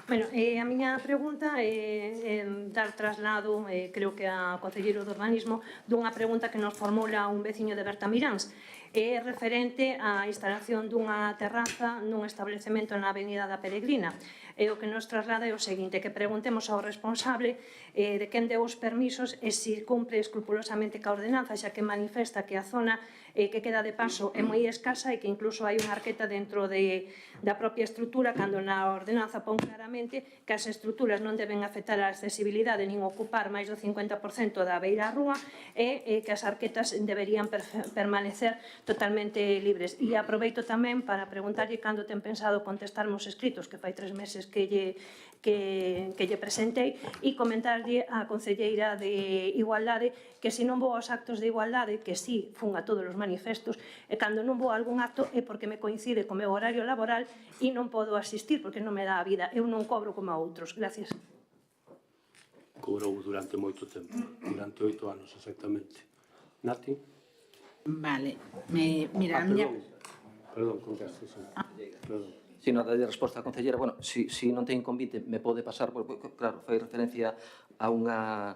Speaker 4: Bueno, a miña pregunta é dar traslado, creo que a concelleiro do urbanismo, dunha pregunta que nos formula un veciño de Bertamiráns. É referente á instalación dunha terraza nun establecemento na Avenida da Peregrina. E o que nos traslada é o seguinte, que preguntemos ao responsable de quen deu os permisos e se cumpre escrupulosamente ca ordenanza, xa que manifesta que a zona que queda de paso é moi escasa e que incluso hai unha arqueta dentro da propia estrutura, cando na ordenanza pon claramente que as estruturas non deben afectar a accesibilidade nin ocupar máis do 50% da beira á rúa e que as arquetas deberían permanecer totalmente libres. E aproveito tamén para preguntarlle cando ten pensado contestarmos escritos, que fai 3 meses que lle presentei, e comentarlle á concelleira de Igualdade que se non vou aos actos de igualdade, que sí fun a todos os manifestos, e cando non vou a algún acto é porque me coincide co meu horario laboral e non podo asistir porque non me dá a vida. Eu non cobro como a outros. Gracias.
Speaker 1: Cobrou durante moito tempo, durante 8 anos exactamente. Nati?
Speaker 12: Vale, mira, a miña...
Speaker 1: Perdón, contaste, sí. Perdón.
Speaker 8: Si non dalle resposta a concelleira, bueno, si non ten convite, me pode pasar, porque, claro, fai referencia a unha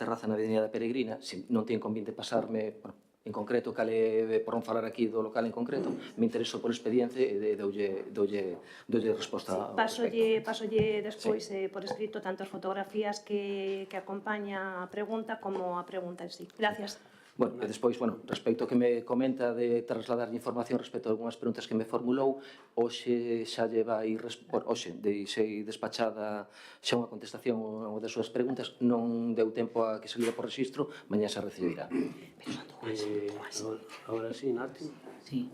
Speaker 8: terraza na Avenida da Peregrina, se non ten convite pasarme, bueno, en concreto, por non falar aquí do local en concreto, me intereso polo expediente e doulle resposta.
Speaker 4: Pasolle despois por escrito tanto as fotografías que acompaña a pregunta como a pregunta en sí. Gracias.
Speaker 8: Bueno, e despois, respecto ao que me comenta de trasladar información respecto a algunhas preguntas que me formulou, hoxe xa vai, hoxe deixei despachada xa unha contestación a unha das súas preguntas, non deu tempo a que se lida por registro, mañá se recibirá.
Speaker 1: Ahora sí, Nati.
Speaker 12: Sí.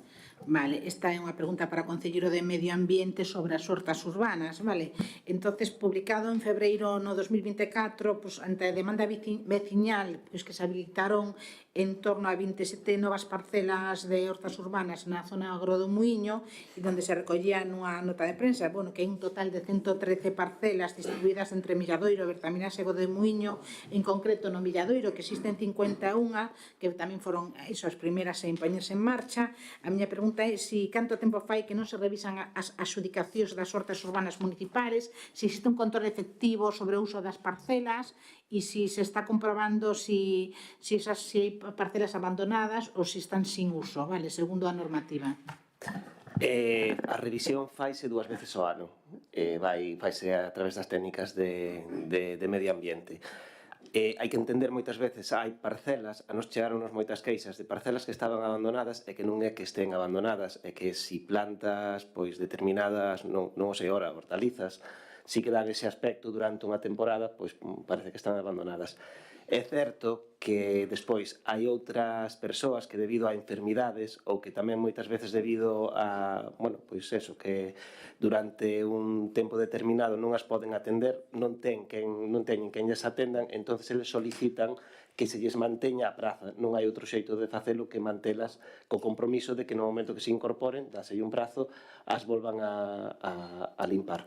Speaker 12: Vale, esta é unha pregunta para o Concelleiro de Medio Ambiente sobre as hortas urbanas, vale? Entonces, publicado en febreiro no 2024, ante a demanda veciñal que se habilitaron en torno a 27 novas parcelas de hortas urbanas na zona agro do Muiño, e onde se recollía nunha nota de prensa, bueno, que hai un total de 113 parcelas distribuídas entre Milladoiro, Bertamiras e Godó de Muiño, en concreto no Milladoiro, que existen 51, que tamén foron as primeiras en poñerse en marcha. A miña pregunta é se canto tempo fai que non se revisan as adxudicacións das hortas urbanas municipales, se existe un control efectivo sobre o uso das parcelas e se se está comprobando se hai parcelas abandonadas ou se están sin uso, vale, segundo a normativa.
Speaker 11: A revisión faise 2 veces ao ano, faise a través das técnicas de medio ambiente. Hai que entender moitas veces, hai parcelas, a nos chegaronnos moitas queixas de parcelas que estaban abandonadas e que non é que estén abandonadas, é que si plantas pois determinadas, non o sei ora, hortalizas, si que dan ese aspecto durante unha temporada, pois parece que están abandonadas. É certo que despois hai outras persoas que debido a enfermidades ou que tamén moitas veces debido a, bueno, pois eso, que durante un tempo determinado non as poden atender, non teñen quen lles atendan, entonces eles solicitan que se lles manteña a praza. Non hai outro xeito de facelo que mantelas co compromiso de que no momento que se incorporen, dáselle un prazo, as volvan a limpar.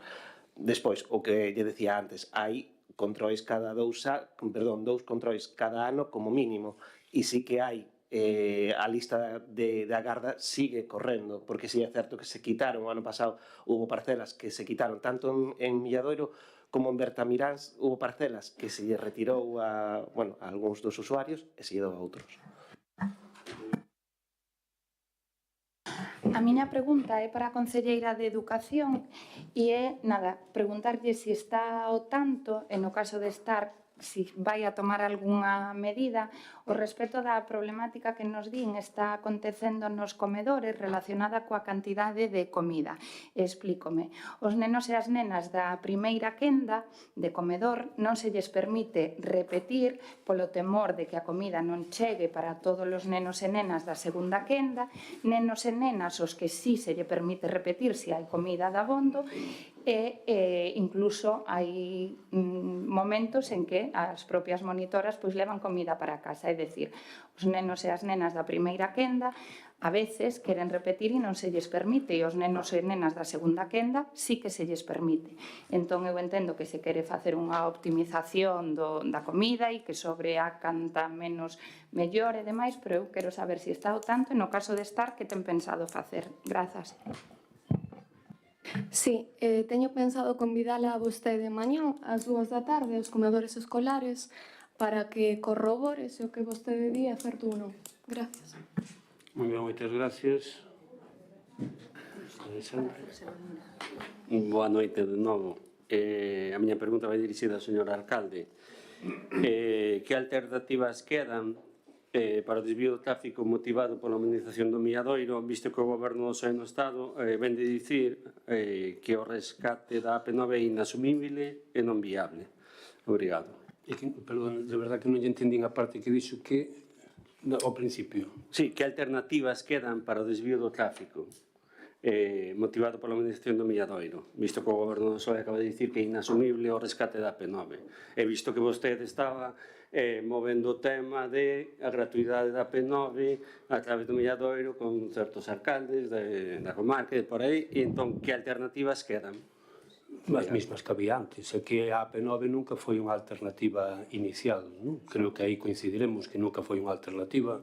Speaker 11: Despois, o que lle decía antes, hai controis cada dous controis cada ano como mínimo, e sí que hai a lista de agarda sigue correndo, porque si é certo que se quitaron o ano pasado, hubo parcelas que se quitaron tanto en Milladoiro como en Bertamiráns, hubo parcelas que se lle retirou a algúns dos usuarios e se lle dou a outros.
Speaker 7: A miña pregunta é para a Conselleira de Educación e é, preguntarlle se está ao tanto, e no caso de estar, si vai a tomar algunha medida o respecto da problemática que nos din está acontecendo nos comedores relacionada coa cantidade de comida. Explícome. Os nenos e as nenas da primeira quenda de comedor non se lles permite repetir polo temor de que a comida non chegue para todos os nenos e nenas da segunda quenda, nenos e nenas os que sí se lle permite repetir se hai comida de abondo, e incluso hai momentos en que as propias monitoras pois levan comida para casa, é dicir, os nenos e as nenas da primeira quenda a veces queren repetir e non se lles permite, e os nenos e nenas da segunda quenda sí que se lles permite. Entón eu entendo que se quere facer unha optimización da comida e que sobre a canta menos mellor e demais, pero eu quero saber se está ao tanto e no caso de estar, que ten pensado facer. Grazas.
Speaker 16: Sí, teño pensado convidala a vostede mañán ás 2 da tarde aos comedores escolares para que corrobore se o que vostede di é certo ou non. Gracias.
Speaker 1: Moi ben, moitas gracias. Boa noite de novo. A miña pergunta vai dirixida ao señor alcalde. Que alternativas quedan para o desvío do tráfico motivado pola administración do Milladoiro, visto que o Goberno do Soeno Estado ven de dicir que o rescate da AP9 é inasumible e non viable. Obrigado. Perdón, de verdad que non lle entendín a parte que dixo que ao principio. Sí, que alternativas quedan para o desvío do tráfico motivado pola administración do Milladoiro, visto que o Goberno do PSOE acaba de dicir que é inasumible o rescate da AP9, e visto que vostede estaba movendo o tema de a gratuidade da AP9 a través do Milladoiro con certos alcaldes da comarca e por aí, e entón, que alternativas quedan? As mesmas que había antes, é que a AP9 nunca foi unha alternativa inicial, non? Creo que aí coincidiremos que nunca foi unha alternativa,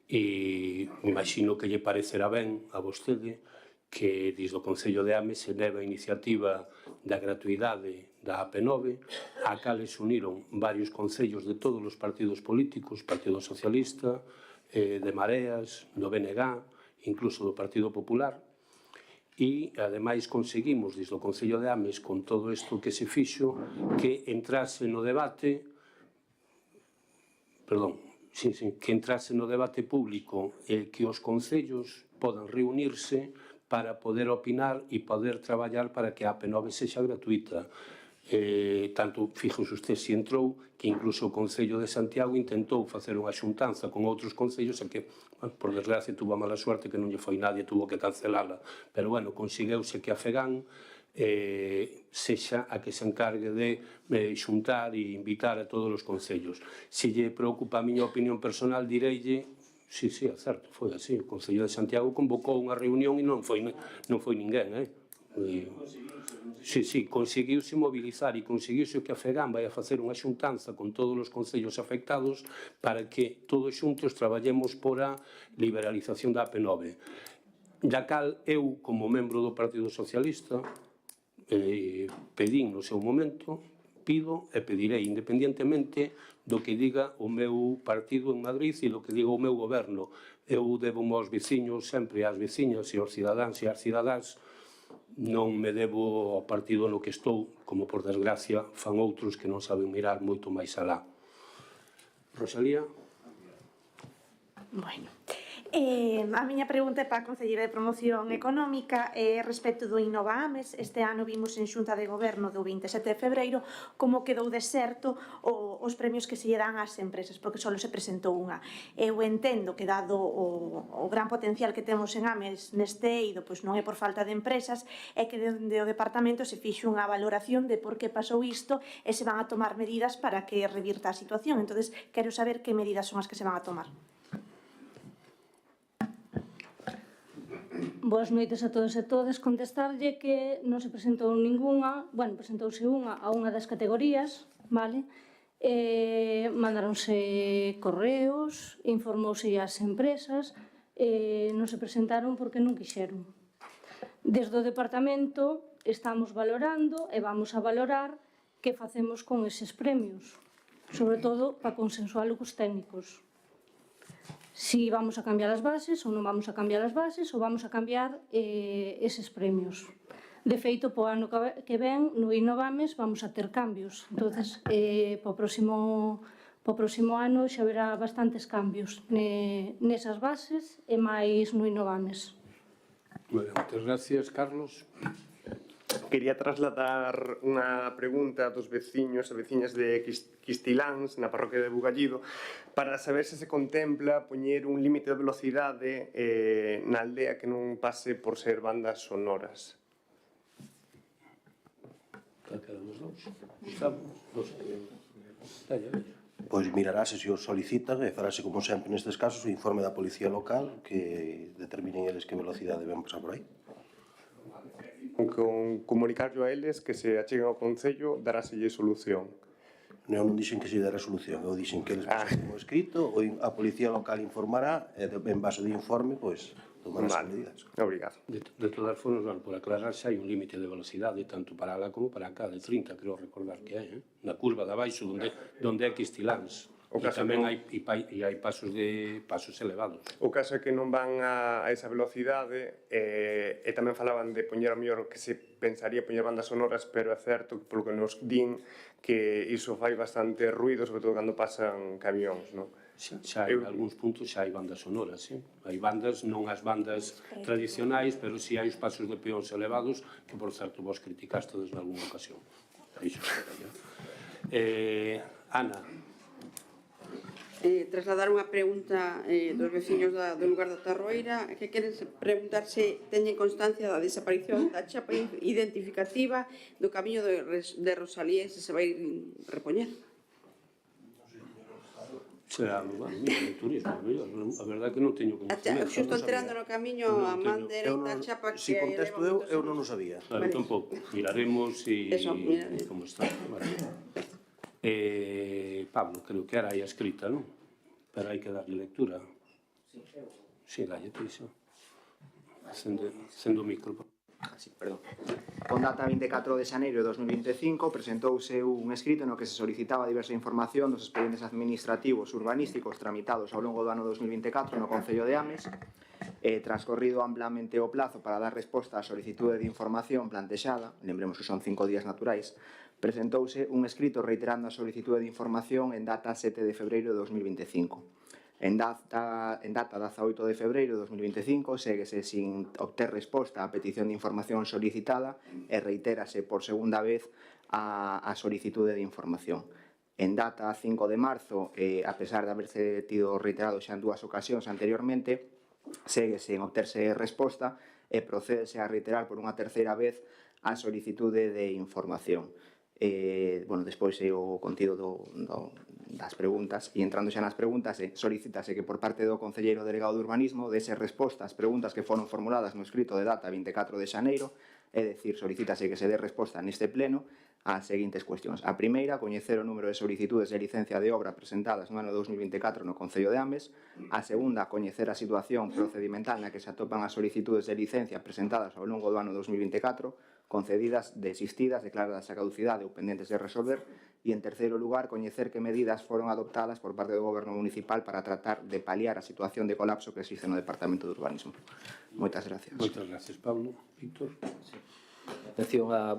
Speaker 1: e imagino que lle parecerá ben a vostede que desde o Concello de Ames se leva a iniciativa da gratuidade da AP9, a cales uniron varios concellos de todos os partidos políticos, Partido Socialista, de Mareas, do BNG, incluso do Partido Popular, e ademais conseguimos desde o Concello de Ames, con todo isto que se fixo, que entrase no debate público e que os concellos podan reunirse para poder opinar e poder traballar para que a AP9 sexa gratuita. Tanto, fíjose usted, se entrou que incluso o Concello de Santiago intentou facer unha xuntanza con outros concellos e que, por desgracia, tuvo a mala suerte que non lle foi nadie, tuvo que cancelala. Pero, bueno, consegueuse que a FEGAN sexa a que se encargue de xuntar e invitar a todos os concellos. Se lle preocupa a miña opinión personal, direille, sí, é certo, foi así, o Concello de Santiago convocou unha reunión e non foi ninguén, Sí, conseguiuse mobilizar e conseguiuse que a FEGAM vai a facer unha xuntanza con todos os concellos afectados para que todos xuntos traballemos por a liberalización da AP9. Da cal eu, como membro do Partido Socialista, pedín no seu momento, pido e pedirei, independientemente do que diga o meu partido en Madrid e do que diga o meu goberno. Eu debo aos veciños, sempre ás veciñas e aos cidadáns e ás cidadáns, non me debo ao partido no que estou, como por desgracia fan outros que non saben mirar moito máis alá. Rosalía?
Speaker 2: Bueno, a miña pregunta é para a Concelleira de Promoción Económica respecto do Innova Ames. Este ano vimos en Xunta de Goberno do 27 de febreiro como quedou deserto os premios que se lle dan ás empresas, porque só se presentou unha. Eu entendo que dado o gran potencial que temos en Ames neste eido, pois non é por falta de empresas, é que dende o departamento se fixo unha valoración de por que pasou isto e se van a tomar medidas para que revirta a situación. Entonces, quero saber que medidas son as que se van a tomar.
Speaker 17: Boas noites a todos e todas. Contestarlle que non se presentou ningunha, presentouse unha a unha das categorías, vale? Mandaronse correos, informouse ás empresas, non se presentaron porque non quixeron. Desde o departamento estamos valorando e vamos a valorar que facemos con eses premios, sobre todo para consensualo cos técnicos. Si vamos a cambiar as bases ou non vamos a cambiar as bases ou vamos a cambiar eses premios. De feito, po ano que ven, no Innova Ames, vamos a ter cambios. Entonces, po próximo ano xa haberá bastantes cambios nesas bases e máis no Innova Ames.
Speaker 1: Moitas gracias, Carlos.
Speaker 9: Quería trasladar unha pregunta dos veciños e veciñas de Quistiláns, na parroquia de Bugallido, para saber se se contempla poñer un límite de velocidade na aldea que non pase por ser bandas sonoras.
Speaker 18: Pois mirarase se os solicitan e farase como sempre nestes casos o informe da Policía Local que determinen eles que velocidade ven pasar por aí.
Speaker 9: Con comunicarlo a eles que se acheguen ao Concello daráselle solución.
Speaker 18: Non dixen que se dera solución, eu dixen que eles pasen como escrito, a Policía Local informará e en base do informe, pois, tomarás as medidas.
Speaker 9: Obrigado.
Speaker 1: De todas formas, por aclarar, xa hai un límite de velocidade, tanto para lá como para cá, de 30, creo recordar que hai, na curva de abaixo, donde é Quistiláns. E tamén hai pasos elevados.
Speaker 9: O caso é que non van a esa velocidade e tamén falaban de poñer ao mellor que se pensaría poñer bandas sonoras, pero é certo, polo que nos din, que iso fai bastante ruido, sobre todo cando pasan camións, non?
Speaker 1: Xa hai algúns puntos, xa hai bandas sonoras, sí. Hai bandas, non as bandas tradicionais, pero si hai os pasos de peóns elevados, que por certo vos criticastes en algunha ocasión. Ana.
Speaker 15: Trasladar unha pregunta dos veciños do lugar da Tarroeira que queren preguntar se teñen constancia da desaparición da chapa identificativa do camiño de Rosalía se vai repoñer.
Speaker 1: Será no turismo, a verdade que non teño conhecimento.
Speaker 15: Xusto enterando no camiño a man dereita a chapa que...
Speaker 18: Se contesto eu non o sabía.
Speaker 1: Claro, tampouco. Miraremos como está. Pablo, creo que era aí escrita, non? Pero hai que darle lectura. Sí, dalle iso. Sendo o micro.
Speaker 5: Con data 24 de xaneiro de 2025 presentouse un escrito no que se solicitaba diversa información dos expedientes administrativos urbanísticos tramitados ao longo do ano 2024 no Concello de Ames. Transcorrido amplamente o plazo para dar resposta á solicitude de información plantexada, lembremos que son 5 días naturais, presentouse un escrito reiterando a solicitude de información en data 7 de febreiro de 2025. En data 18 de febreiro de 2025 séguese sin obter resposta á petición de información solicitada e reitérase por segunda vez a solicitude de información. En data 5 de marzo, a pesar de haberse tido reiterado xa en 2 ocasións anteriormente, séguese en obterse resposta e procédese a reiterar por unha terceira vez a solicitude de información. Despois é o contido das preguntas, e entrando xa nas preguntas, solicítase que por parte do Concelleiro Delegado de Urbanismo dese resposta ás preguntas que foron formuladas no escrito de data 24 de xaneiro, é dicir, solicítase que se dé resposta neste pleno ás seguintes cuestións. A primeira, coñecer o número de solicitudes de licencia de obra presentadas no ano 2024 no Concello de Ames. A segunda, coñecer a situación procedimental na que se atopan as solicitudes de licencia presentadas ao longo do ano 2024, concedidas, desistidas, declaradas a caducidade ou pendentes de resolver. E, en terceiro lugar, coñecer que medidas foron adoptadas por parte do Goberno Municipal para tratar de paliar a situación de colapso que existe no Departamento de Urbanismo. Moitas gracias.
Speaker 1: Moitas gracias, Pablo. Víctor.
Speaker 8: Atención a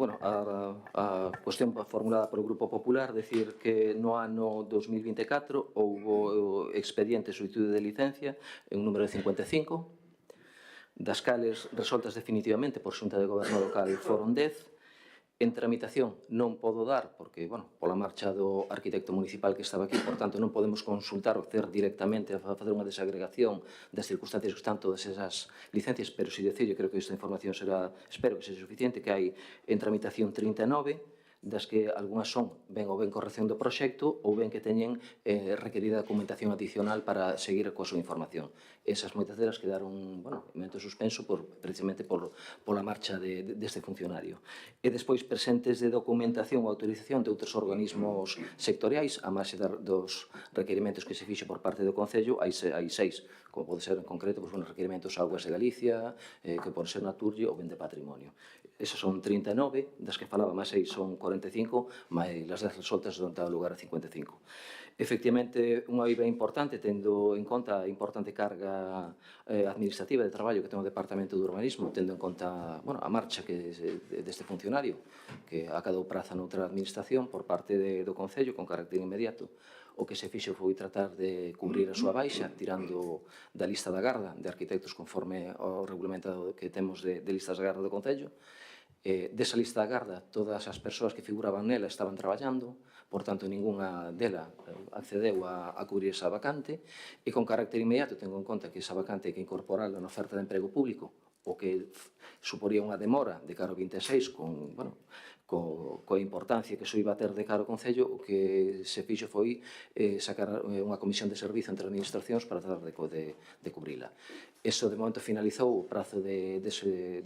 Speaker 8: cuestión formulada polo Grupo Popular, decir que no ano 2024 houbo expediente solicitude de licencia en un número de 55, das cales resoltas definitivamente por Xunta de Goberno Local foron 10. En tramitación non podo dar, porque, pola marcha do arquitecto municipal que estaba aquí, por tanto, non podemos consultar ou hacer directamente a facer unha desagregación das circunstancias que están todas esas licencias, pero si decir, eu creo que esta información será, espero que sexa suficiente, que hai en tramitación 39, das que algunhas son ben ou ben corrección do proxecto ou ben que teñen requerida documentación adicional para seguir coa súa información. Esas moitas delas quedaron, en momento suspenso precisamente pola marcha deste funcionario. E despois presentes de documentación ou autorización de outros organismos sectoriais, a marxe dos requerimentos que se fixe por parte do Concello, hai 6, como pode ser en concreto, requerimentos a Augas de Galicia, que pode ser Naturlle ou ben de patrimonio. Esas son 39, das que falaba, máis 6 son 45, máis as 10 resoltas non dá lugar a 55. Efectivamente, unha IVA importante, tendo en conta a importante carga administrativa de traballo que ten o Departamento de Urbanismo, tendo en conta a marcha deste funcionario, que acadou praza noutra administración por parte do Concello con carácter inmediato. O que se fixo foi tratar de cubrir a súa baixa, tirando da lista da garda de arquitectos conforme ao regulamento que temos de listas da garda do Concello. Desa lista da garda, todas as persoas que figuraban nela estaban traballando, por tanto, ninguna dela accedeu a cubrir esa vacante, e con carácter inmediato, tengo en conta que esa vacante hai que incorporarla na oferta de emprego público, o que suporía unha demora de cara ao 26 coa importancia que iso iba a ter de cara ao Concello. O que se fixo foi sacar unha comisión de servizo entre administracións para tratar de cubrila. Eso, de momento, finalizou o prazo de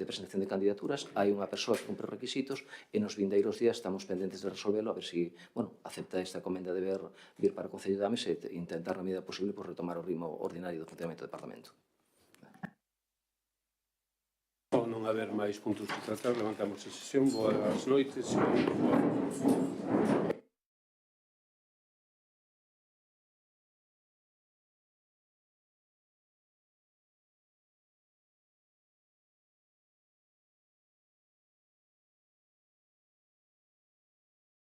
Speaker 8: presentación de candidaturas. Hai unha persoa que cumpre requisitos e nos vindeiros días estamos pendentes de resolverlo, a ver se acepta esta comenda de vir para o Concello de Ames e intentar, na medida posible, retomar o ritmo ordinario do funcionamento do Departamento.
Speaker 1: Ao non haber máis puntos que tratar, levantamos a sesión. Boas noites.